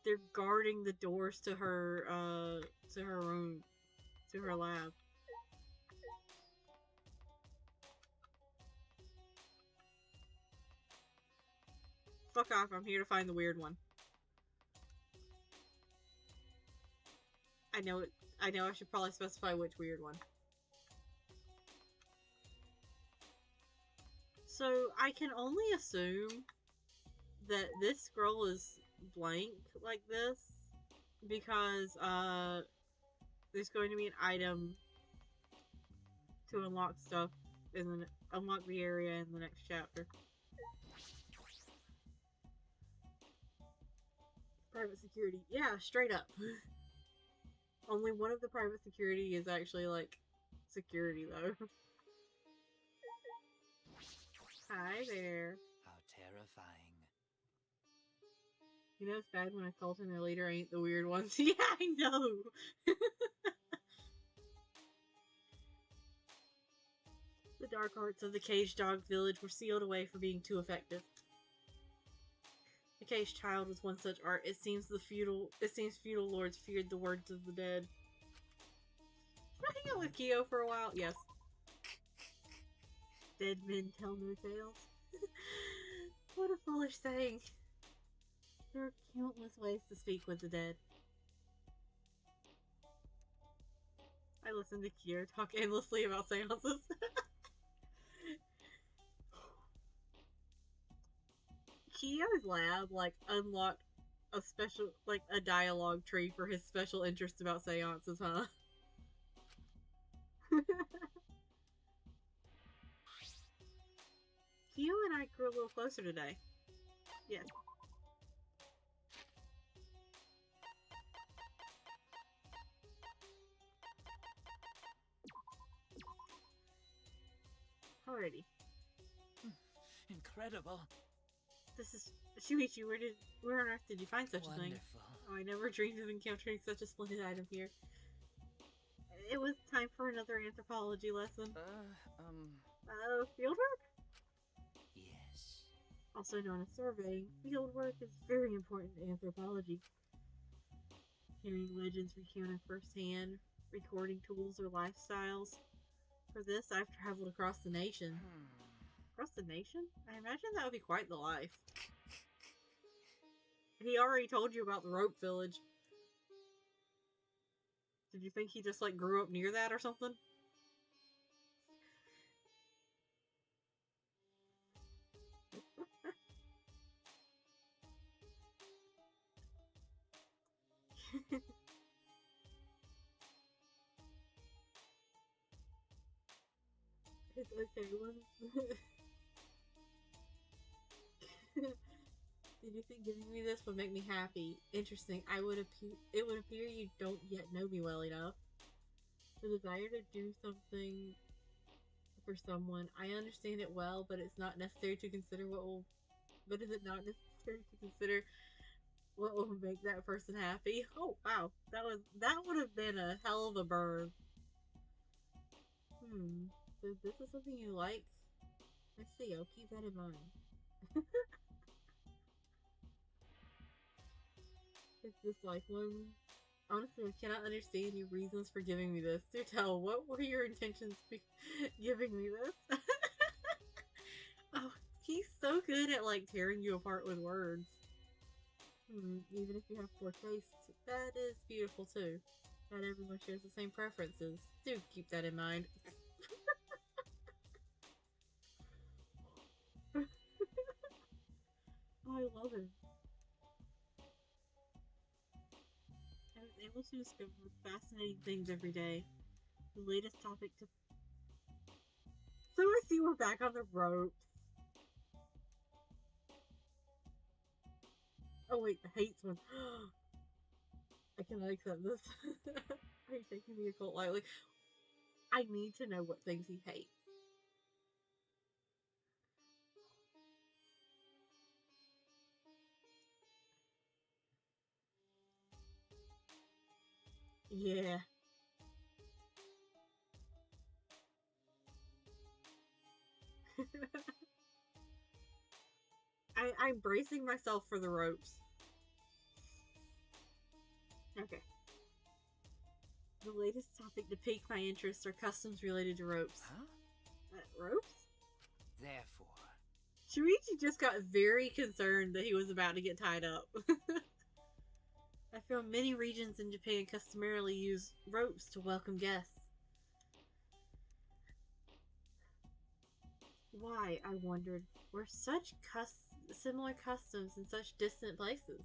They're guarding the doors to her room. To her lab. Fuck off, I'm here to find the weird one. I know I should probably specify which weird one. So, I can only assume that this scroll is blank like this because, there's going to be an item to unlock stuff unlock the area in the next chapter. Private security. Yeah, straight up. Only one of the private security is actually, like, security, though. Hi there. How terrifying. You know it's bad when a cult and their leader ain't the weird ones. Yeah, I know! The dark arts of the caged dog village were sealed away for being too effective. The caged child was one such art. It seems feudal lords feared the words of the dead. Can I hang out with Kiyo for a while? Yes. Dead men tell no tales. What a foolish saying. There are countless ways to speak with the dead. I listen to Kiyo talk endlessly about seances. Kiyo's lab, like, unlocked a special, like, a dialogue tree for his special interest about seances, huh? Kiyo and I grew a little closer today. Yes. Alrighty. Incredible. This is Shuichi. Where on earth did you find such a thing? Wonderful. Oh, I never dreamed of encountering such a splendid item here. It was time for another anthropology lesson. Fieldwork? Yes. Also known as surveying, fieldwork is very important to anthropology. Hearing legends recounted firsthand, recording tools or lifestyles. For this, I've traveled across the nation. Across the nation? I imagine that would be quite the life. He already told you about the rope village. Did you think he just, like, grew up near that or something? It's okay, Did you think giving me this would make me happy? Interesting. It would appear you don't yet know me well enough. The desire to do something for someone, I understand it well, but it's not necessary to consider but is it not necessary to consider what will make that person happy? Oh wow, that would have been a hell of a burn. So this is something you like? I see, I'll keep that in mind. It's just like, one. Honestly, I cannot understand your reasons for giving me this. Do tell, what were your intentions giving me this? Oh, he's so good at, like, tearing you apart with words. Even if you have poor taste, that is beautiful too. Not everyone shares the same preferences. Do keep that in mind. Oh, I love him. I was able to discover fascinating things every day. The latest topic to... So I see we're back on the ropes. Oh wait, the hates one. I cannot accept this. Are you taking the occult lightly? I need to know what things he hates. Yeah. I'm bracing myself for the ropes. Okay. The latest topic to pique my interest are customs related to ropes. Huh? Ropes? Therefore. Shuichi just got very concerned that he was about to get tied up. I feel many regions in Japan customarily use ropes to welcome guests. Why, I wondered, were such similar customs in such distant places?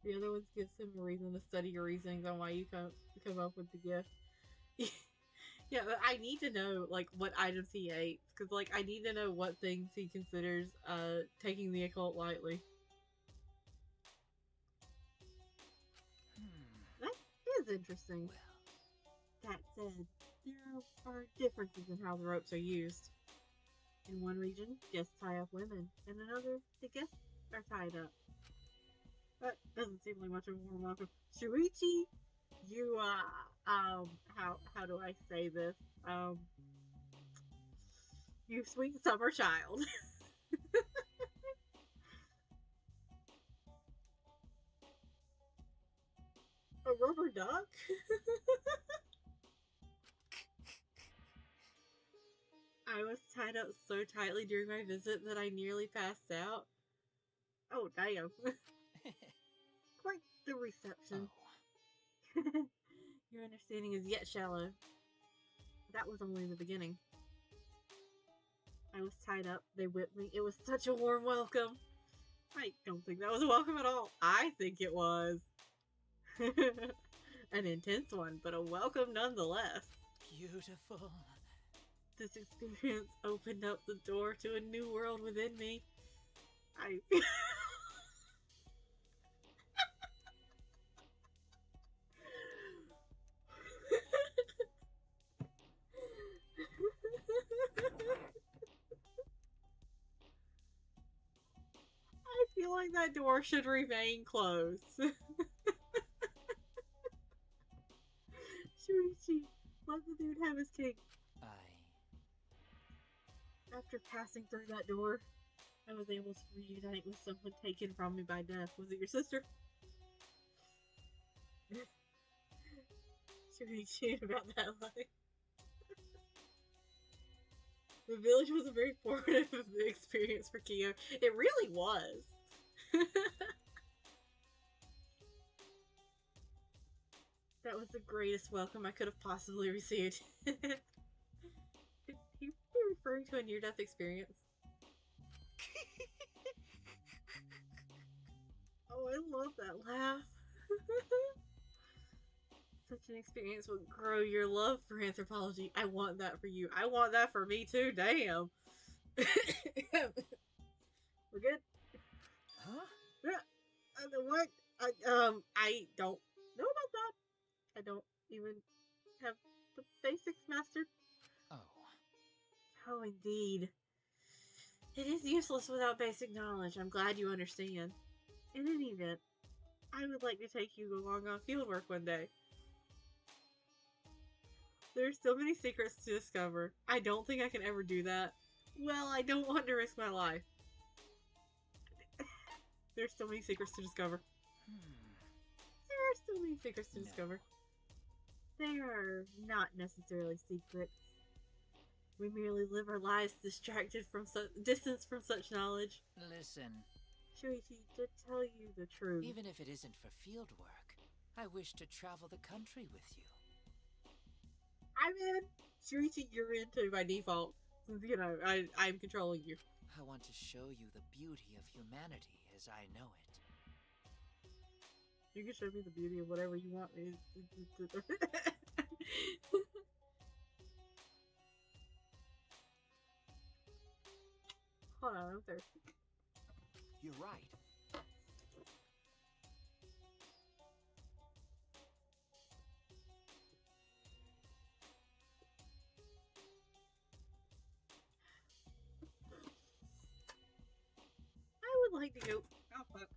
The other ones gives him a reason to study your reasonings on why you come up with the gift. Yeah, but I need to know, like, what items he hates. Because, like, I need to know what things he considers, taking the occult lightly. That is interesting. That said, there are differences in how the ropes are used. In one region, guests tie up women. In another, the guests are tied up. That doesn't seem like much of a warm welcome. Shuichi, you, how do I say this? You sweet summer child. A rubber duck? I was tied up so tightly during my visit that I nearly passed out. Oh, damn. Quite the reception. Oh. Your understanding is yet shallow. That was only the beginning. I was tied up. They whipped me. It was such a warm welcome. I don't think that was a welcome at all. I think it was. An intense one, but a welcome nonetheless. Beautiful. This experience opened up the door to a new world within me. I feel like that door should remain closed. Shuichi, let the dude have his cake. After passing through that door, I was able to reunite with someone taken from me by death. Was it your sister? Shuichi about that line. The village was a very formative experience for Kiyo. It really was. That was the greatest welcome I could have possibly received. Could he be referring to a near-death experience? Oh, I love that laugh. Such an experience will grow your love for anthropology. I want that for you. I want that for me too. Damn. We're good? Huh? Yeah. What? I don't know about that. I don't even have the basics mastered. Oh. Oh, indeed. It is useless without basic knowledge. I'm glad you understand. In any event, I would like to take you along on fieldwork one day. There are so many secrets to discover. I don't think I can ever do that. Well, I don't want to risk my life. There's so many secrets to discover. Hmm. There are so many secrets to No. discover. They are not necessarily secrets. We merely live our lives distracted from distance from such knowledge. Listen, Shuichi, to tell you the truth. even if it isn't for field work, I wish to travel the country with you. I'm in. Shuichi, you're into by default. Since, you know, I'm controlling you. I want to show you the beauty of humanity as I know it. You can show me the beauty of whatever you want me to. Hold on, I'm thirsty. You're right. I would like to go. Oh, fuck.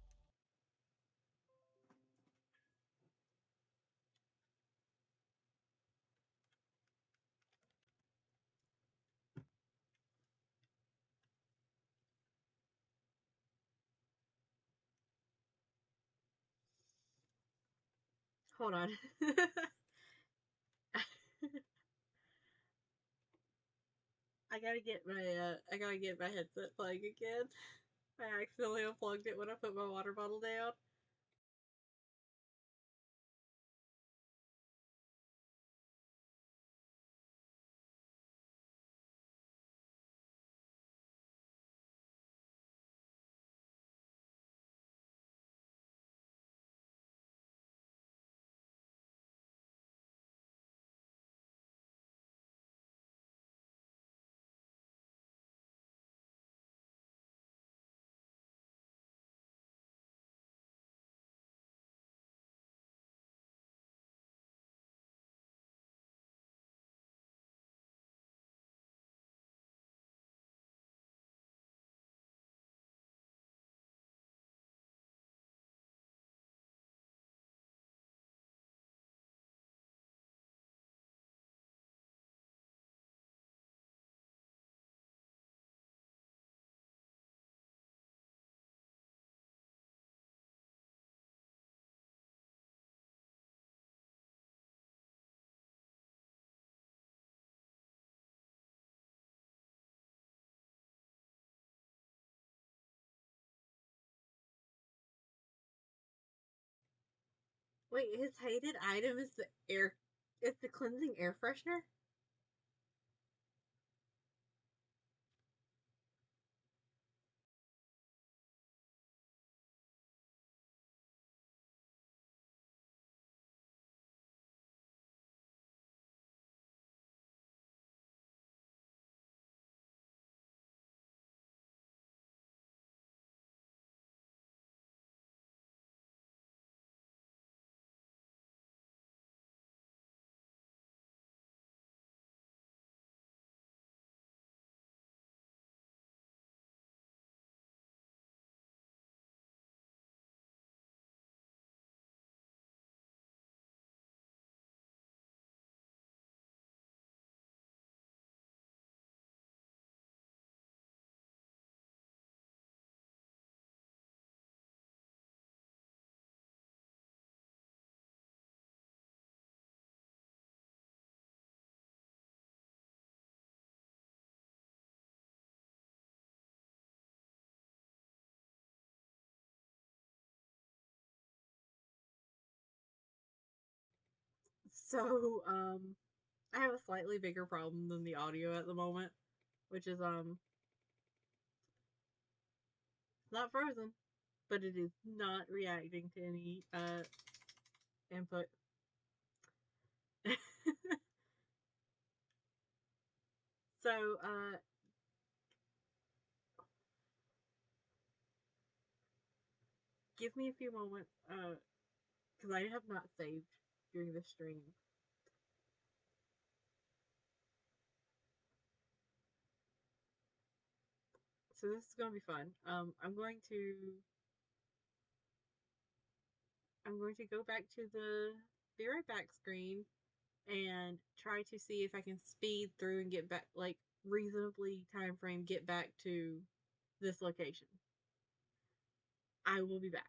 Hold on. I gotta get my headset playing again. I accidentally unplugged it when I put my water bottle down. Wait, his hated item is the cleansing air freshener? So, I have a slightly bigger problem than the audio at the moment, which is, not frozen, but it is not reacting to any, input. So, give me a few moments, because I have not saved during the stream. So this is gonna be fun. I'm going to go back to the be right back screen and try to see if I can speed through and get back, like, reasonably time frame, get back to this location. I will be back.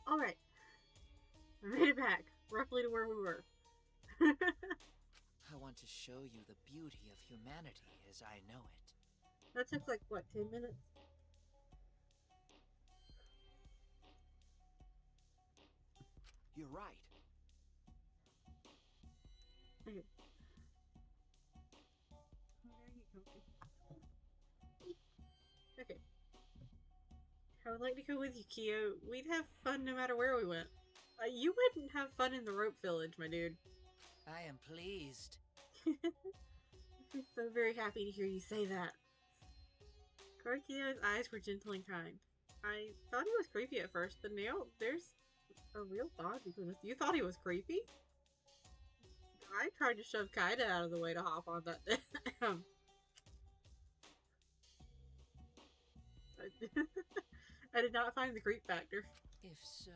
Alright. I made it back, roughly to where we were. I want to show you the beauty of humanity as I know it. That took like, what, 10 minutes? You're right. Okay. There you go. Okay. I would like to go with you, Kiyo. We'd have fun no matter where we went. You wouldn't have fun in the rope village, my dude. I am pleased. I'm so very happy to hear you say that. Kiyo's eyes were gentle and kind. I thought he was creepy at first, but now there's a real bond between us. You thought he was creepy? I tried to shove Kaida out of the way to hop on that. I did not find the creep factor. If so...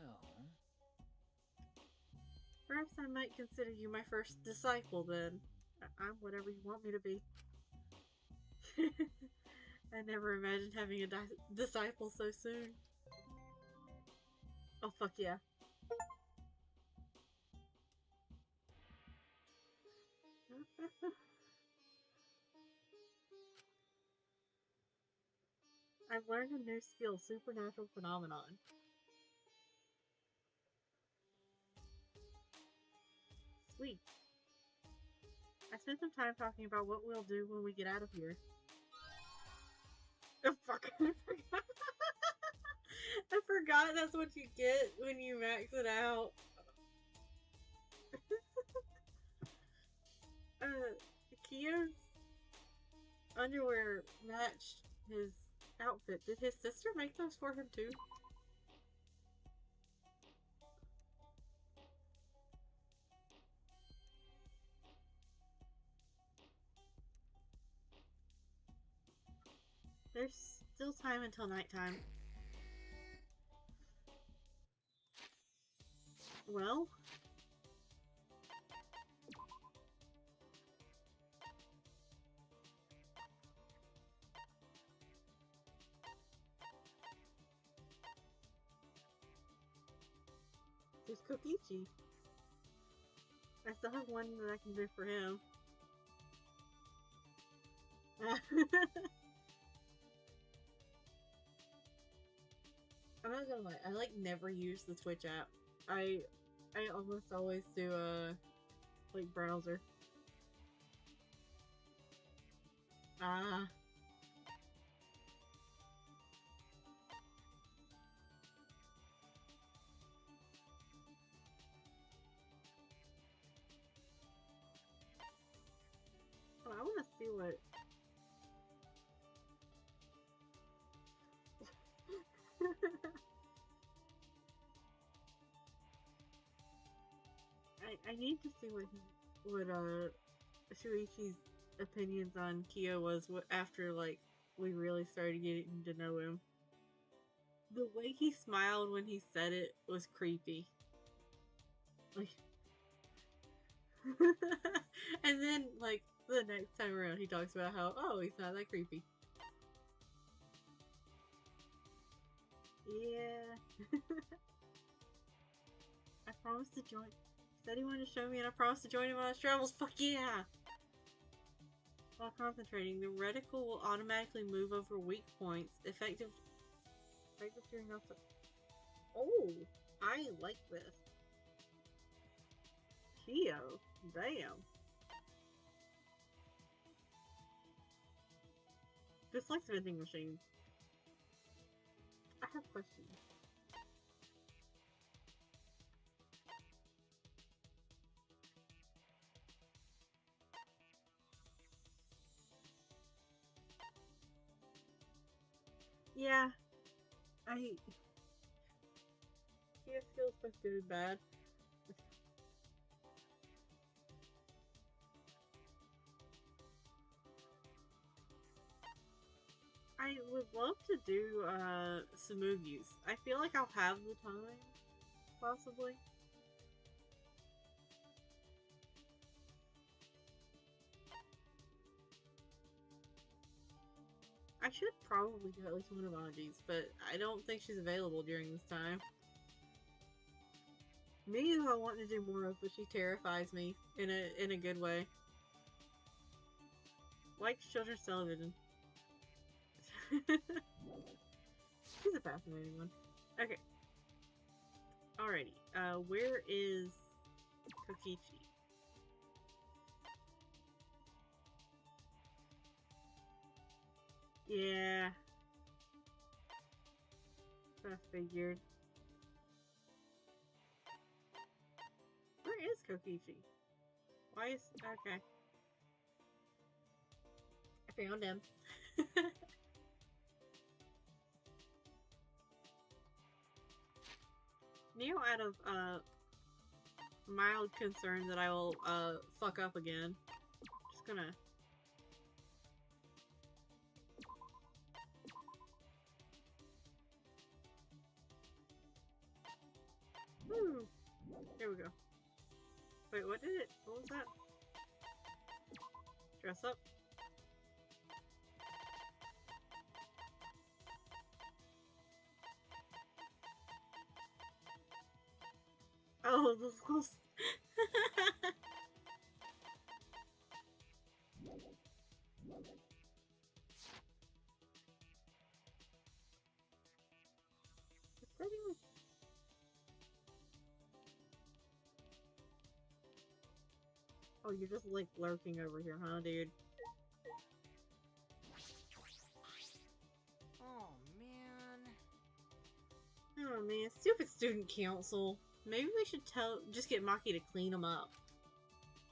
Perhaps I might consider you my first disciple then. I'm whatever you want me to be. I never imagined having a disciple so soon. Oh, fuck yeah. I've learned a new skill, supernatural phenomenon. Sweet. I spent some time talking about what we'll do when we get out of here. Oh, fuck. I forgot that's what you get when you max it out. Kiyo's underwear matched his outfit. Did his sister make those for him too? There's still time until nighttime. Well... there's Kokichi. I still have one that I can do for him. I'm not gonna lie, I like never use the Twitch app. I almost always do like browser. Ah. Oh, I wanna see what I need to see what Shuichi's opinions on Kiyo was after like we really started getting to know him. The way he smiled when he said it was creepy. Like and then like the next time around he talks about how, oh, he's not that creepy. Yeah. I promised to join. Said he wanted to show me and I promised to join him on his travels. Fuck yeah! While concentrating, the reticle will automatically move over weak points. Effective during also. Oh! I like this. Kiyo. Damn. This likes vending machines. I have questions. Yeah, he feels both good and bad. I would love to do Samugi's. I feel like I'll have the time, possibly. I should probably do at least one of Anji's, but I don't think she's available during this time. Miyu I want to do more of, but she terrifies me in a good way. Likes children's television. She's a fascinating one. Okay. Alrighty. Where is Kokichi? Yeah. I figured. Where is Kokichi? Why is... Okay. I found him. Now out of, mild concern that I will, fuck up again. Just gonna... Woo! Here we go. Wait, what did it? What was that? Dress up? Oh, this was... Oh, you're just like lurking over here, huh, dude? Oh, man. Oh man, stupid student council. Maybe we should just get Maki to clean him up.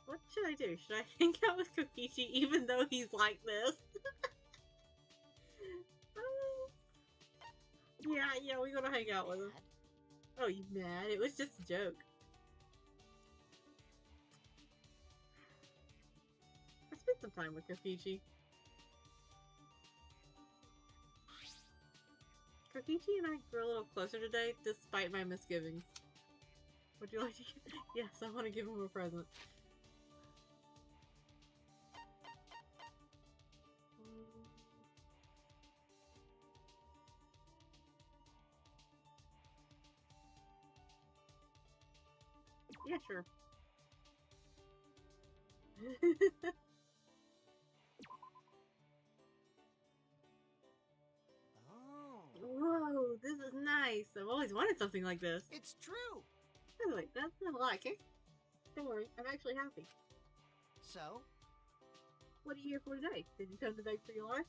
What should I do? Should I hang out with Kokichi even though he's like this? Yeah, we're gonna hang out with him. Oh, you mad? It was just a joke. I spent some time with Kokichi. Kokichi and I grew a little closer today, despite my misgivings. Would you like to... Yes, I want to give him a present. Yeah, sure. Oh. Whoa, this is nice. I've always wanted something like this. It's true. By the way, that's not a lie, okay? Don't worry, I'm actually happy. So? What are you here for today? Did you come to beg for your life?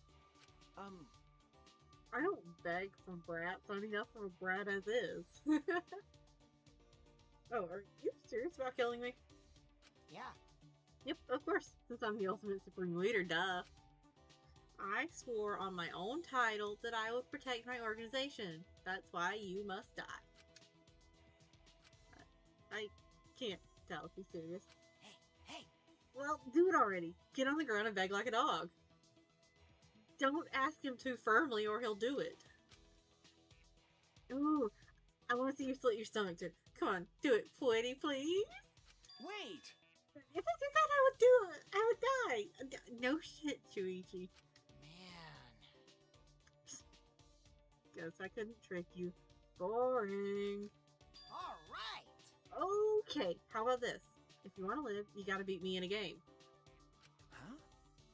I don't beg from brats. I mean, that's from a brat as is. Oh, are you serious about killing me? Yeah. Yep, of course, since I'm the ultimate supreme leader, duh. I swore on my own title that I would protect my organization. That's why you must die. I can't tell if he's serious. Hey. Well, do it already. Get on the ground and beg like a dog. Don't ask him too firmly or he'll do it. Ooh, I want to see you slit your stomach too. Come on, do it, pretty please. Wait! If I did that, I would do it. I would die. No shit, Shuichi. Man. Guess I couldn't trick you. Boring. All right. Okay, how about this? If you want to live, you gotta beat me in a game. Huh?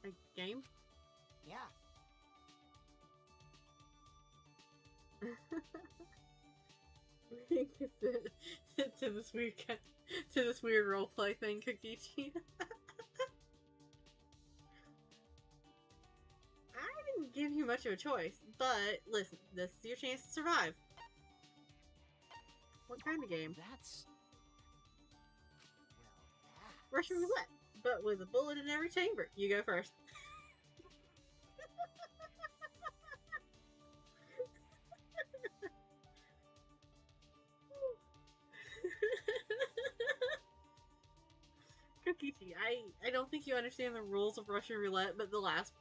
A game? Yeah. to this weird roleplay thing, Kokichi. I didn't give you much of a choice, but listen, this is your chance to survive. What kind of game? That's... Well, that's... Russian roulette, but with a bullet in every chamber. You go first. Kokichi, I don't think you understand the rules of Russian roulette, but the last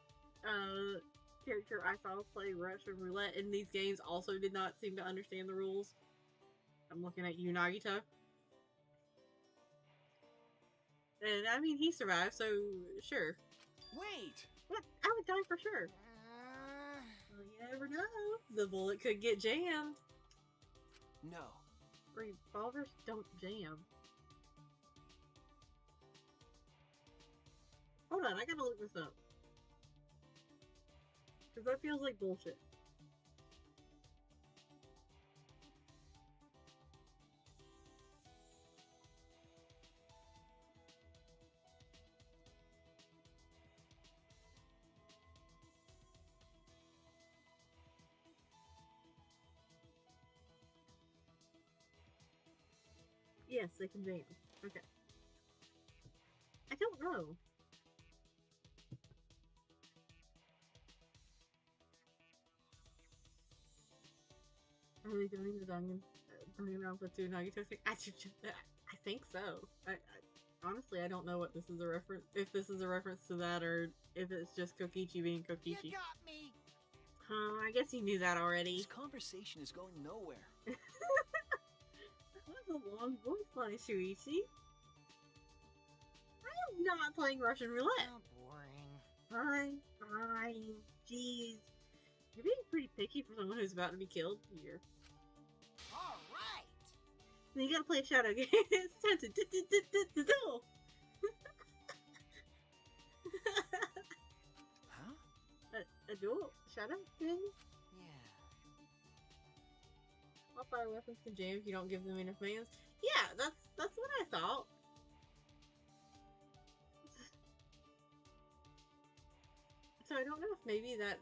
character I saw play Russian roulette in these games also did not seem to understand the rules. I'm looking at you, Nagito. And I mean, he survived, so sure. Wait! What? I would die for sure. Well, you never know. The bullet could get jammed. No. revolvers don't jam. Hold on, I gotta look this up. Because that feels like bullshit. Yes, they can jam. Okay. I don't know. Are they doing the Danganronpa 2 Nagito thing? I think so. Honestly, I don't know what this is a reference. If this is a reference to that, or if it's just Kokichi being Kokichi. You got me. I guess you knew that already. This conversation is going nowhere. That was a long voice line, Shuichi. I am not playing Russian roulette. Oh, boring. Fine. Jeez. You're being pretty picky for someone who's about to be killed here. All right. Then you gotta play a shadow game. It's time to duel. Huh? A duel? Shadow game? Yeah. All fire weapons can jam if you don't give them enough mans. Yeah, that's what I thought. So I don't know if maybe that's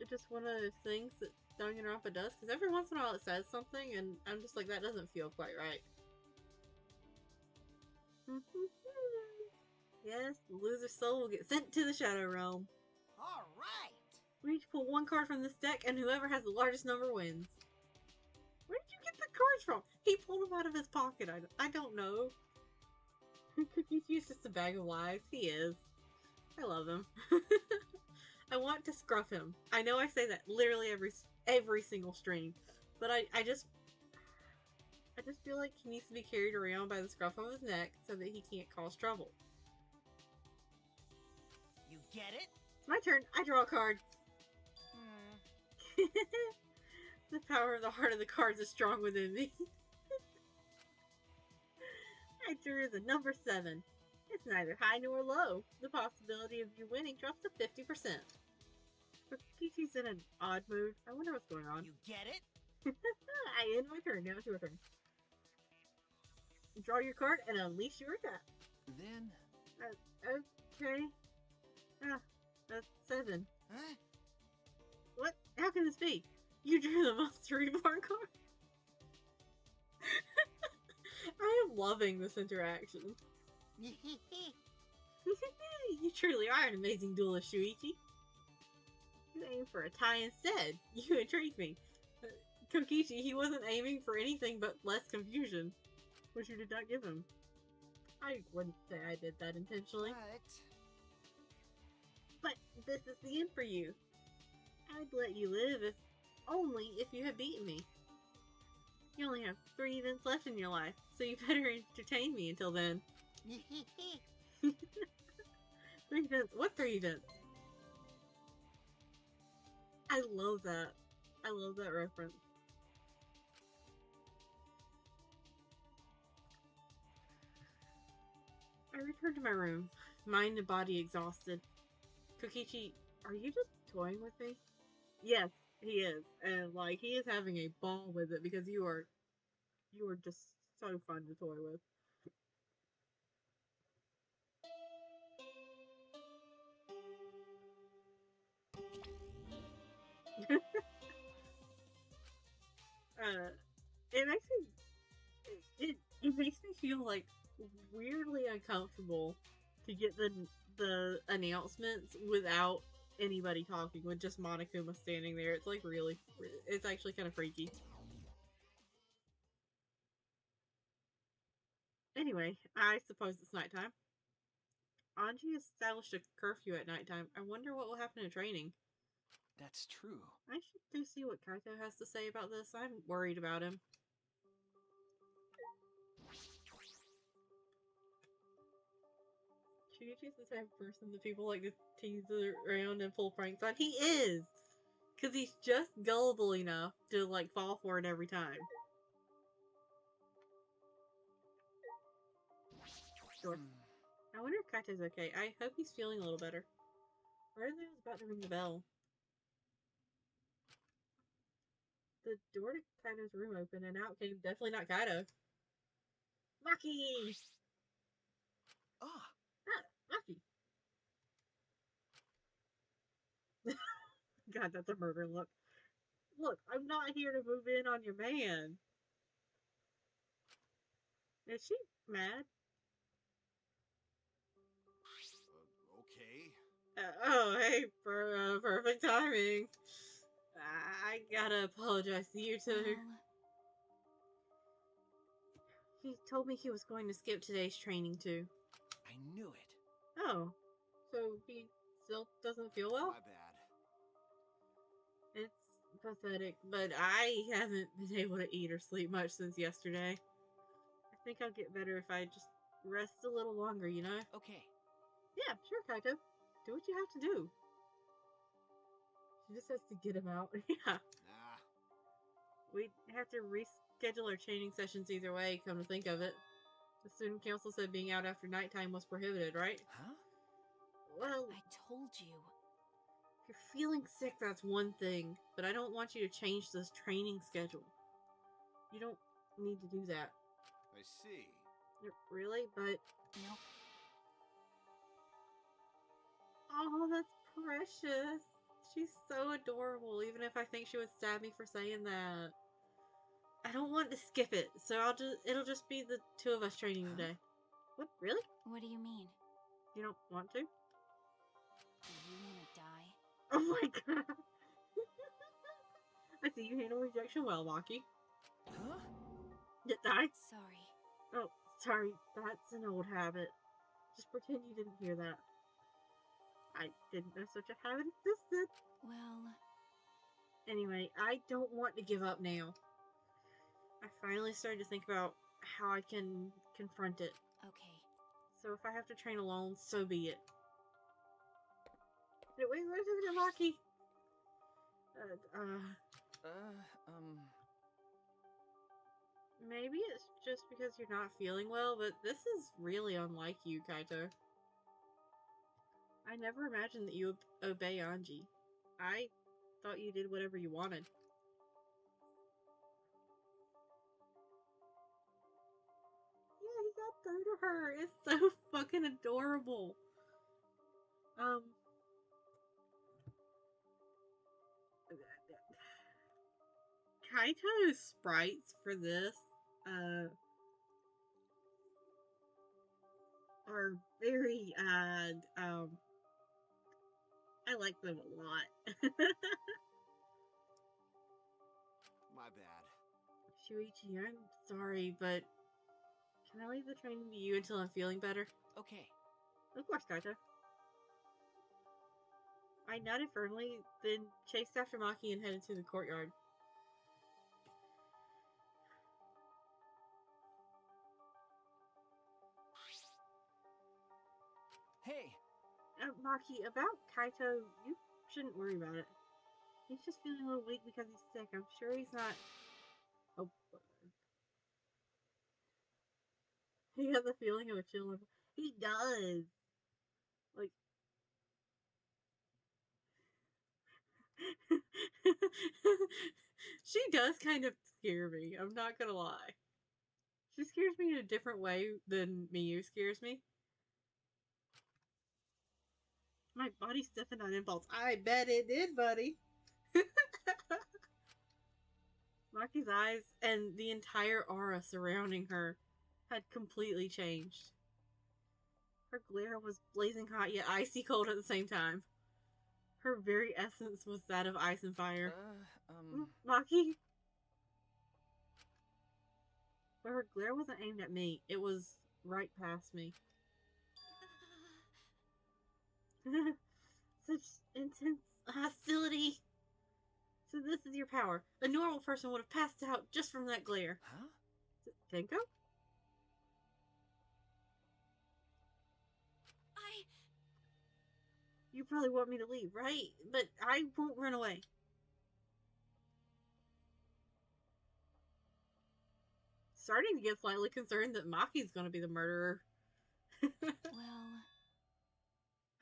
just one of those things that Danganronpa does, because every once in a while it says something, and I'm just like, that doesn't feel quite right. Yes, the loser's soul will get sent to the Shadow Realm. All right. We each pull one card from this deck, and whoever has the largest number wins. Where did you get the cards from? He pulled them out of his pocket. I don't know. He's just a bag of lies. He is. I love him. I want to scruff him. I know I say that literally every single stream, but I just feel like he needs to be carried around by the scruff of his neck so that he can't cause trouble. You get it? It's my turn. I draw a card. Hmm. The power of the heart of the cards is strong within me. I drew the number 7. It's neither high nor low. The possibility of you winning drops to 50%. Kiki's in an odd mood. I wonder what's going on. You get it? I end my turn. Now it's your turn. Draw your card and unleash your attack. Then... Okay. That's 7. Huh? What? How can this be? You drew the Monster Reborn card? I am loving this interaction. You truly are an amazing duelist, Shuichi. You aimed for a tie instead. You intrigued me. Kokichi, he wasn't aiming for anything but less confusion, which you did not give him. I wouldn't say I did that intentionally. But this is the end for you. I'd let you live only if you had beaten me. You only have 3 events left in your life, so you better entertain me until then. 3 events? What 3 events? I love that. I love that reference. I return to my room, mind and body exhausted. Kokichi, are you just toying with me? Yes, he is. And like he is having a ball with it because you are just so fun to toy with. It makes me it makes me feel like weirdly uncomfortable to get the announcements without anybody talking, with just Monokuma standing there. It's like really, it's actually kind of freaky. Anyway, I suppose it's nighttime. Anji established a curfew at nighttime. I wonder what will happen in training. That's true. I should go see what Kaito has to say about this. I'm worried about him. Shuichi's the type of person that people like to tease around and pull pranks on. He is! Because he's just gullible enough to, like, fall for it every time. door. I wonder if Kaito's okay. I hope he's feeling a little better. Right as I was about to ring the bell, the door to Kaito's room opened, and out came definitely not Kaito. Maki! Ah, Maki! God, that's a murder look. Look, I'm not here to move in on your man. Is she mad? okay. Oh, hey, for perfect timing. I gotta apologize to you too. Well, He told me he was going to skip today's training too. I knew it. Oh, so he still doesn't feel well? My bad. It's pathetic, but I haven't been able to eat or sleep much since yesterday. I think I'll get better if I just rest a little longer, you know? Okay. Yeah, sure, Kaito. Do what you have to do. She just has to get him out. Yeah. Nah. We have to reschedule our training sessions either way, come to think of it. The student council said being out after nighttime was prohibited, right? Huh? Well, I told you. if you're feeling sick, that's one thing, but I don't want you to change this training schedule. You don't need to do that. I see. Really? But... Nope. Oh, that's precious. She's so adorable, even if I think she would stab me for saying that. I don't want to skip it, so it'll just be the two of us training today. What, really? What do you mean? You don't want to? Do you want to die? Oh my god. I see you handle rejection well, Maki. Huh? Did I? Sorry. Oh, sorry. That's an old habit. Just pretend you didn't hear that. I didn't know such a habit existed. Well, Anyway, I don't want to give up now. I finally started to think about how I can confront it. okay. So if I have to train alone, so be it. Wait, where's it, Maki? Maybe it's just because you're not feeling well, but this is really unlike you, Kaito. I never imagined that you would obey Anji. I thought you did whatever you wanted. Yeah, he got through to her. It's so fucking adorable. Kaito's sprites for this, are very, I like them a lot. My bad. Shuichi, I'm sorry, but can I leave the training to you until I'm feeling better? Okay. Of course, Kaito. I nodded firmly, then chased after Maki and headed to the courtyard. Hey! Maki, about Kaito, you shouldn't worry about it. He's just feeling a little weak because he's sick. I'm sure he's not... Oh. He has a feeling of a chill. He does! Like... She does kind of scare me. I'm not gonna lie. She scares me in a different way than Miyu scares me. My body stiffened on impulse. I bet it did, buddy. Maki's eyes and the entire aura surrounding her had completely changed. Her glare was blazing hot yet icy cold at the same time. Her very essence was that of ice and fire. Maki? But her glare wasn't aimed at me. It was right past me. Such intense hostility. So this is your power. A normal person would have passed out just from that glare. Huh? Tenko? You probably want me to leave, right? But I won't run away. Starting to get slightly concerned that Maki's gonna be the murderer. Well,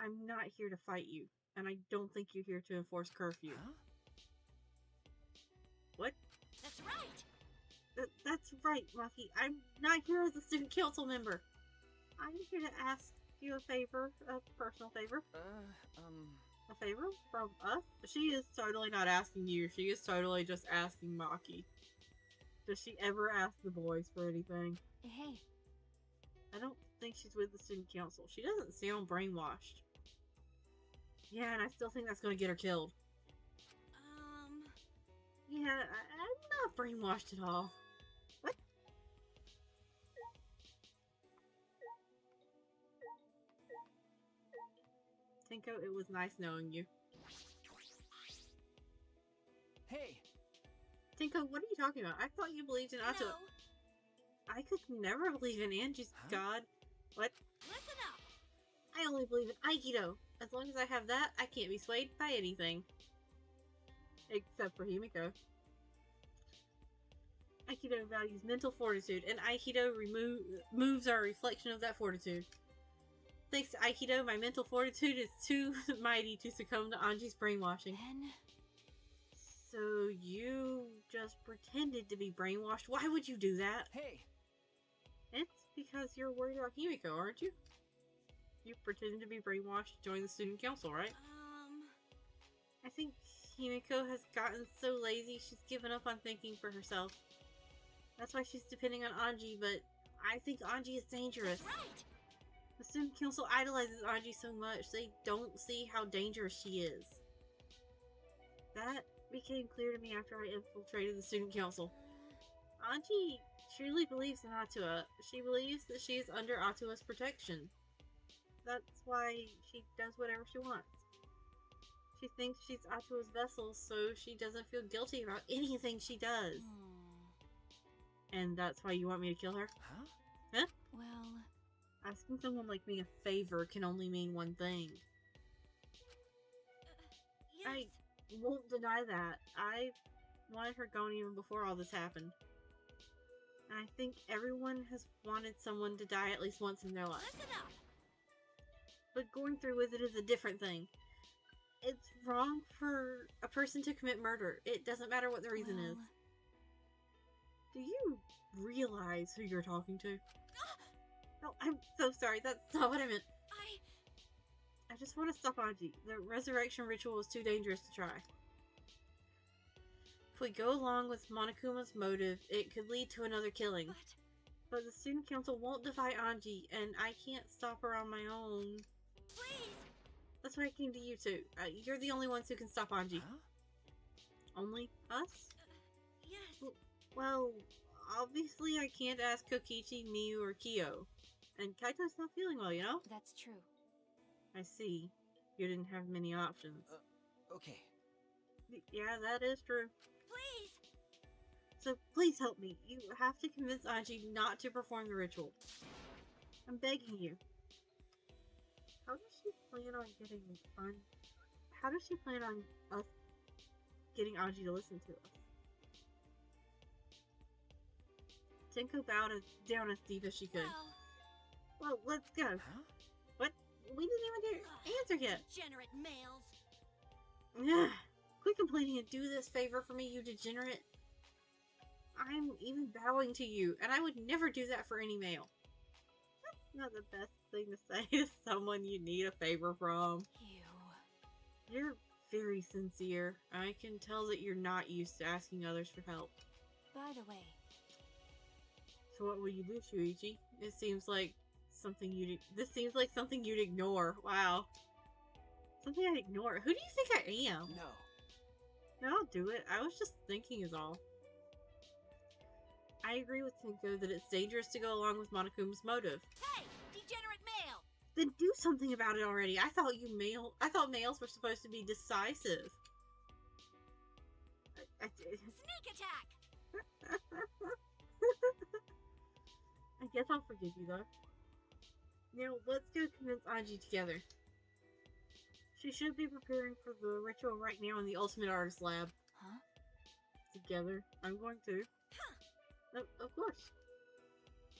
I'm not here to fight you, and I don't think you're here to enforce curfew. Huh? What? That's right. That's right, Maki. I'm not here as a student council member. I'm here to ask you a favor, a personal favor. A favor from us? She is totally not asking you. She is totally just asking Maki. Does she ever ask the boys for anything? hey, I don't think she's with the student council. She doesn't sound brainwashed. Yeah, and I still think that's going to get her killed. Yeah, I'm not brainwashed at all. What? Tinko, it was nice knowing you. Hey, Tinko, what are you talking about? I thought you believed in Ato. No. I could never believe in Angie's god. What? Listen up. I only believe in Aikido. As long as I have that, I can't be swayed by anything. Except for Himiko. Aikido values mental fortitude, and Aikido moves are a reflection of that fortitude. Thanks to Aikido, my mental fortitude is too mighty to succumb to Anji's brainwashing. then So you just pretended to be brainwashed? Why would you do that? hey. It's because you're worried about Himiko, aren't you? You pretended to be brainwashed to join the student council, right? I think Himiko has gotten so lazy she's given up on thinking for herself. That's why she's depending on Anji, but I think Anji is dangerous. That's right. The student council idolizes Anji so much, they don't see how dangerous she is. That became clear to me after I infiltrated the student council. Anji truly believes in Atua. She believes that she is under Atua's protection. That's why she does whatever she wants. She thinks she's Atua's vessel, so she doesn't feel guilty about anything she does. And that's why you want me to kill her? Huh? well, Asking someone like me a favor can only mean one thing. Yes. I won't deny that. I wanted her gone even before all this happened. And I think everyone has wanted someone to die at least once in their life. Listen up. But going through with it is a different thing. It's wrong for a person to commit murder. It doesn't matter what the reason is. well, Do you realize who you're talking to? No, I'm so sorry. That's not what I meant. I just want to stop Anji. The resurrection ritual is too dangerous to try. If we go along with Monokuma's motive, it could lead to another killing. But the student council won't defy Anji, and I can't stop her on my own. Please. That's why I came to you two. You're the only ones who can stop Anji. Huh? Only us? Yes. Well, obviously I can't ask Kokichi, Miyu, or Kiyo. And Kaito's not feeling well, you know? that's true. I see. You didn't have many options. Okay. Yeah, that is true. Please. So please help me. You have to convince Anji not to perform the ritual. I'm begging you. How does she plan on getting on? How does she plan on us getting Anji to listen to us? Tenko bowed down as deep as she could. Well, let's go. Huh? What? We didn't even answer yet. Degenerate males. Ugh. Quit complaining and do this favor for me, you degenerate. I'm even bowing to you, and I would never do that for any male. That's not the best thing to say to someone you need a favor from. You. You're very sincere. I can tell that you're not used to asking others for help. By the way, So what will you do, Shuichi? It seems like something you'd... This seems like something you'd ignore. Wow. Something I'd ignore. Who do you think I am? No. No, I'll do it. I was just thinking is all. I agree with Tenko that it's dangerous to go along with Monokuma's motive. Hey, degenerate male. Then do something about it already. I thought males were supposed to be decisive. Sneak attack. I guess I'll forgive you though. Now let's go convince Anji together. She should be preparing for the ritual right now in the Ultimate Artist Lab. huh? Together. I'm going to. Of course.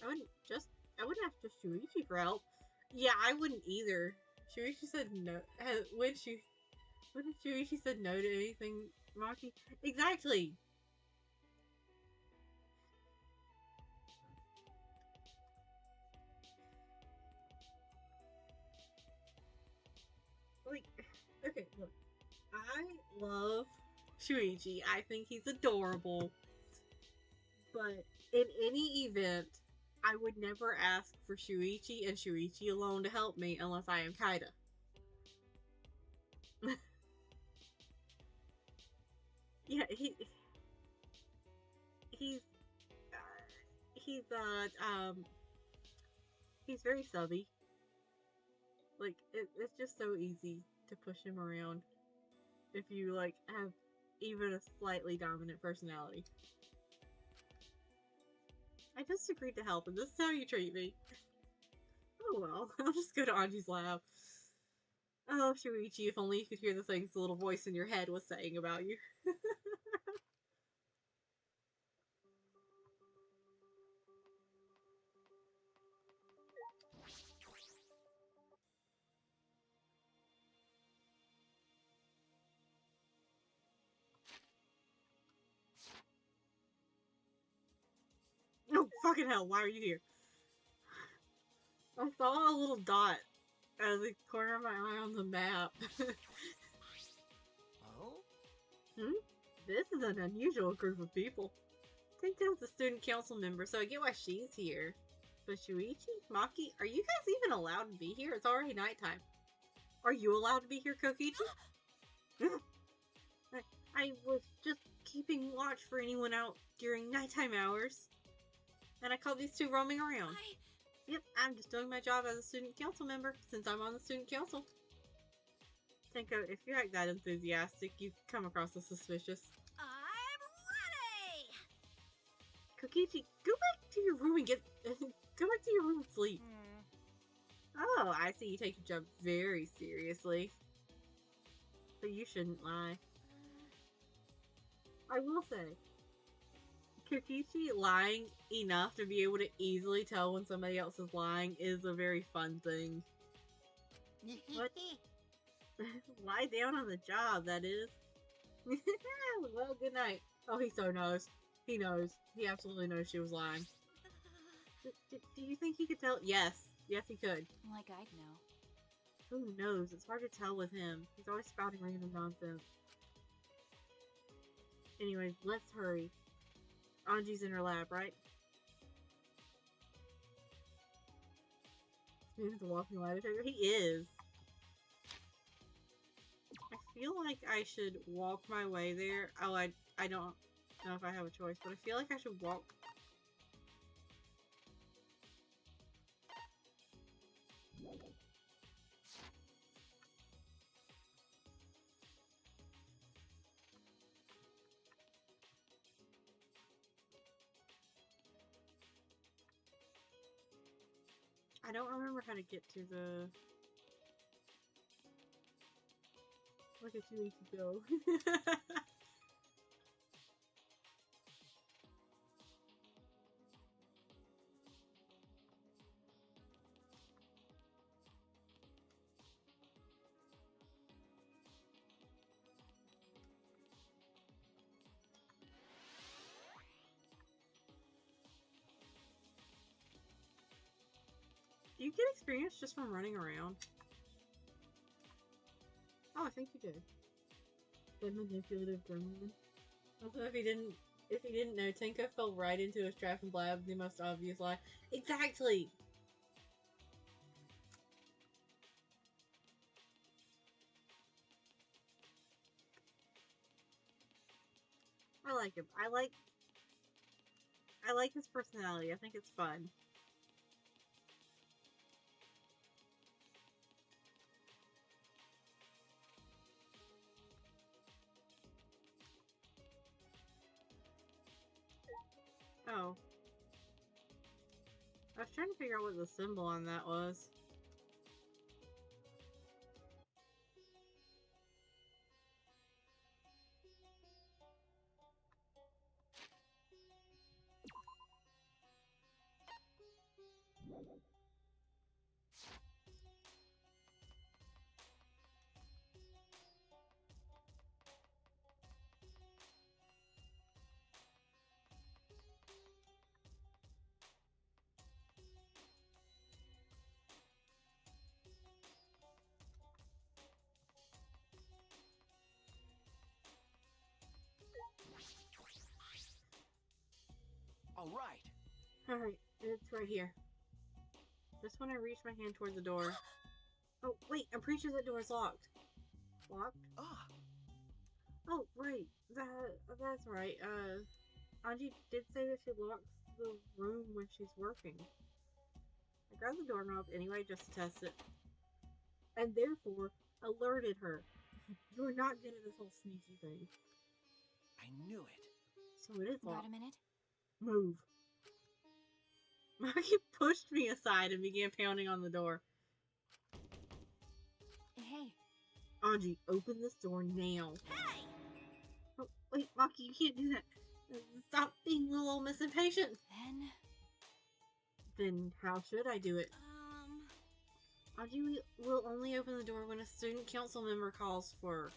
I wouldn't ask just Shuichi for help. Yeah, I wouldn't either. Shuichi said no. When Shuichi said no to anything, Maki. Exactly. Like, okay, look. I love Shuichi. I think he's adorable. But in any event, I would never ask for Shuichi and Shuichi alone to help me unless I am Kaida. Yeah, he's he's he's very subby. Like it's just so easy to push him around if you like have even a slightly dominant personality. I just agreed to help, and this is how you treat me. Oh well, I'll just go to Anji's lab. Oh, Shuichi, if only you could hear the things the little voice in your head was saying about you. Oh, fucking hell, why are you here? I saw a little dot out of the corner of my eye on the map. Oh? This is an unusual group of people. Tenko's a student council member, so I get why she's here. But Shuichi? Maki? Are you guys even allowed to be here? It's already nighttime. Are you allowed to be here, Kokichi? I was just keeping watch for anyone out during nighttime hours. And I caught these two roaming around. Yep, I'm just doing my job as a student council member, since I'm on the student council. Tenko, if you act that enthusiastic, you come across as suspicious. I'm ready! Kokichi, go back to your room and get... go back to your room and sleep. Oh, I see you take your job very seriously. But you shouldn't lie. I will say, Kokichi lying enough to be able to easily tell when somebody else is lying is a very fun thing. What? Lie down on the job, that is. Well, good night. Oh, he so knows. He knows. He absolutely knows she was lying. Do you think he could tell? Yes. Yes, he could. Like I'd know. Who knows? It's hard to tell with him. He's always spouting random nonsense. Anyways, let's hurry. Anji's in her lab, right? He's a walking lie detector. He is. I feel like I should walk my way there. Oh, I don't know if I have a choice, but I feel like I should walk. I don't remember how to get to the... Look at you, go. Do you get experience just from running around? Oh, I think you did. The manipulative gremlin. Also, if you didn't know, Tenko fell right into his trap and blabbed the most obvious lie. Exactly! I like him. I like his personality. I think it's fun. Oh. I was trying to figure out what the symbol on that was. All right. Alright, it's right here. Just when I reach my hand toward the door. Oh, wait, I'm pretty sure that door is locked. Locked? Ah, Oh, right. That's right. Anji did say that she locks the room when she's working. I grabbed the doorknob anyway just to test it. And therefore, alerted her. You're not good at this whole sneaky thing. I knew it. So it is Got locked. a minute? Move. Maki pushed me aside and began pounding on the door. Hey. Anji, open this door now. Hey! Oh, wait, Maki, you can't do that. Stop being a little Miss Impatient. Then how should I do it? Anji will only open the door when a student council member calls for her.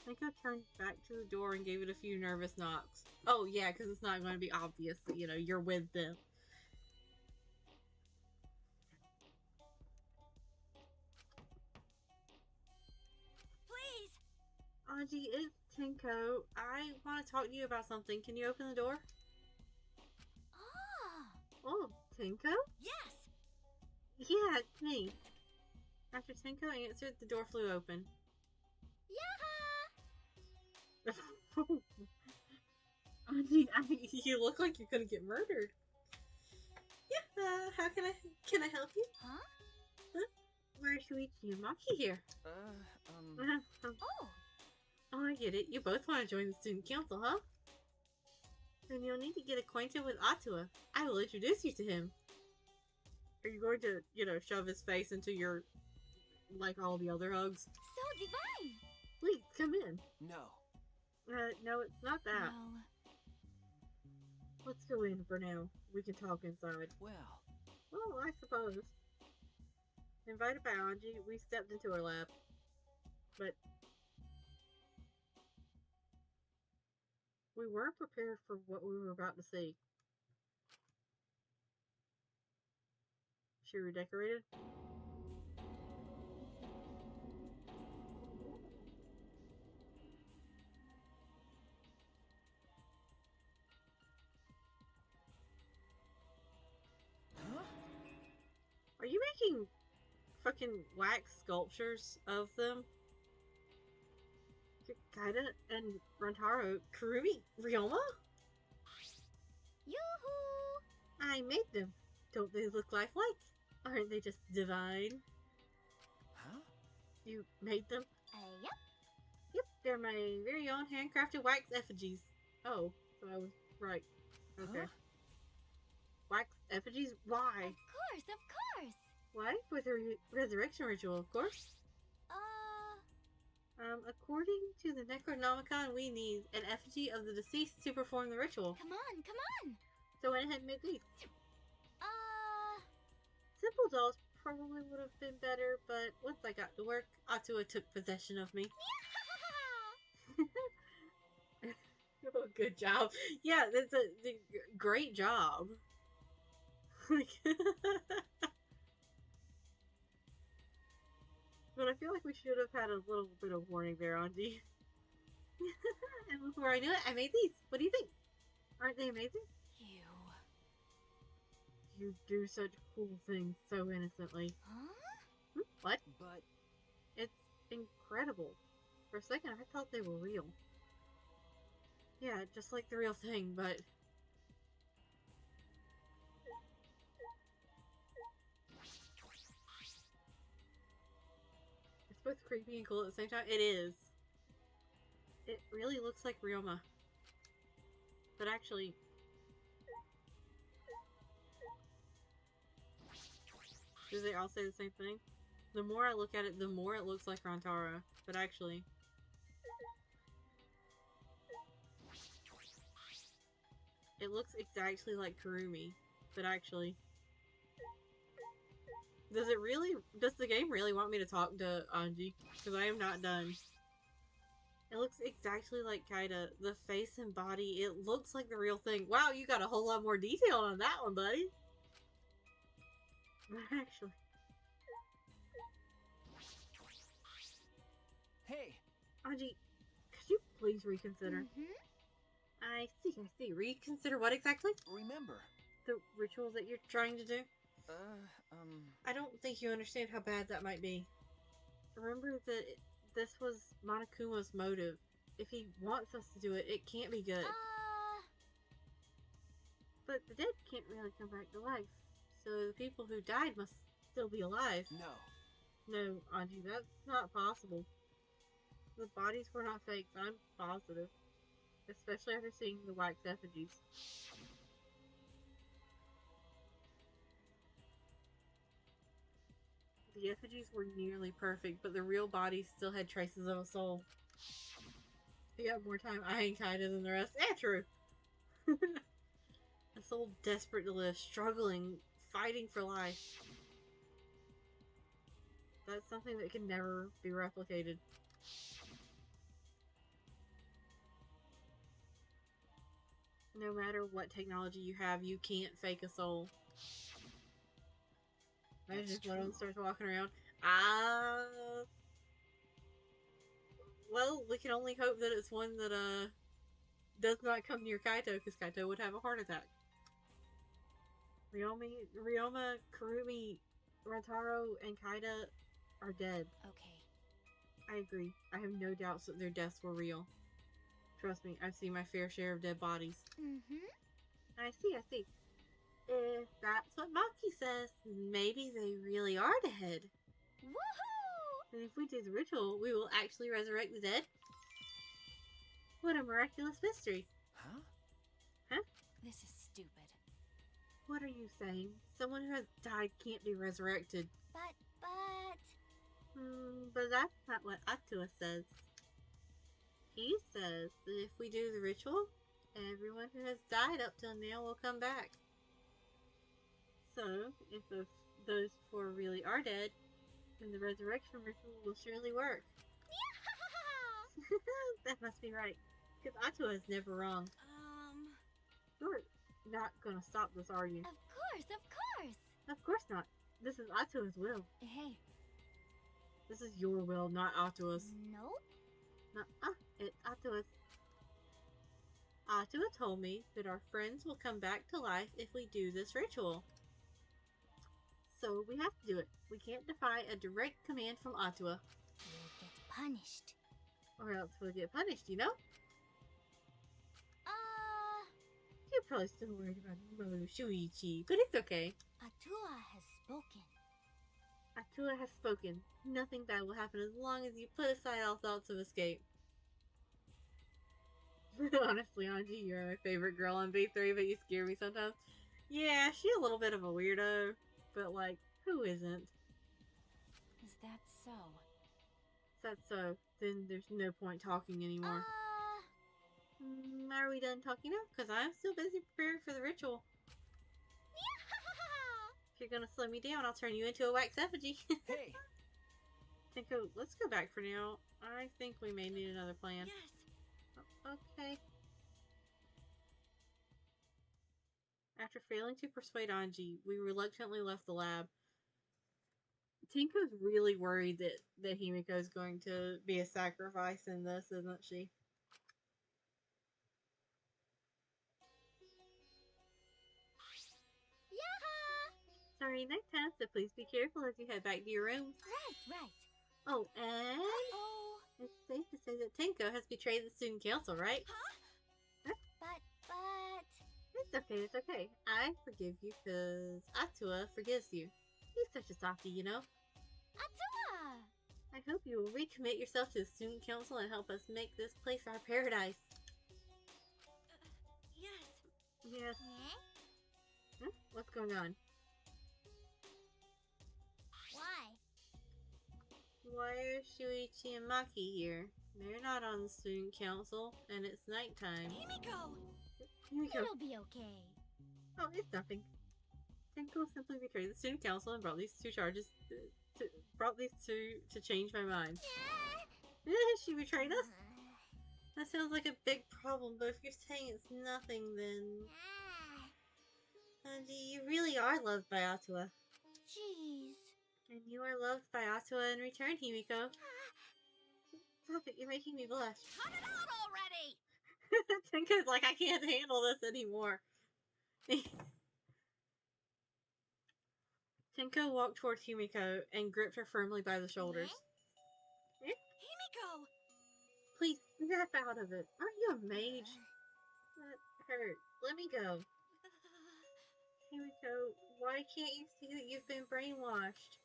Tenko turned back to the door and gave it a few nervous knocks. Oh, yeah, because it's not going to be obvious that, you know, you're with them. Please! Anji, it's Tenko. I want to talk to you about something. Can you open the door? Oh, Tenko? Yes! Yeah, it's me. After Tenko answered, the door flew open. Anji, you look like you're gonna get murdered. Yeah, how can I help you? Huh? Where's Shuichi and Maki here? Oh! Oh, I get it. You both want to join the student council, huh? Then you'll need to get acquainted with Atua. I will introduce you to him. Are you going to, you know, shove his face into your, like all the other hugs? So divine! Please, come in. No. No, it's not that. Well, Let's go in for now. We can talk inside. Well, Well, I suppose. Invited by Anji, we stepped into her lap. But we weren't prepared for what we were about to see. She redecorated? huh? Are you making fucking wax sculptures of them? Kaida and Rantaro, Kurumi, Ryoma? Yoo-hoo! I made them. Don't they look lifelike? Aren't they just divine? Huh? You made them? Yep. Yep, they're my very own handcrafted wax effigies. Oh, so I was right. Okay. Huh? Wax effigies? Why? Of course! Why? For the resurrection ritual, of course. According to the Necronomicon, we need an effigy of the deceased to perform the ritual. Come on! So I went ahead and made these. Simple dolls probably would have been better, but once I got to work, Atua took possession of me. Oh, good job. Yeah, that's a great job. But I feel like we should have had a little bit of warning there, Anji. And before I knew it, I made these. What do you think? Aren't they amazing? You do such cool things so innocently. Huh? What? But It's incredible. For a second, I thought they were real. Yeah, just like the real thing, but... It's both creepy and cool at the same time. It is. It really looks like Ryoma. But actually... Do they all say the same thing? The more I look at it, the more it looks like Rantaro. But actually... It looks exactly like Kurumi. But actually... Does the game really want me to talk to Anji? Because I am not done. It looks exactly like Kaida. The face and body, it looks like the real thing. Wow, you got a whole lot more detail on that one, buddy. Actually. hey, Anji, could you please reconsider? I see. Reconsider what exactly? Remember. The rituals that you're trying to do? Uh, I don't think you understand how bad that might be. Remember that this was Monokuma's motive. If he wants us to do it, it can't be good. But the dead can't really come back to life. So the people who died must still be alive. no. No, Anji, that's not possible. The bodies were not fakes, I'm positive. Especially after seeing the wax effigies. The effigies were nearly perfect, but the real bodies still had traces of a soul. He had more time eyeing Kaida than the rest. True. A soul desperate to live, struggling, fighting for life. That's something that can never be replicated. No matter what technology you have, you can't fake a soul. Imagine if one of them starts walking around. Well, we can only hope that it's one that does not come near Kaito, because Kaito would have a heart attack. Ryoma, Kurumi, Rantaro, and Kaida are dead. Okay. I agree. I have no doubts that their deaths were real. Trust me, I've seen my fair share of dead bodies. I see. If that's what Maki says, maybe they really are dead. Woohoo! And if we do the ritual, we will actually resurrect the dead? What a miraculous mystery. Huh? This is stupid. What are you saying? Someone who has died can't be resurrected. But... But that's not what Atua says. He says that if we do the ritual, everyone who has died up till now will come back. So, if those four really are dead, then the resurrection ritual will surely work. That must be right. Because Atua is never wrong. You're not gonna stop this, are you? Of course! Of course not. This is Atua's will. Hey. This is your will, not Atua's. Nope. It's Atua's. Atua told me that our friends will come back to life if we do this ritual. So we have to do it. We can't defy a direct command from Atua. We'll get punished. Or else we'll get punished, you know? You're probably still worried about Shuichi, but it's okay. Atua has spoken. Atua has spoken. Nothing bad will happen as long as you put aside all thoughts of escape. Honestly, Anji, you're my favorite girl on V3, but you scare me sometimes. Yeah, she's a little bit of a weirdo, but like, who isn't? Is that so? If that's so, then there's no point talking anymore. Are we done talking now? Because I'm still busy preparing for the ritual. If you're gonna slow me down, I'll turn you into a wax effigy. Hey! Tenko, let's go back for now. I think we may need another plan. Yes. Okay. After failing to persuade Anji, we reluctantly left the lab. Tenko's really worried that Himiko's going to be a sacrifice in this, isn't she? Sorry, nighttime, so please be careful as you head back to your rooms. Right. Oh, and it's safe to say that Tenko has betrayed the student council, right? But... It's okay. I forgive you because Atua forgives you. He's such a softie, you know? Atua! I hope you will recommit yourself to the student council and help us make this place our paradise. Yes. Huh? What's going on? Why are Shuichi and Maki here? They're not on the student council, and it's nighttime. Himiko! It'll be okay. Oh, it's nothing. Tenko simply betrayed the student council and brought these two to change my mind. She betrayed us? That sounds like a big problem, but if you're saying it's nothing, then... Anji, you really are loved by Atua. Jeez. And you are loved by Atua in return, Himiko. Stop it, you're making me blush. Cut it out already! Tenko's like, I can't handle this anymore. Tenko walked towards Himiko and gripped her firmly by the shoulders. Himiko! Please, snap out of it. Aren't you a mage? That hurts. Let me go. Himiko, why can't you see that you've been brainwashed?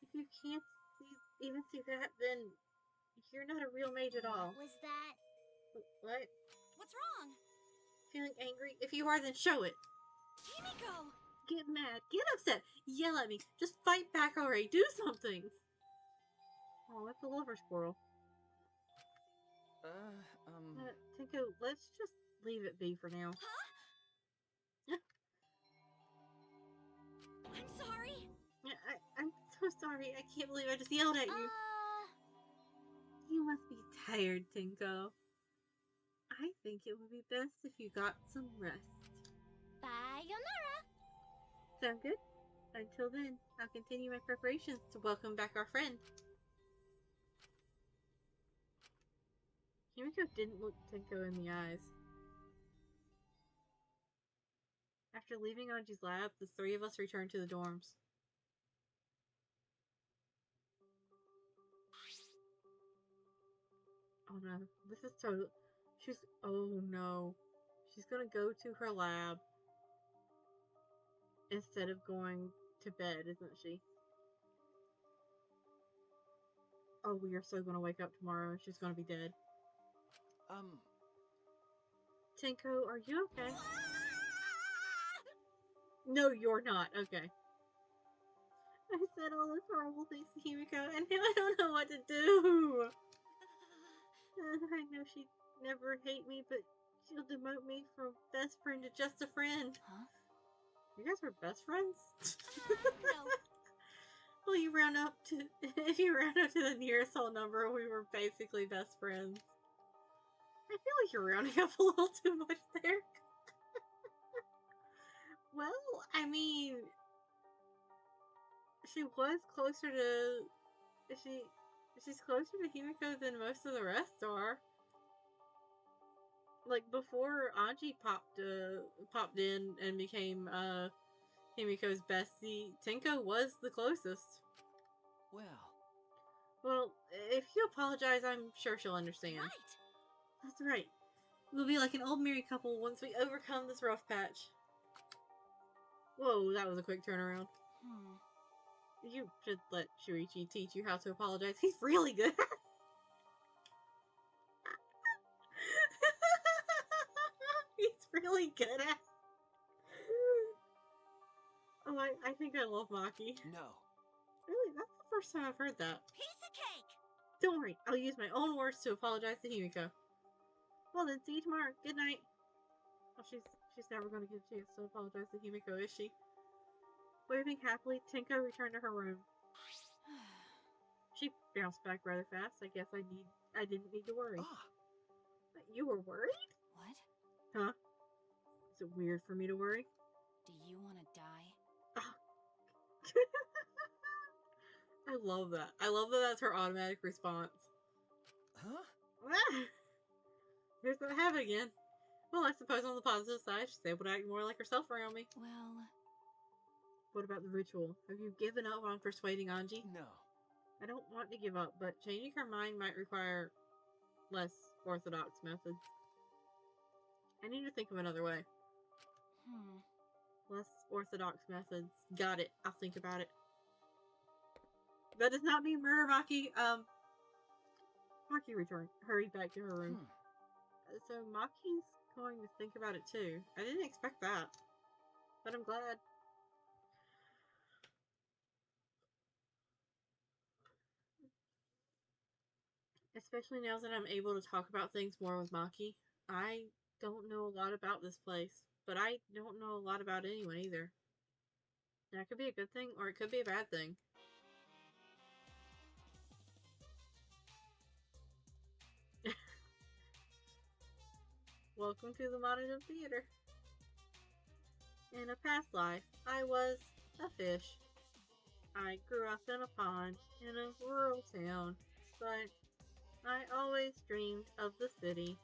If you can't even see that, then you're not a real mage at all. What was that? What? What's wrong? Feeling angry? If you are, then show it. Himiko! Get mad. Get upset. Yell at me. Just fight back already. Do something. Oh, it's a lover squirrel. Tenko, let's just leave it be for now. Huh? I'm sorry. I'm so sorry. I can't believe I just yelled at you. You must be tired, Tenko. I think it would be best if you got some rest. Sayonara. Sound good? Until then, I'll continue my preparations to welcome back our friend. Himiko didn't look Tenko in the eyes. After leaving Anji's lab, the three of us returned to the dorms. Oh no, this is total. Oh no. She's gonna go to her lab instead of going to bed, isn't she? Oh, we are so gonna wake up tomorrow and she's gonna be dead. Tenko, are you okay? No, you're not. Okay. I said all those horrible things to Himiko, and now I don't know what to do. I know she'd never hate me, but she'll demote me from best friend to just a friend. Huh? You guys were best friends? No. Well, you round up to if you round up to the nearest whole number, we were basically best friends. I feel like you're rounding up a little too much there. Well, I mean, she was closer to she's closer to Himiko than most of the rest are. Like before Anji popped in and became Himiko's bestie, Tenko was the closest. Well, if you apologize, I'm sure she'll understand. Right. That's right. We'll be like an old married couple once we overcome this rough patch. Whoa, that was a quick turnaround. You should let Shuichi teach you how to apologize. He's really good. He's really good at. Oh, I think I love Maki. No. Really, that's the first time I've heard that. Piece of cake. Don't worry, I'll use my own words to apologize to Himiko. Well then, see you tomorrow. Good night. Oh, she's never going to get a chance to apologize to Himiko, is she? Waving happily, Tenko returned to her room. She bounced back rather fast. I guess I didn't need to worry. You were worried? What? Huh? Is it weird for me to worry? Do you want to die? I love that. I love that that's her automatic response. Huh? Here's what happened again. Well, I suppose on the positive side, she's able to act more like herself around me. Well... What about the ritual? Have you given up on persuading Anji? No. I don't want to give up, but changing her mind might require less orthodox methods. I need to think of another way. Less orthodox methods. Got it. I'll think about it. That does not mean murder, Maki. Maki hurried back to her room. So Maki's going to think about it too. I didn't expect that. But I'm glad. Especially now that I'm able to talk about things more with Maki. I don't know a lot about this place, but I don't know a lot about anyone either. That could be a good thing, or it could be a bad thing. Welcome to the Monotone Theater. In a past life, I was a fish. I grew up in a pond in a rural town, but I always dreamed of the city.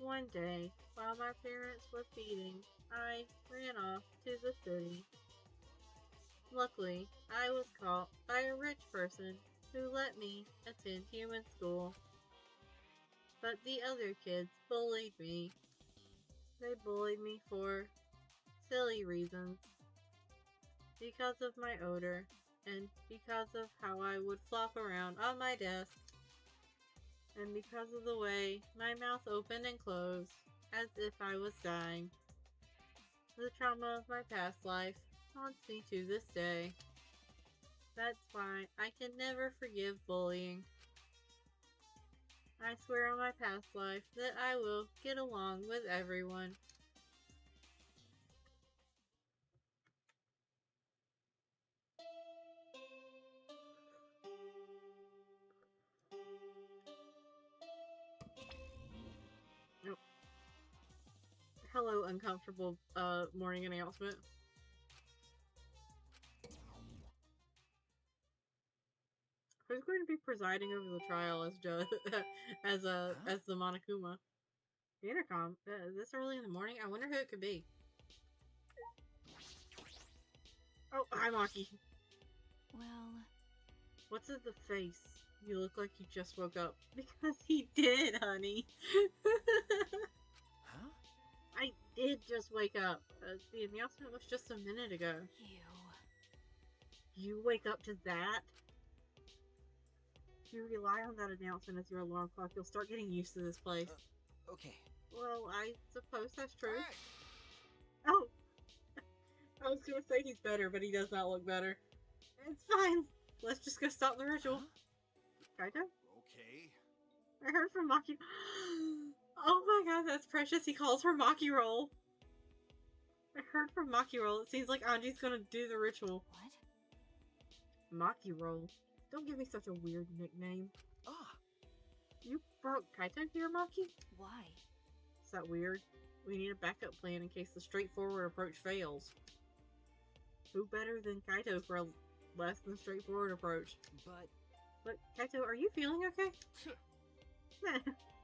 One day, while my parents were feeding, I ran off to the city. Luckily, I was caught by a rich person who let me attend human school. But the other kids bullied me. They bullied me for silly reasons. Because of my odor, and because of how I would flop around on my desk, and because of the way my mouth opened and closed, as if I was dying. The trauma of my past life haunts me to this day. That's why I can never forgive bullying. I swear on my past life that I will get along with everyone. Nope. Hello, uncomfortable morning announcement. Who's going to be presiding over the trial as as the Monokuma? The intercom. This early in the morning? I wonder who it could be. Oh, hi, Maki. Well, What's in the face? You look like you just woke up. Because he did, honey. Huh? I did just wake up. The announcement was just a minute ago. You wake up to that? If you rely on that announcement as your alarm clock, you'll start getting used to this place. Okay. Well, I suppose that's true. Hey! Oh! I was gonna say he's better, but he does not look better. It's fine. Let's just go stop the ritual. Huh? Kinda? Okay. I heard from Maki. Oh my god, that's precious. He calls her Maki Roll. I heard from Maki Roll. It seems like Anji's gonna do the ritual. what? Maki Roll. Don't give me such a weird nickname. Ah. You brought Kaito here, Maki? Why? Is that weird? We need a backup plan in case the straightforward approach fails. Who better than Kaito for a less than straightforward approach? But Kaito, are you feeling okay?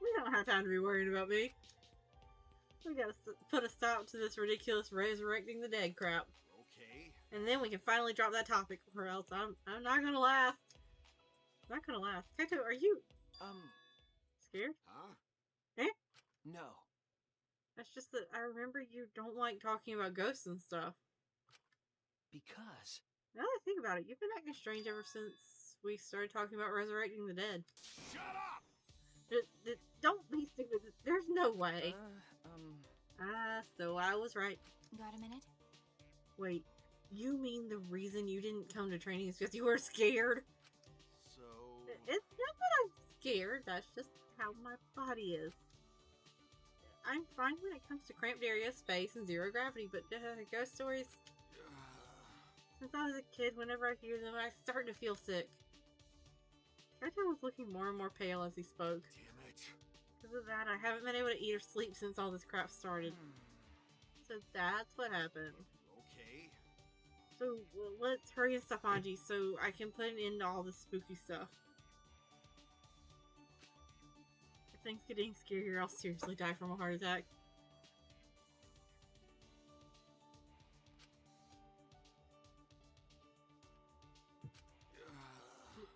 We don't have time to be worried about me. We gotta put a stop to this ridiculous resurrecting the dead crap. Okay. And then we can finally drop that topic, or else I'm not gonna laugh. Not gonna laugh. Kaito, are you scared? Huh? Eh? No. That's just that I remember you don't like talking about ghosts and stuff. Because. Now that I think about it, you've been acting strange ever since we started talking about resurrecting the dead. Shut up! Don't be stupid. There's no way. Ah, So I was right. Got a minute? Wait, you mean the reason you didn't come to training is because you were scared? So. It's not that I'm scared, that's just how my body is. I'm fine when it comes to cramped area, space, and zero gravity, but ghost stories, since I was a kid, whenever I hear them, I start to feel sick. Kaito was looking more and more pale as he spoke. Damn it. Because of that, I haven't been able to eat or sleep since all this crap started. So that's what happened. Okay. So let's hurry and stop Anji so I can put an end to all this spooky stuff. If things get any scarier, I'll seriously die from a heart attack.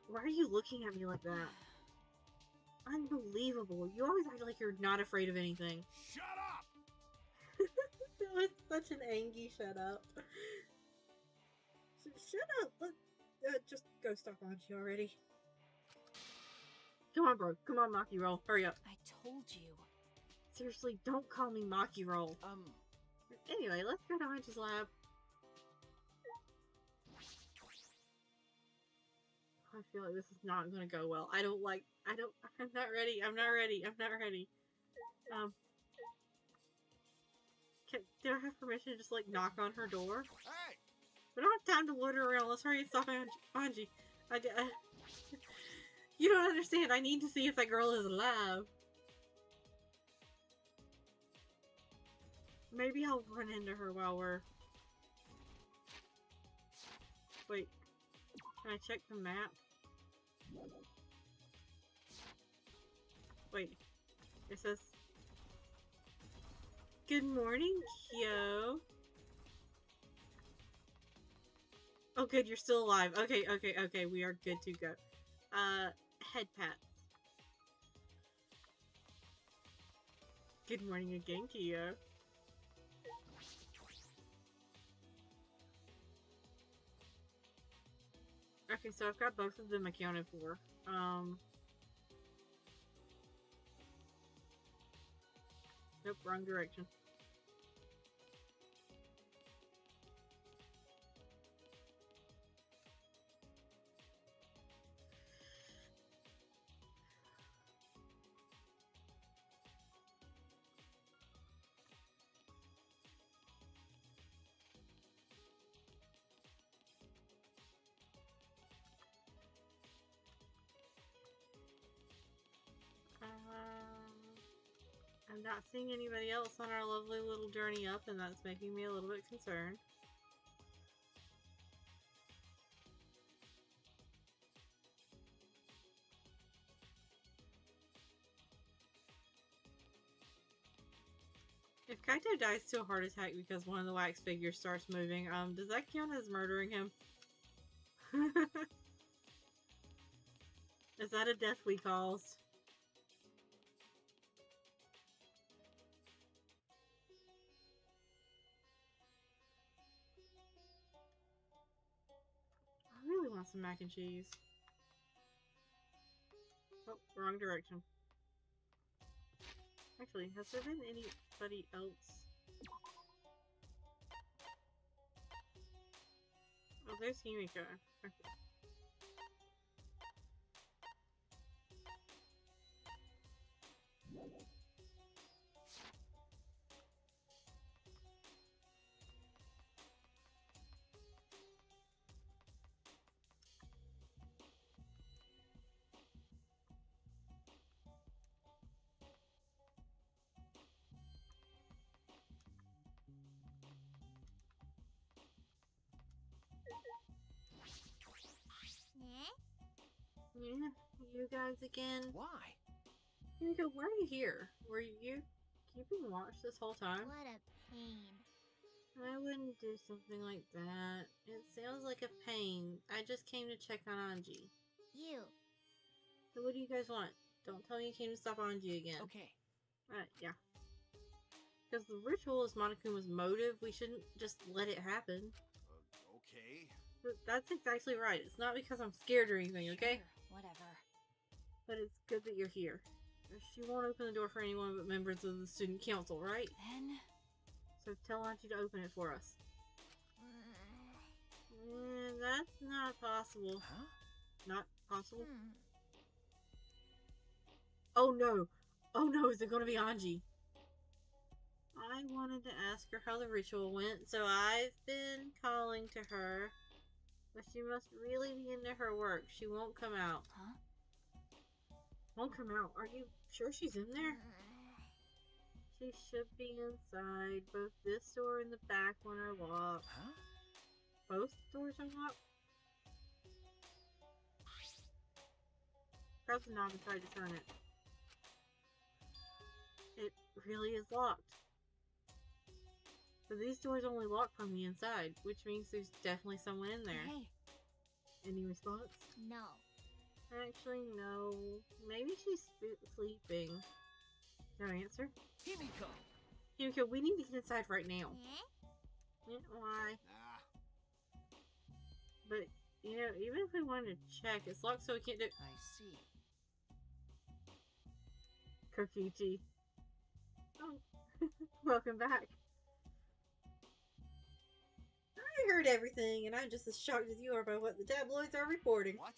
Why are you looking at me like that? Unbelievable. You always act like you're not afraid of anything. Shut up! That was such an angry shut up. Shut up! Let's just go stop Anji already. Come on, bro. Come on, Maki Roll. Hurry up. I told you. Seriously, don't call me Maki Roll. Anyway, let's go to Anji's lab. I feel like this is not gonna go well. I'm not ready. I'm not ready. Do I have permission to just, like, knock on her door? Hey! We don't have time to loiter around. Let's hurry and stop Anji. You don't understand. I need to see if that girl is alive. Maybe I'll run into her while we're... Wait. Can I check the map? Wait. It says... Good morning, Kiyo. Oh, good, you're still alive. Okay, we are good to go. Head pat. Good morning again, Kiyo. Okay, so I've got both of them accounted for. Nope, wrong direction. I'm not seeing anybody else on our lovely little journey up, and that's making me a little bit concerned. If Kaito dies to a heart attack because one of the wax figures starts moving, does that count as murdering him? Is that a death we caused? I really want some mac and cheese. Oh, wrong direction. Actually, has there been anybody else? Oh, there's Himiko. Okay. Yeah, you guys again. Why? Himiko, why are you here? Were you keeping watch this whole time? What a pain. I wouldn't do something like that. It sounds like a pain. I just came to check on Anji. You. So what do you guys want? Don't tell me you came to stop Anji again. Okay. Yeah. Because the ritual is Monokuma's motive, we shouldn't just let it happen. Okay. That's exactly right. It's not because I'm scared or anything, okay? Sure, whatever. But it's good that you're here. She won't open the door for anyone but members of the student council, right? Then... So tell Auntie to open it for us. That's not possible. Huh? Not possible? Hmm. Oh no! Oh no, is it gonna be Anji? I wanted to ask her how the ritual went, so I've been calling to her. But she must really be into her work. She won't come out. Huh? Won't come out? Are you sure she's in there? She should be inside. Both this door and the back one are locked. Huh? Both doors are locked? Grab the knob and try to turn it. It really is locked. So these doors only lock from the inside, which means there's definitely someone in there. Hey, Any response? No. Actually, no. Maybe she's sleeping. No answer? Himiko! Himiko, we need to get inside right now. Eh? Why? Nah. But, you know, even if we wanted to check, it's locked so we can't do- I see. Kokichi. Oh, welcome back. I heard everything, and I'm just as shocked as you are by what the tabloids are reporting. What?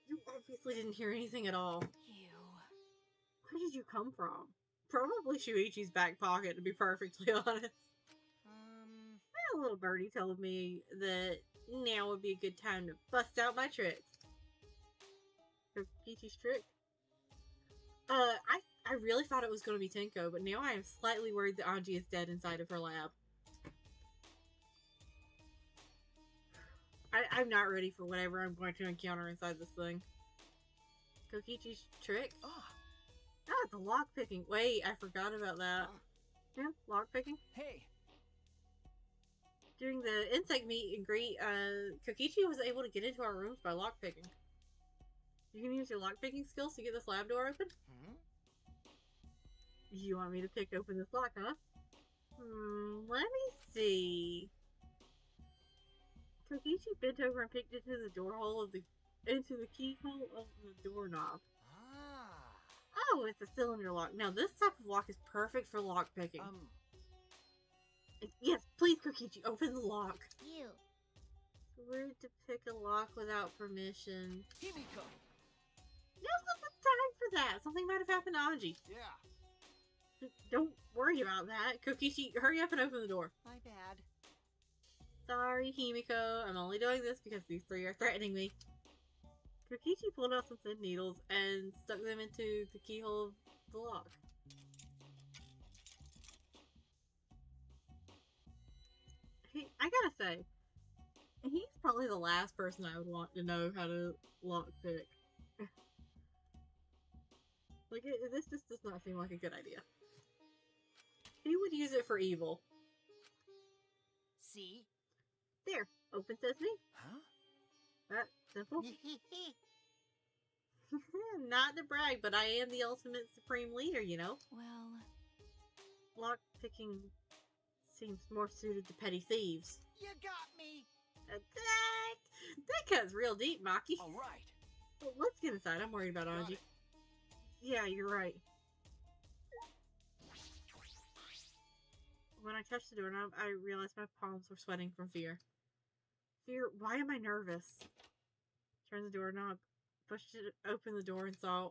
You obviously didn't hear anything at all. you. Where did you come from? Probably Shuichi's back pocket, to be perfectly honest. A little birdie told me that now would be a good time to bust out my tricks. Kokichi's trick? I really thought it was going to be Tenko, but now I am slightly worried that Anji is dead inside of her lab. I'm not ready for whatever I'm going to encounter inside this thing. Kokichi's trick? Ah, Ah, the lock picking. Wait, I forgot about that. Yeah, lockpicking. Hey, During the insect meet and greet, Kokichi was able to get into our rooms by lockpicking. You can use your lockpicking skills to get this lab door open? Hmm? You want me to pick open this lock, huh? Let me see. Kokichi bent over and picked into the keyhole of the doorknob. Ah. Oh, it's a cylinder lock. Now this type of lock is perfect for lockpicking. Yes, please, Kokichi, open the lock. You. Rude to pick a lock without permission. Himiko. Now's not the time for that. Something might have happened to Anji. Yeah. Don't worry about that. Kokichi, hurry up and open the door. My bad. Sorry, Himiko. I'm only doing this because these three are threatening me. Kokichi pulled out some thin needles and stuck them into the keyhole of the lock. I gotta say, he's probably the last person I would want to know how to lockpick. Like, this just does not seem like a good idea. He would use it for evil. See? There, open sesame. Huh? That simple. Not to brag, but I am the ultimate supreme leader, you know? Well, Lockpicking seems more suited to petty thieves. You got me. That cuts real deep, Maki. All right. Well, let's get inside. I'm worried about Got Anji. it. Yeah, you're right. When I touched the doorknob, I realized my palms were sweating from fear. Fear? Why am I nervous? Turned the doorknob, pushed it open the door, and saw.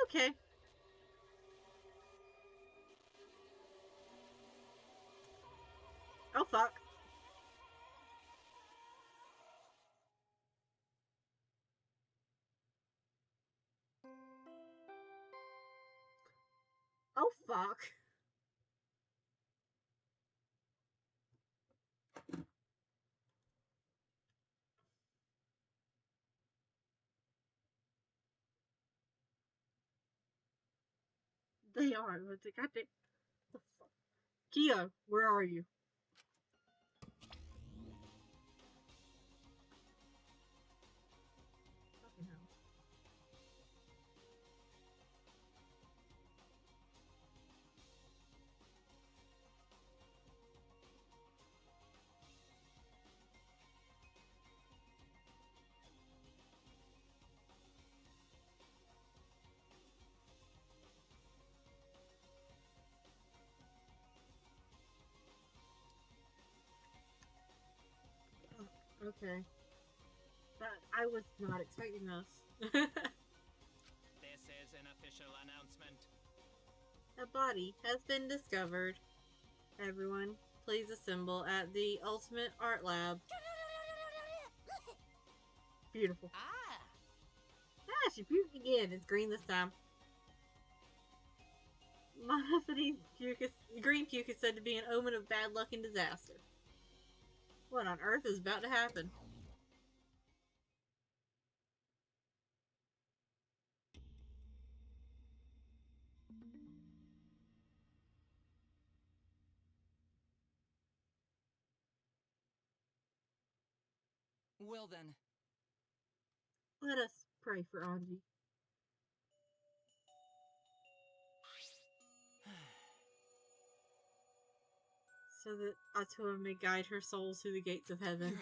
Okay. Oh fuck. Oh fuck. They are, but they got the fuck. Kiyo, where are you? Fucking hell. Okay. I was not expecting this. This is an official announcement. A body has been discovered. Everyone, please assemble at the Ultimate Art Lab. Beautiful. Ah. Ah, she puked again. It's green this time. Monophony green puke is said to be an omen of bad luck and disaster. What on earth is about to happen? Well then, Let us pray for Anji. So that Atua may guide her soul to the gates of heaven.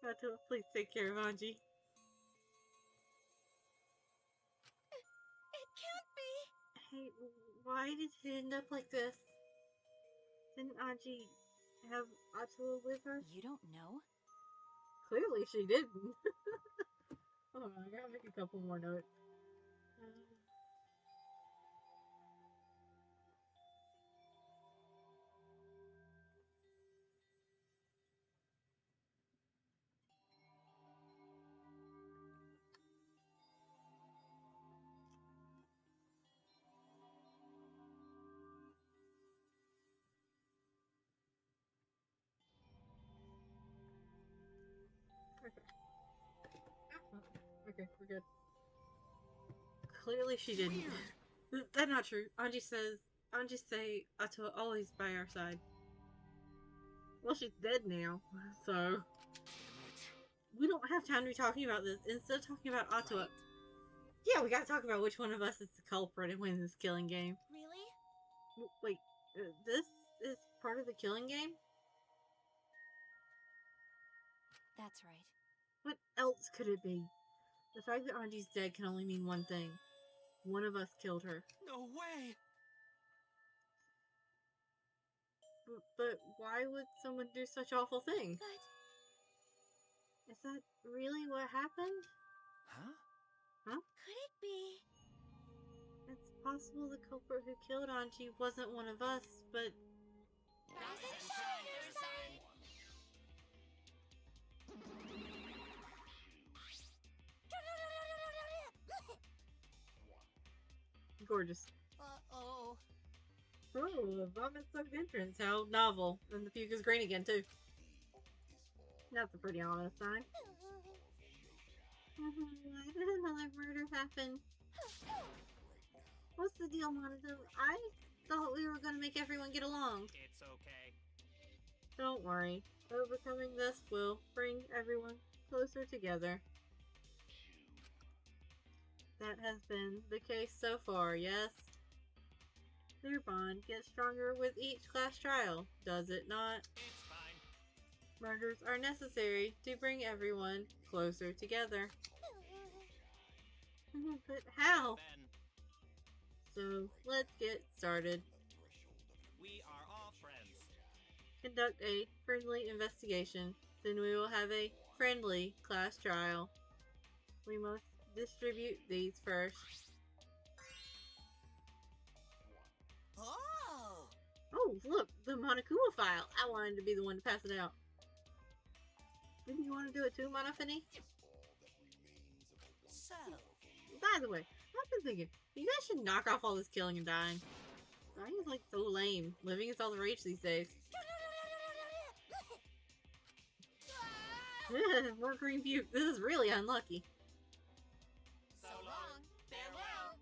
Atua, please take care of Anji. it can't be. Hey, why did it end up like this? Didn't Anji have Atua with her? You don't know? Clearly she didn't. Hold on, I gotta make a couple more notes. Okay. Okay, we're good. Clearly she didn't. That's not true. Anji say Ato always by our side. Well, she's dead now, so we don't have time to be talking about this. Instead of talking about Ato, Right? yeah, we gotta talk about which one of us is the culprit and wins this killing game. Really? Wait, this is part of the killing game? That's right. What else could it be? The fact that Anji's dead can only mean one thing. One of us killed her. No way! But why would someone do such awful things? But Is that really what happened? Huh? could it be? It's possible the culprit who killed Anji wasn't one of us, but Rise and shine, your son! gorgeous. Uh-oh. Oh, a vomit-soaked entrance. How novel. And the puke is green again, too. That's a pretty ominous sign. Why did another murder happen? What's the deal, Monito? I thought we were going to make everyone get along. It's okay. Don't worry. Overcoming this will bring everyone closer together. That has been the case so far, yes? Their bond gets stronger with each class trial, does it not? It's fine. Murders are necessary to bring everyone closer together. But how? Then So, let's get started. we are all friends. Conduct a friendly investigation. Then we will have a friendly class trial. We must distribute these first. Oh! Oh, look, the Monokuma file. I wanted to be the one to pass it out. Didn't you want to do it too, Monofini? So, By the way, I've been thinking, you guys should knock off all this killing and dying. Dying is like so lame. Living is all the rage these days. More green puke. This is really unlucky. So long. Farewell.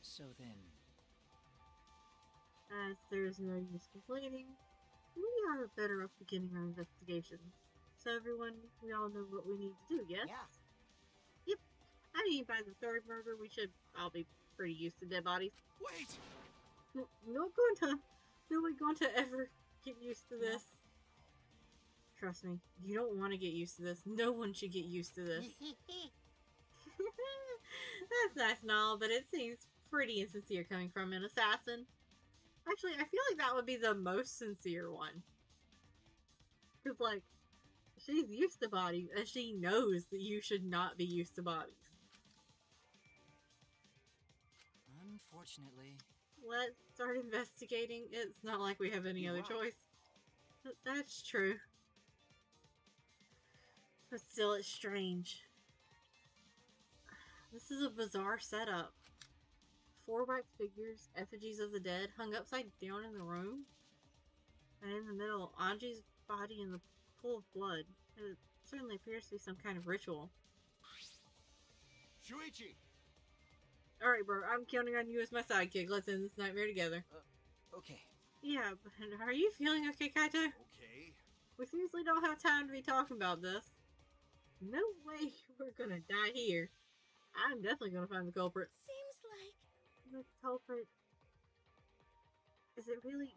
So then, As there's no use complaining, we are better off beginning our investigation. So everyone, we all know what we need to do, yes? yeah. Yep. I mean, by the third murder, we should all be pretty used to dead bodies. Wait! No one going to ever get used to this. Trust me, you don't want to get used to this. No one should get used to this. That's nice and all, but it seems pretty insincere coming from an assassin. Actually, I feel like that would be the most sincere one. Because, like, she's used to bodies, and she knows that you should not be used to bodies. unfortunately, Let's start investigating. It's not like we have any other choice. But that's true. But still, it's strange. This is a bizarre setup. 4 wax figures, effigies of the dead, hung upside down in the room. And in the middle, Anji's body in the pool of blood. It certainly appears to be some kind of ritual. Shuichi! Alright, bro, I'm counting on you as my sidekick. Let's end this nightmare together. Okay. Yeah, but are you feeling okay, Kaito? Okay. We seriously don't have time to be talking about this. No way we're gonna die here. I'm definitely gonna find the culprit. Seems like The culprit... Is it really...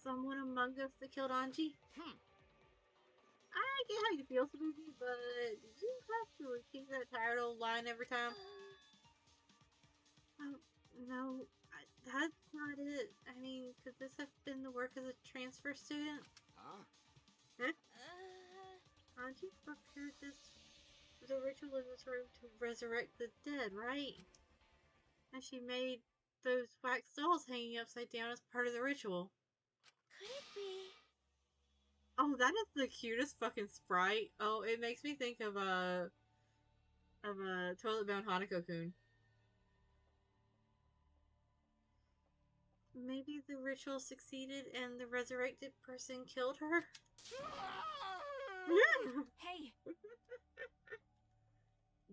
someone among us that killed Anji? I get how you feel, Sabuki, but did you have to repeat that tired old line every time? No, that's not it. I mean, could this have been the work of a transfer student? Huh? Anji prepared the ritual in this room to resurrect the dead, right? And she made those wax dolls hanging upside down as part of the ritual. could it be? Oh, that is the cutest fucking sprite. Oh, it makes me think of a Toilet Bound Hanako-kun. Maybe the ritual succeeded and the resurrected person killed her? Hey,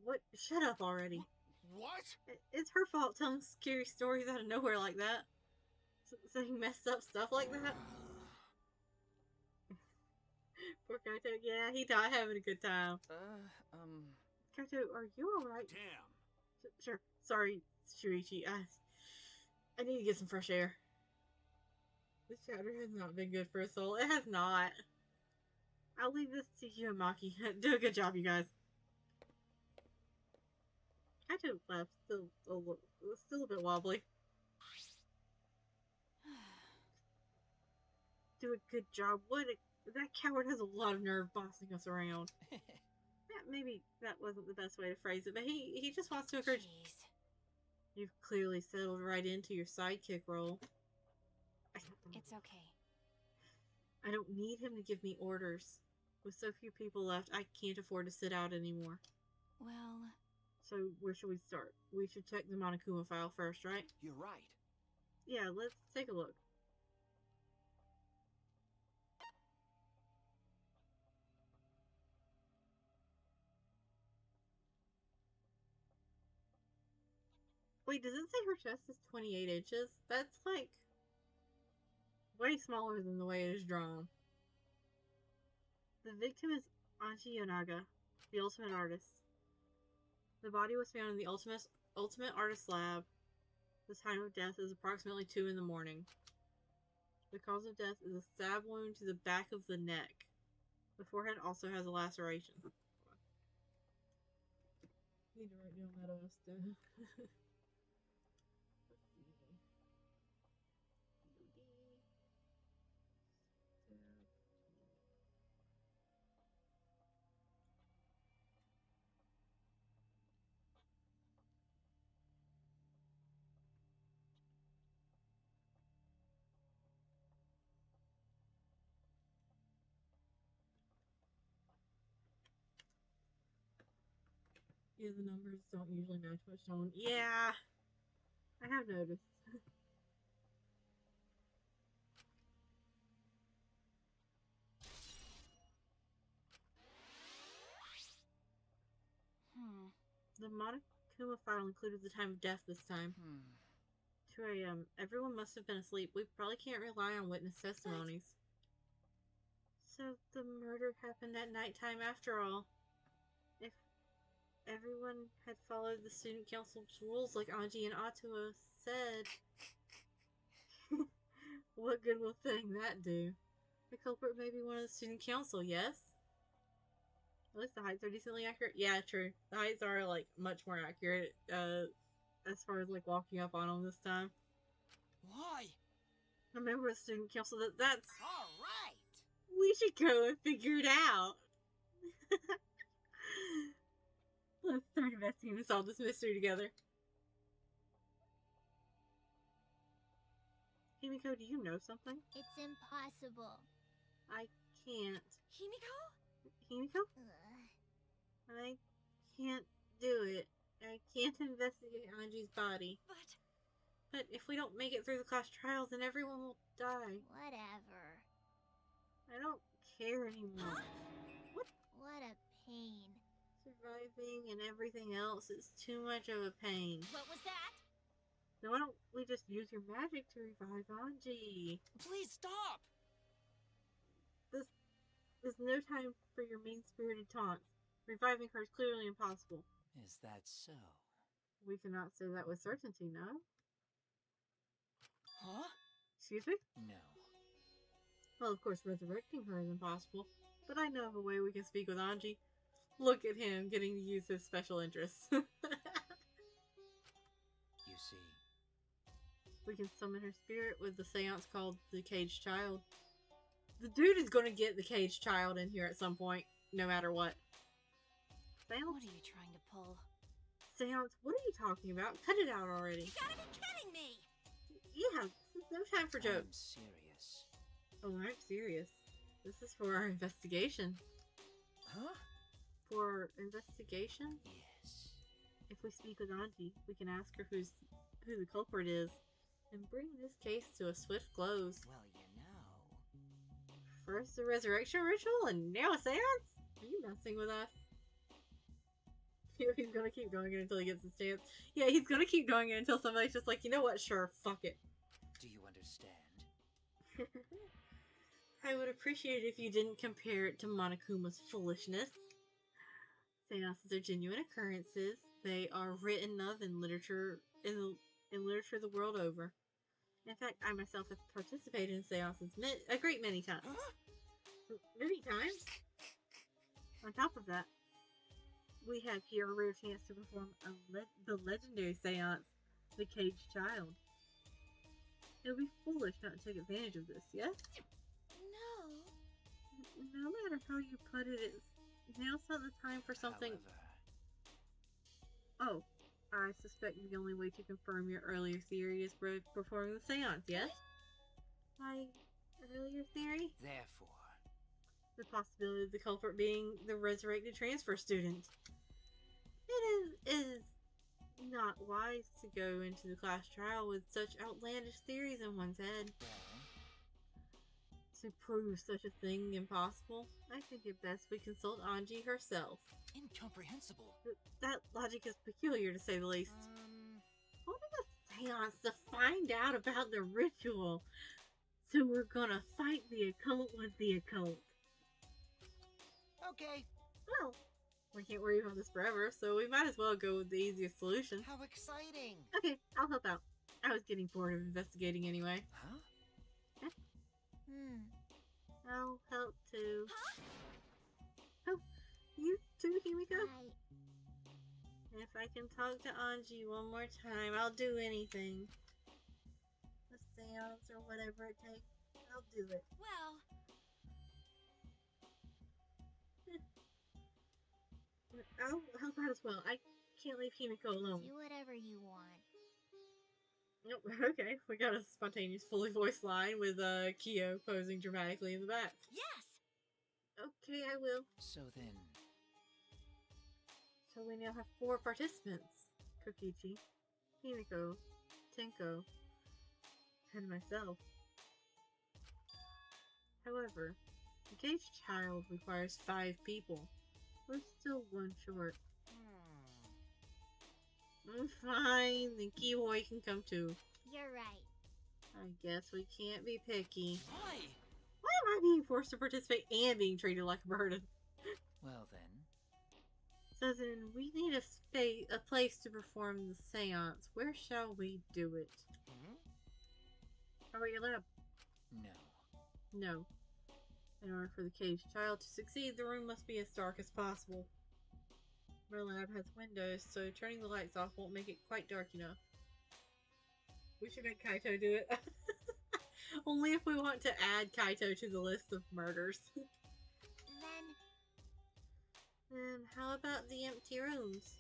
What? Shut up already. What? It's her fault telling scary stories out of nowhere like that. Saying messed up stuff like that. Poor Kaito. Yeah, he died having a good time. Kaito, are you alright? Damn. Sure. Sorry, Shuichi. I need to get some fresh air. This chapter has not been good for us all. It has not. I'll leave this to you and Maki. Do a good job, you guys. Kaito left. Still a bit wobbly. Do a good job. That coward has a lot of nerve bossing us around. Maybe that wasn't the best way to phrase it, but he just wants to encourage. jeez. You've clearly settled right into your sidekick role. It's okay. I don't need him to give me orders. With so few people left, I can't afford to sit out anymore. Well, So where should we start? We should check the Monokuma file first, right? You're right. Yeah, let's take a look. Wait, does it say her chest is 28 inches? That's like way smaller than the way it is drawn. The victim is Anji Yonaga, the ultimate artist. The body was found in the ultimate artist lab. The time of death is approximately 2 in the morning. The cause of death is a stab wound to the back of the neck. The forehead also has a laceration. Need to write down that other stuff. Yeah, the numbers don't usually match what's shown. Yeah, I have noticed. The Monokuma file included the time of death this time. 2 a.m. Everyone must have been asleep. We probably can't rely on witness testimonies. So the murder happened at nighttime after all. If everyone had followed the student council's rules like Anji and Atua said, what good will saying that do? The culprit may be one of the student council, yes? At least the heights are decently accurate. Yeah, true. The heights are, like, much more accurate, as far as, like, walking up on them this time. Why? A member of the student council, that's... All right. We should go and figure it out. Let's start investigating and solve this mystery together. Himiko, do you know something? It's impossible. I can't. Himiko? Himiko? I can't do it. I can't investigate Anji's body. But if we don't make it through the class trials, then everyone will die. Whatever. I don't care anymore. What a pain. Surviving and everything else is too much of a pain. What was that? Then why don't we just use your magic to revive Anji? Please stop! There's no time for your mean-spirited taunts. Reviving her is clearly impossible. Is that so? We cannot say that with certainty, no? Huh? Excuse me? No. Well, of course, resurrecting her is impossible. But I know of a way we can speak with Anji. Look at him getting to use his special interests. You see. We can summon her spirit with the seance called the Caged Child. The dude is gonna get the Caged Child in here at some point, no matter what. Seance? What are you trying to pull? Seance? What are you talking about? Cut it out already. You gotta be kidding me! Yeah, this is no time for I'm jokes. serious. Oh, I'm serious. This is for our investigation. Huh? For investigation? Yes. If we speak with Anji, we can ask her who the culprit is, and bring this case to a swift close. Well, you know. First the resurrection ritual, and now a seance? Are you messing with us? He's gonna keep doing it until he gets the stance. Yeah, he's gonna keep doing it until somebody's just like, you know what, sure, fuck it. Do you understand? I would appreciate it if you didn't compare it to Monokuma's foolishness. Seances are genuine occurrences. They are written of in literature the world over. In fact, I myself have participated in seances a great many times. Many times? On top of that, we had here a rare chance to perform the legendary seance, The Caged Child. It would be foolish not to take advantage of this, yes? No. No matter how you put it, now's not the time for something... However... Oh, I suspect the only way to confirm your earlier theory is performing the seance, yes? My earlier theory? Therefore... The possibility of the culprit being the resurrected transfer student. It is not wise to go into the class trial with such outlandish theories in one's head. To prove such a thing impossible, I think it best we consult Anji herself. Incomprehensible. That logic is peculiar, to say the least. Holding a seance to find out about the ritual. So we're gonna fight the occult with the occult. Okay. Well, we can't worry about this forever, so we might as well go with the easiest solution. How exciting. Okay, I'll help out. I was getting bored of investigating anyway. Huh? I'll help too. Oh, you too, Himiko? If I can talk to Anji one more time, I'll do anything. A seance or whatever it takes, I'll do it. Well, I'll help out as well. I can't leave Himiko alone. Do whatever you want. Nope. Okay, we got a spontaneous, fully voiced line with Kiyo posing dramatically in the back. yes! Okay, I will. So then... So we now have 4 participants. Kokichi, Himiko, Tenko, and myself. However, the caged child requires 5 people. We're still 1 short. Fine, then Kiwi can come too. You're right. I guess we can't be picky. Why? Why am I being forced to participate and being treated like a burden? Well then... So then, we need a place to perform the seance. Where shall we do it? How about your lab? No. No. In order for the caged child to succeed, the room must be as dark as possible. My lab has windows, so turning the lights off won't make it quite dark enough. We should make Kaito do it. Only if we want to add Kaito to the list of murders. Then how about the empty rooms?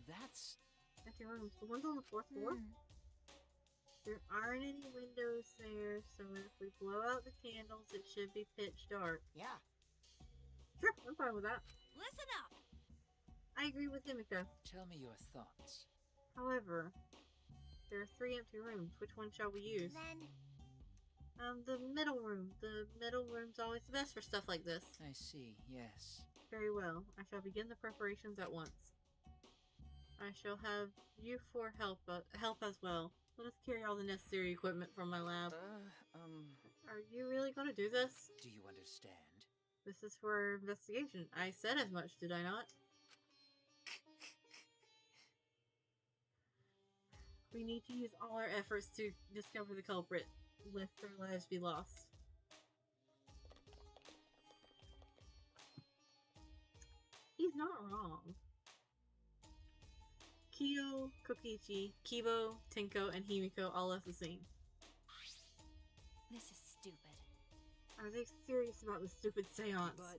That's... Empty rooms. The ones on the 4th floor? There aren't any windows there, so if we blow out the candles, it should be pitch dark. Yeah. Sure, I'm fine with that. Listen up! I agree with Himiko. Tell me your thoughts. However, there are 3 empty rooms. Which one shall we use? The middle room. The middle room's always the best for stuff like this. I see, yes. Very well. I shall begin the preparations at once. I shall have you 4 help as well. Let us carry all the necessary equipment from my lab. Are you really going to do this? Do you understand? This is for investigation. I said as much, did I not? We need to use all our efforts to discover the culprit, lest their lives be lost. He's not wrong. Kiyo, Kokichi, Kibo, Tenko, and Himiko all left the scene. This is stupid. Are they serious about the stupid seance? But...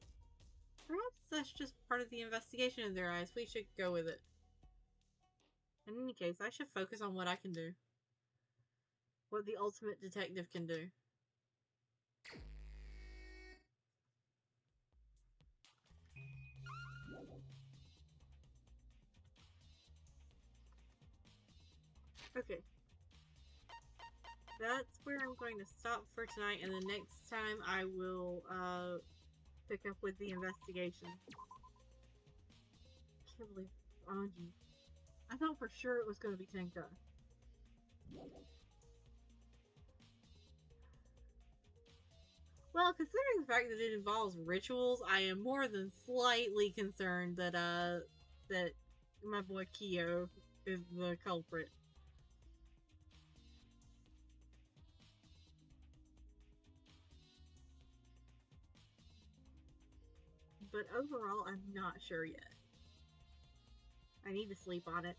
Perhaps that's just part of the investigation in their eyes. We should go with it. In any case, I should focus on what I can do. What the ultimate detective can do. Okay. that's where I'm going to stop for tonight, and the next time I will pick up with the investigation. I can't believe Anji. I thought for sure it was going to be Tenka. Well, considering the fact that it involves rituals, I am more than slightly concerned that that my boy Kiyo is the culprit. But overall, I'm not sure yet. I need to sleep on it.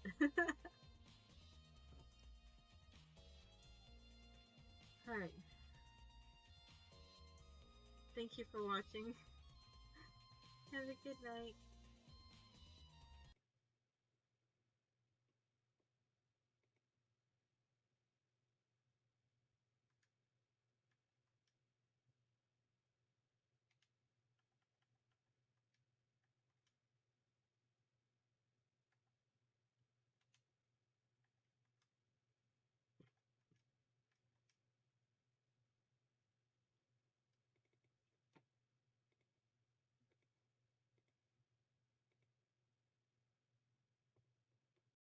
Alright. Thank you for watching. Have a good night.